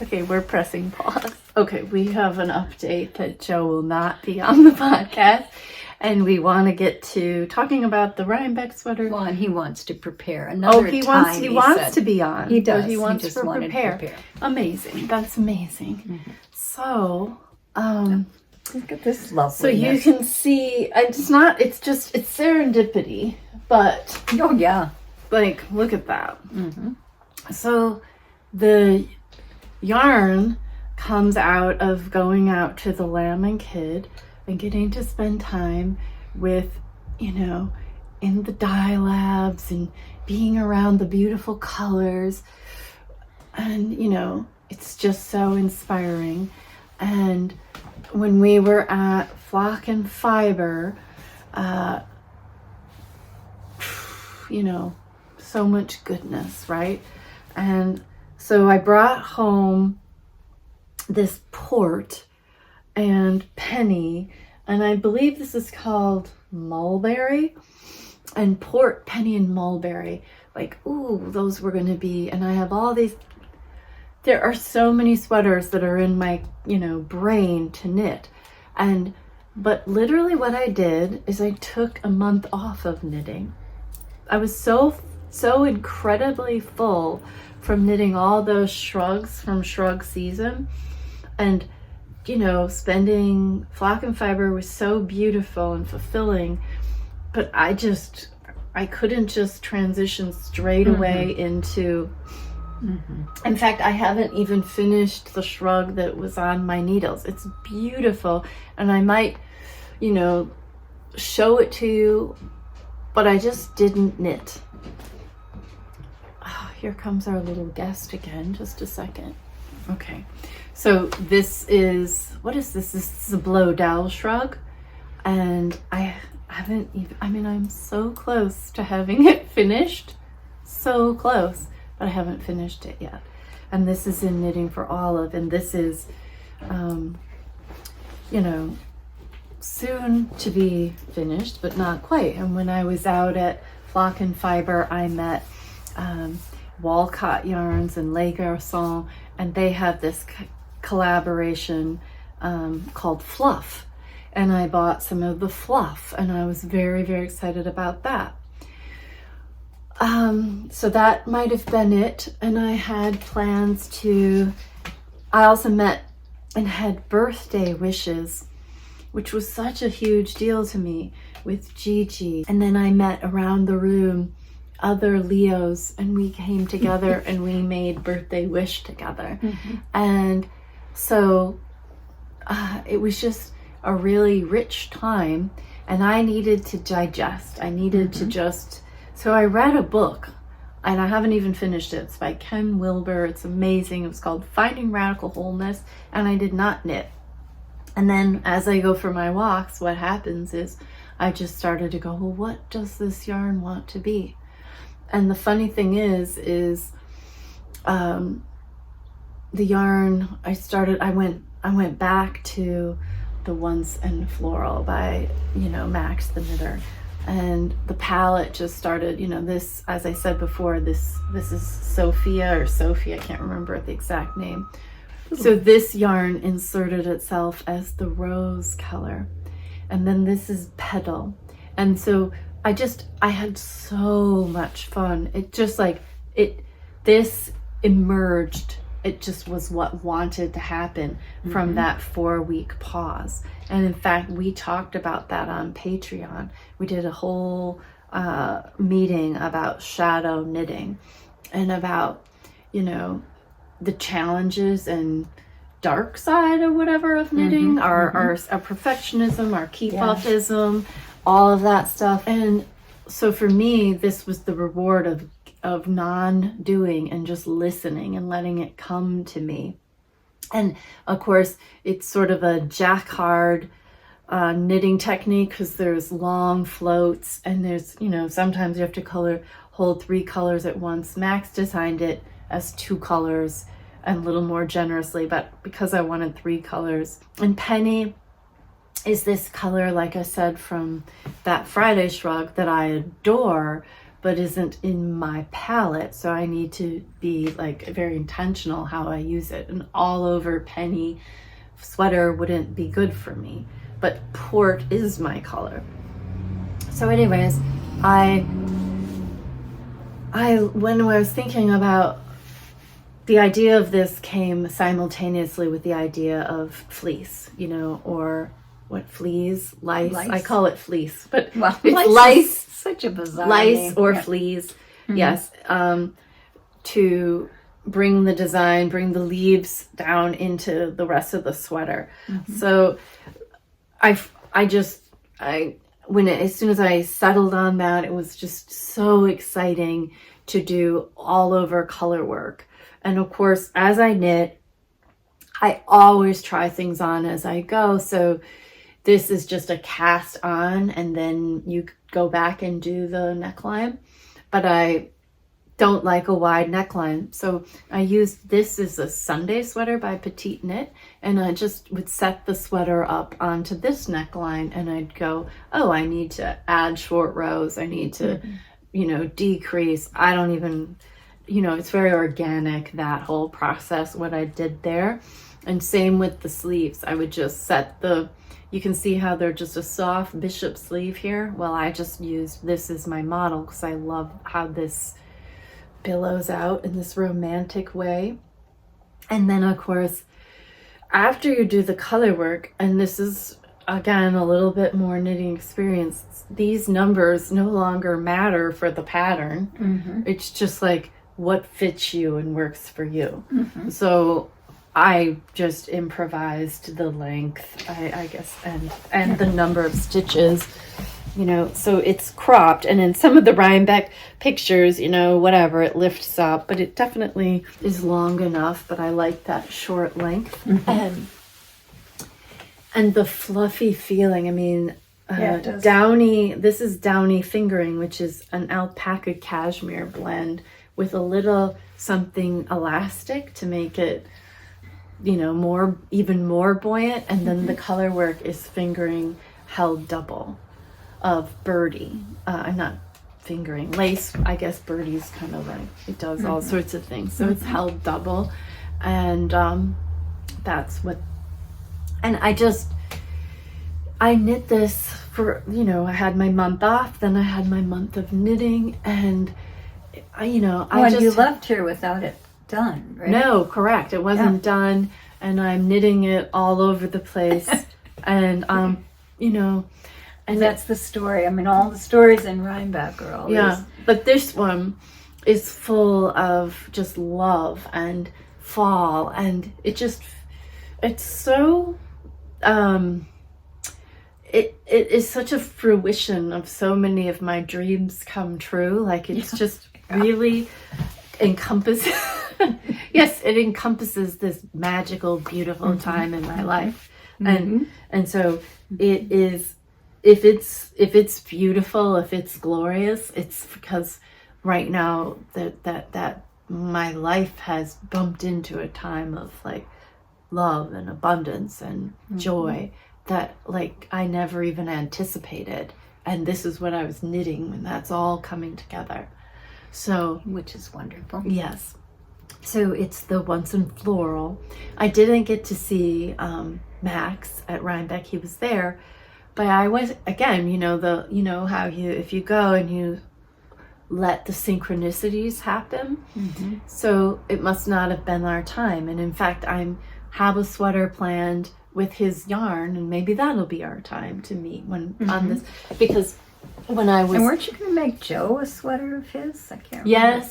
Okay, we're pressing pause. Okay, we have an update that Joe will not be on the podcast. And we want to get to talking about the Rhinebeck sweater. Well, and he wants to prepare another time. He wants to be on. He does. He wants just to prepare. Amazing. That's amazing. So, look at this lovely. So you can see, it's serendipity, but oh yeah, like look at that. So the yarn comes out of going out to the Lamb and Kid and getting to spend time with, in the dye labs and being around the beautiful colors. And, it's just so inspiring. And when we were at Flock and Fiber, so much goodness, right? And so I brought home this port and penny, and I believe this is called mulberry. And port, penny, and mulberry, those were going to be, and I have all these. There are so many sweaters that are in my, brain to knit. But literally what I did is I took a month off of knitting. I was so incredibly full from knitting all those shrugs from Shrug season. And, spending Flock and Fiber was so beautiful and fulfilling, but I couldn't just transition straight away into. In fact, I haven't even finished the shrug that was on my needles. It's beautiful, and I might, show it to you, but I just didn't knit. Oh, here comes our little guest again. Just a second. Okay, so this is, what is this? This is a blow dowel shrug, and I haven't even, I'm so close to having it finished. So close. But I haven't finished it yet. And this is in Knitting for Olive, and this is, soon to be finished, but not quite. And when I was out at Flock and Fiber, I met Walcott Yarns and Les Garçons, and they have this collaboration called Fluff. And I bought some of the fluff, and I was very, very excited about that. So that might have been it. And I had plans I also met and had birthday wishes, which was such a huge deal to me, with Gigi. And then I met around the room other Leos, and we came together and we made birthday wish together. And so it was just a really rich time, and I needed to digest. I needed to just. So I read a book, and I haven't even finished it. It's by Ken Wilber. It's amazing. It was called Finding Radical Wholeness, and I did not knit. And then as I go for my walks, what happens is I just started to go, well, what does this yarn want to be? And the funny thing is the yarn I went back to the Once and Floral by, Max the Knitter. And the palette just started, this, as I said before, this is Sophia, I can't remember the exact name. So this yarn inserted itself as the rose color. And then this is Petal. And so I had so much fun. It just this emerged. It just was what wanted to happen from that 4-week pause. And in fact, we talked about that on Patreon. We did a whole meeting about shadow knitting and about, the challenges and dark side or whatever of knitting, our perfectionism, our keep-upism, all of that stuff. And so for me, this was the reward of non-doing and just listening and letting it come to me. And of course, it's sort of a jacquard knitting technique, because there's long floats, and there's, sometimes you have to hold 3 colors at once. Max designed it as 2 colors and a little more generously, but because I wanted 3 colors. And Penny is this color, like I said, from that Friday shrug that I adore, but isn't in my palette. So I need to be very intentional how I use it. An all over Penny sweater wouldn't be good for me, but port is my color. So anyways, when I was thinking about the idea of this, came simultaneously with the idea of fleece, or what, fleas, lice. I call it fleece, but it's lice. Such a bizarre lice name. or fleas. Yes. to bring the design, bring the leaves down into the rest of the sweater. So as soon as I settled on that, it was just so exciting to do all over color work. And of course, as I knit, I always try things on as I go. So this is just a cast on, and then you go back and do the neckline. But I don't like a wide neckline. So I used this as a Sunday sweater by Petite Knit, and I just would set the sweater up onto this neckline, and I'd go, oh, I need to add short rows. I need to, decrease. I don't even, it's very organic, that whole process, what I did there. And same with the sleeves. I would just set you can see how they're just a soft bishop sleeve here. Well, I just used this as my model because I love how this billows out in this romantic way. And then of course, after you do the color work, and this is again a little bit more knitting experience, these numbers no longer matter for the pattern. It's just like what fits you and works for you. So I just improvised the length, I guess, and the number of stitches. So it's cropped, and in some of the Rhinebeck pictures, whatever, it lifts up, but it definitely is long enough, but I like that short length. And the fluffy feeling, I mean, downy, this is downy fingering, which is an alpaca cashmere blend with a little something elastic to make it, even more buoyant. And then the color work is fingering held double of birdie. I'm not fingering lace. I guess birdie's kind of like, it does all sorts of things. So it's held double, and that's what. And I knit this for, I had my month off, then I had my month of knitting, and you left here without it done, right? No, correct. It wasn't done, and I'm knitting it all over the place, and and that's the story. I mean, all the stories in Rhinebeck are always... but this one is full of just love and fall, and it's so it is such a fruition of so many of my dreams come true. Like it's just really encompasses yes, it encompasses this magical, beautiful time in my life. And so it is, if it's beautiful, if it's glorious, it's because right now that my life has bumped into a time of like love and abundance and joy that like I never even anticipated. And this is what I was knitting when that's all coming together. So, which is wonderful. Yes. So it's the Once in Floral. I didn't get to see Max at Rhinebeck. He was there, but I was, again, how if you go and you let the synchronicities happen. So it must not have been our time. And in fact, I have a sweater planned with his yarn, and maybe that'll be our time to meet when on this, because when I was... And weren't you going to make Joe a sweater of his? I can't remember.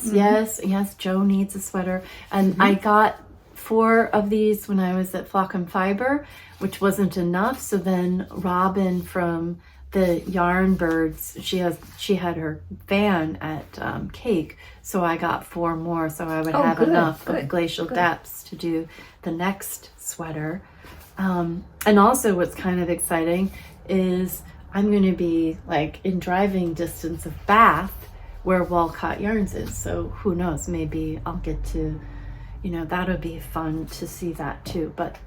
Yes, Joe needs a sweater. And I got 4 of these when I was at Flock and Fiber, which wasn't enough. So then Robin from the Yarn Birds, she had her van at Cake, so I got 4 more, so I would have enough of Glacial Depths to do the next sweater. And also what's kind of exciting is I'm going to be like in driving distance of Bath, where Walcott Yarns is. So who knows, maybe I'll get to, that'll be fun to see that too. But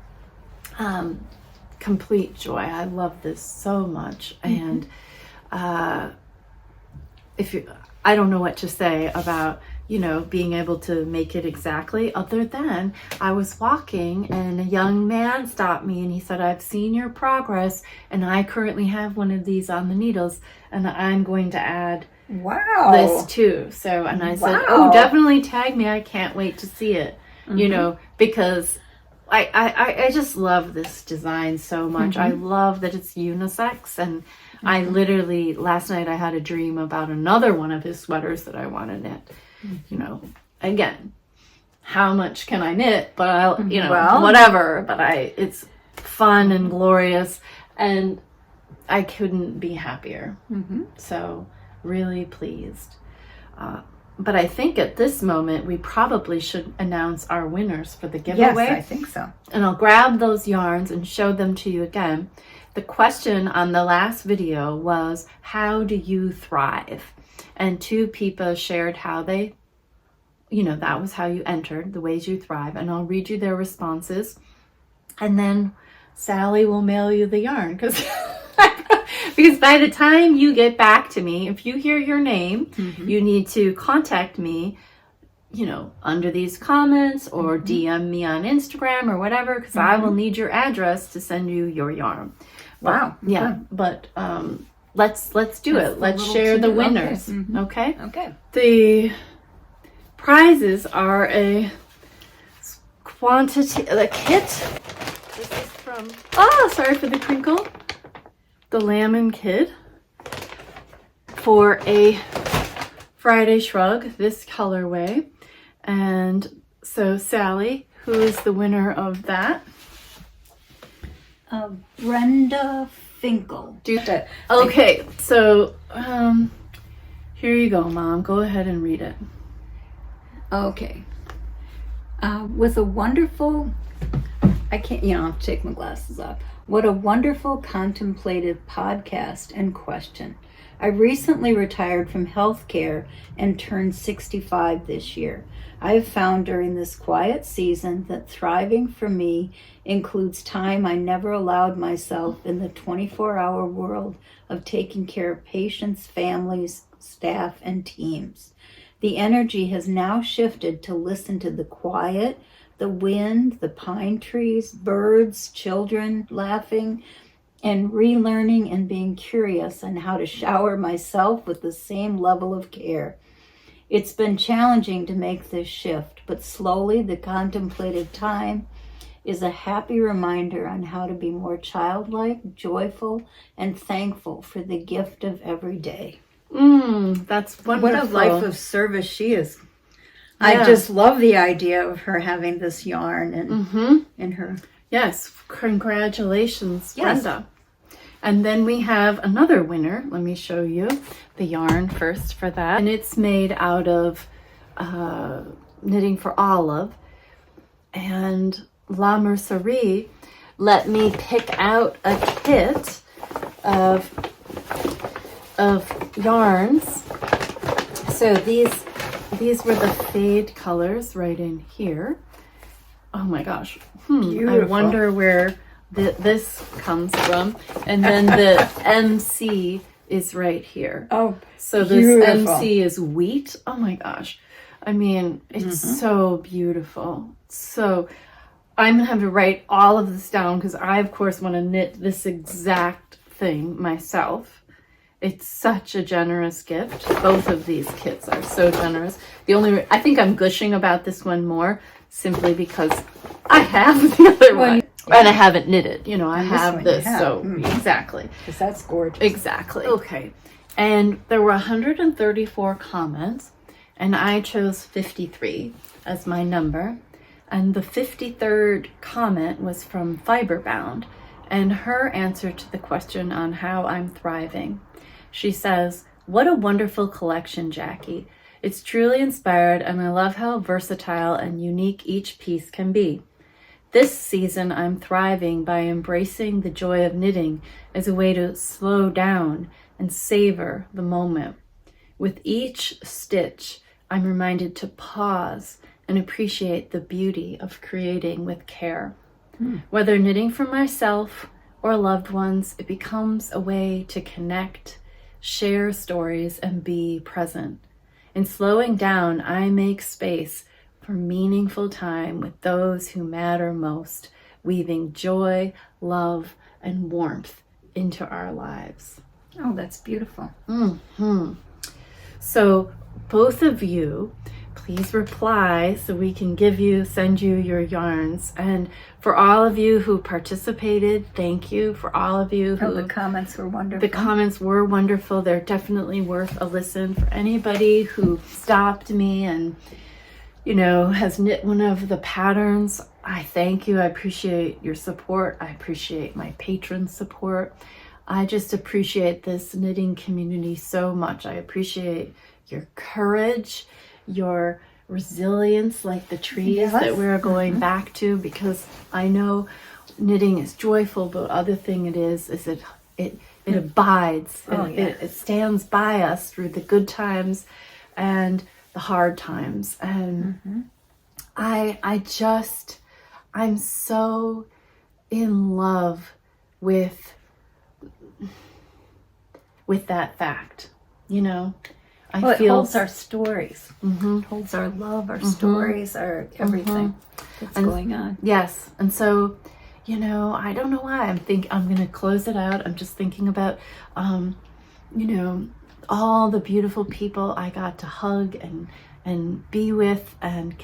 complete joy. I love this so much. And I don't know what to say about, being able to make it exactly, other than I was walking and a young man stopped me and he said, "I've seen your progress and I currently have one of these on the needles and I'm going to add this too." So, and I said, "Oh, definitely tag me. I can't wait to see it." Because I just love this design so much. I love that it's unisex, and I literally, last night I had a dream about another one of his sweaters that I want to knit, again, how much can I knit? But I'll, Well. whatever. But it's fun and glorious, and I couldn't be happier. So really pleased. But I think at this moment we probably should announce our winners for the giveaway. Yes, I think so. And I'll grab those yarns and show them to you again. The question on the last video was, how do you thrive? And 2 people shared how they, that was how you entered, the ways you thrive. And I'll read you their responses. And then Sally will mail you the yarn because by the time you get back to me, if you hear your name, you need to contact me, under these comments or DM me on Instagram or whatever, because I will need your address to send you your yarn. Wow. Yeah, but let's do it. Let's share the winners. Okay. Okay. The prizes are a kit. This is from, sorry for the crinkle. The Lemon Kid for a Friday Shrug, this colorway. And so Sally, who is the winner of that? Brenda Finkel. Okay, so here you go, Mom. Go ahead and read it. Okay. With a wonderful, I can't, I'll have to take my glasses off. What a wonderful contemplative podcast and question. I recently retired from healthcare and turned 65 this year. I have found during this quiet season that thriving for me includes time I never allowed myself in the 24-hour world of taking care of patients, families, staff, and teams. The energy has now shifted to listen to the quiet, the wind, the pine trees, birds, children laughing, and relearning and being curious on how to shower myself with the same level of care. It's been challenging to make this shift, but slowly the contemplative time is a happy reminder on how to be more childlike, joyful, and thankful for the gift of every day. That's wonderful. What a life of service she is. Yeah. I just love the idea of her having this yarn and her. Yes, congratulations, Brenda. And then we have another winner. Let me show you the yarn first for that. And it's made out of Knitting for Olive. And La Mercerie let me pick out a kit of yarns. So these were the fade colors right in here. Oh my gosh. I wonder where this comes from. And then the MC is right here. Oh, so this MC is wheat. Oh my gosh. I mean, it's so beautiful. So I'm going to have to write all of this down because I, of course, want to knit this exact thing myself. It's such a generous gift. Both of these kits are so generous. I think I'm gushing about this one more simply because I have the other one. And I haven't knitted. I have this. So exactly. Because that's gorgeous. Exactly. Okay. And there were 134 comments, and I chose 53 as my number. And the 53rd comment was from Fiberbound, and her answer to the question on how I'm thriving. She says, "What a wonderful collection, Jackie. It's truly inspired, and I love how versatile and unique each piece can be. This season, I'm thriving by embracing the joy of knitting as a way to slow down and savor the moment. With each stitch, I'm reminded to pause and appreciate the beauty of creating with care. Whether knitting for myself or loved ones, it becomes a way to connect, share stories, and be present. In slowing down, I make space for meaningful time with those who matter most, weaving joy, love, and warmth into our lives." Oh, that's beautiful. So both of you, please reply so we can send you your yarns. And for all of you who participated, thank you. For all of you who... the comments were wonderful. The comments were wonderful. They're definitely worth a listen. For anybody who stopped me and has knit one of the patterns. I thank you. I appreciate your support. I appreciate my patron support. I just appreciate this knitting community so much. I appreciate your courage, your resilience, like the trees that we're going back to, because I know knitting is joyful, but other thing it is it abides. It stands by us through the good times and the hard times. And I'm so in love with that fact, I feel it holds our stories, holds our love, our stories, our everything that's going on. Yes. And so, I don't know why I'm going to close it out. I'm just thinking about, all the beautiful people I got to hug and be with, and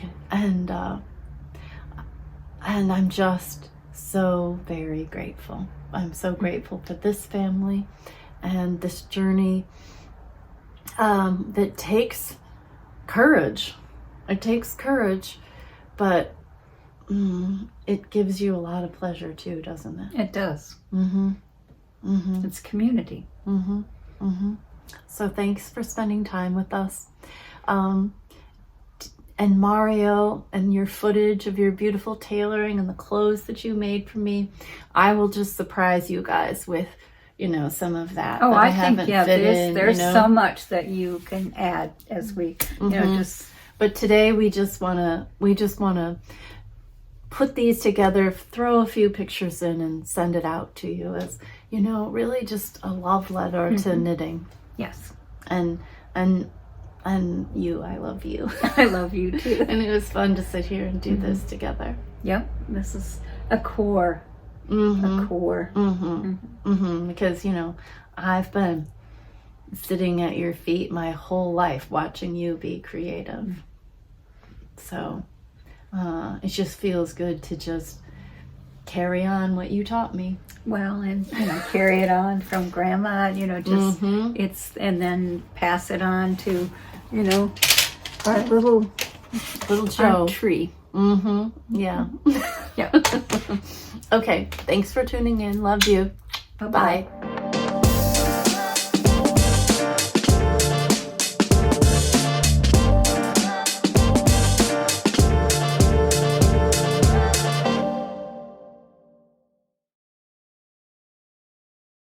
I'm just so very grateful. I'm so grateful for this family and this journey that takes courage. It takes courage, but it gives you a lot of pleasure too, doesn't it? It does. It's community. So thanks for spending time with us. And Mario, and your footage of your beautiful tailoring and the clothes that you made for me, I will just surprise you guys with, some of that. Oh, that I think, there's in, so much that you can add as we, just. But today we just want to put these together, throw a few pictures in, and send it out to you as, really just a love letter to knitting. Yes. And you, I love you. I love you too. And it was fun to sit here and do this together. Yep. This is a core. A core. Because, I've been sitting at your feet my whole life watching you be creative. So it just feels good to just carry on what you taught me. Well, and carry it on from grandma, it's, and then pass it on to, our little Joe tree. Yeah. Yeah. Okay. Thanks for tuning in. Love you. Bye-bye. Bye.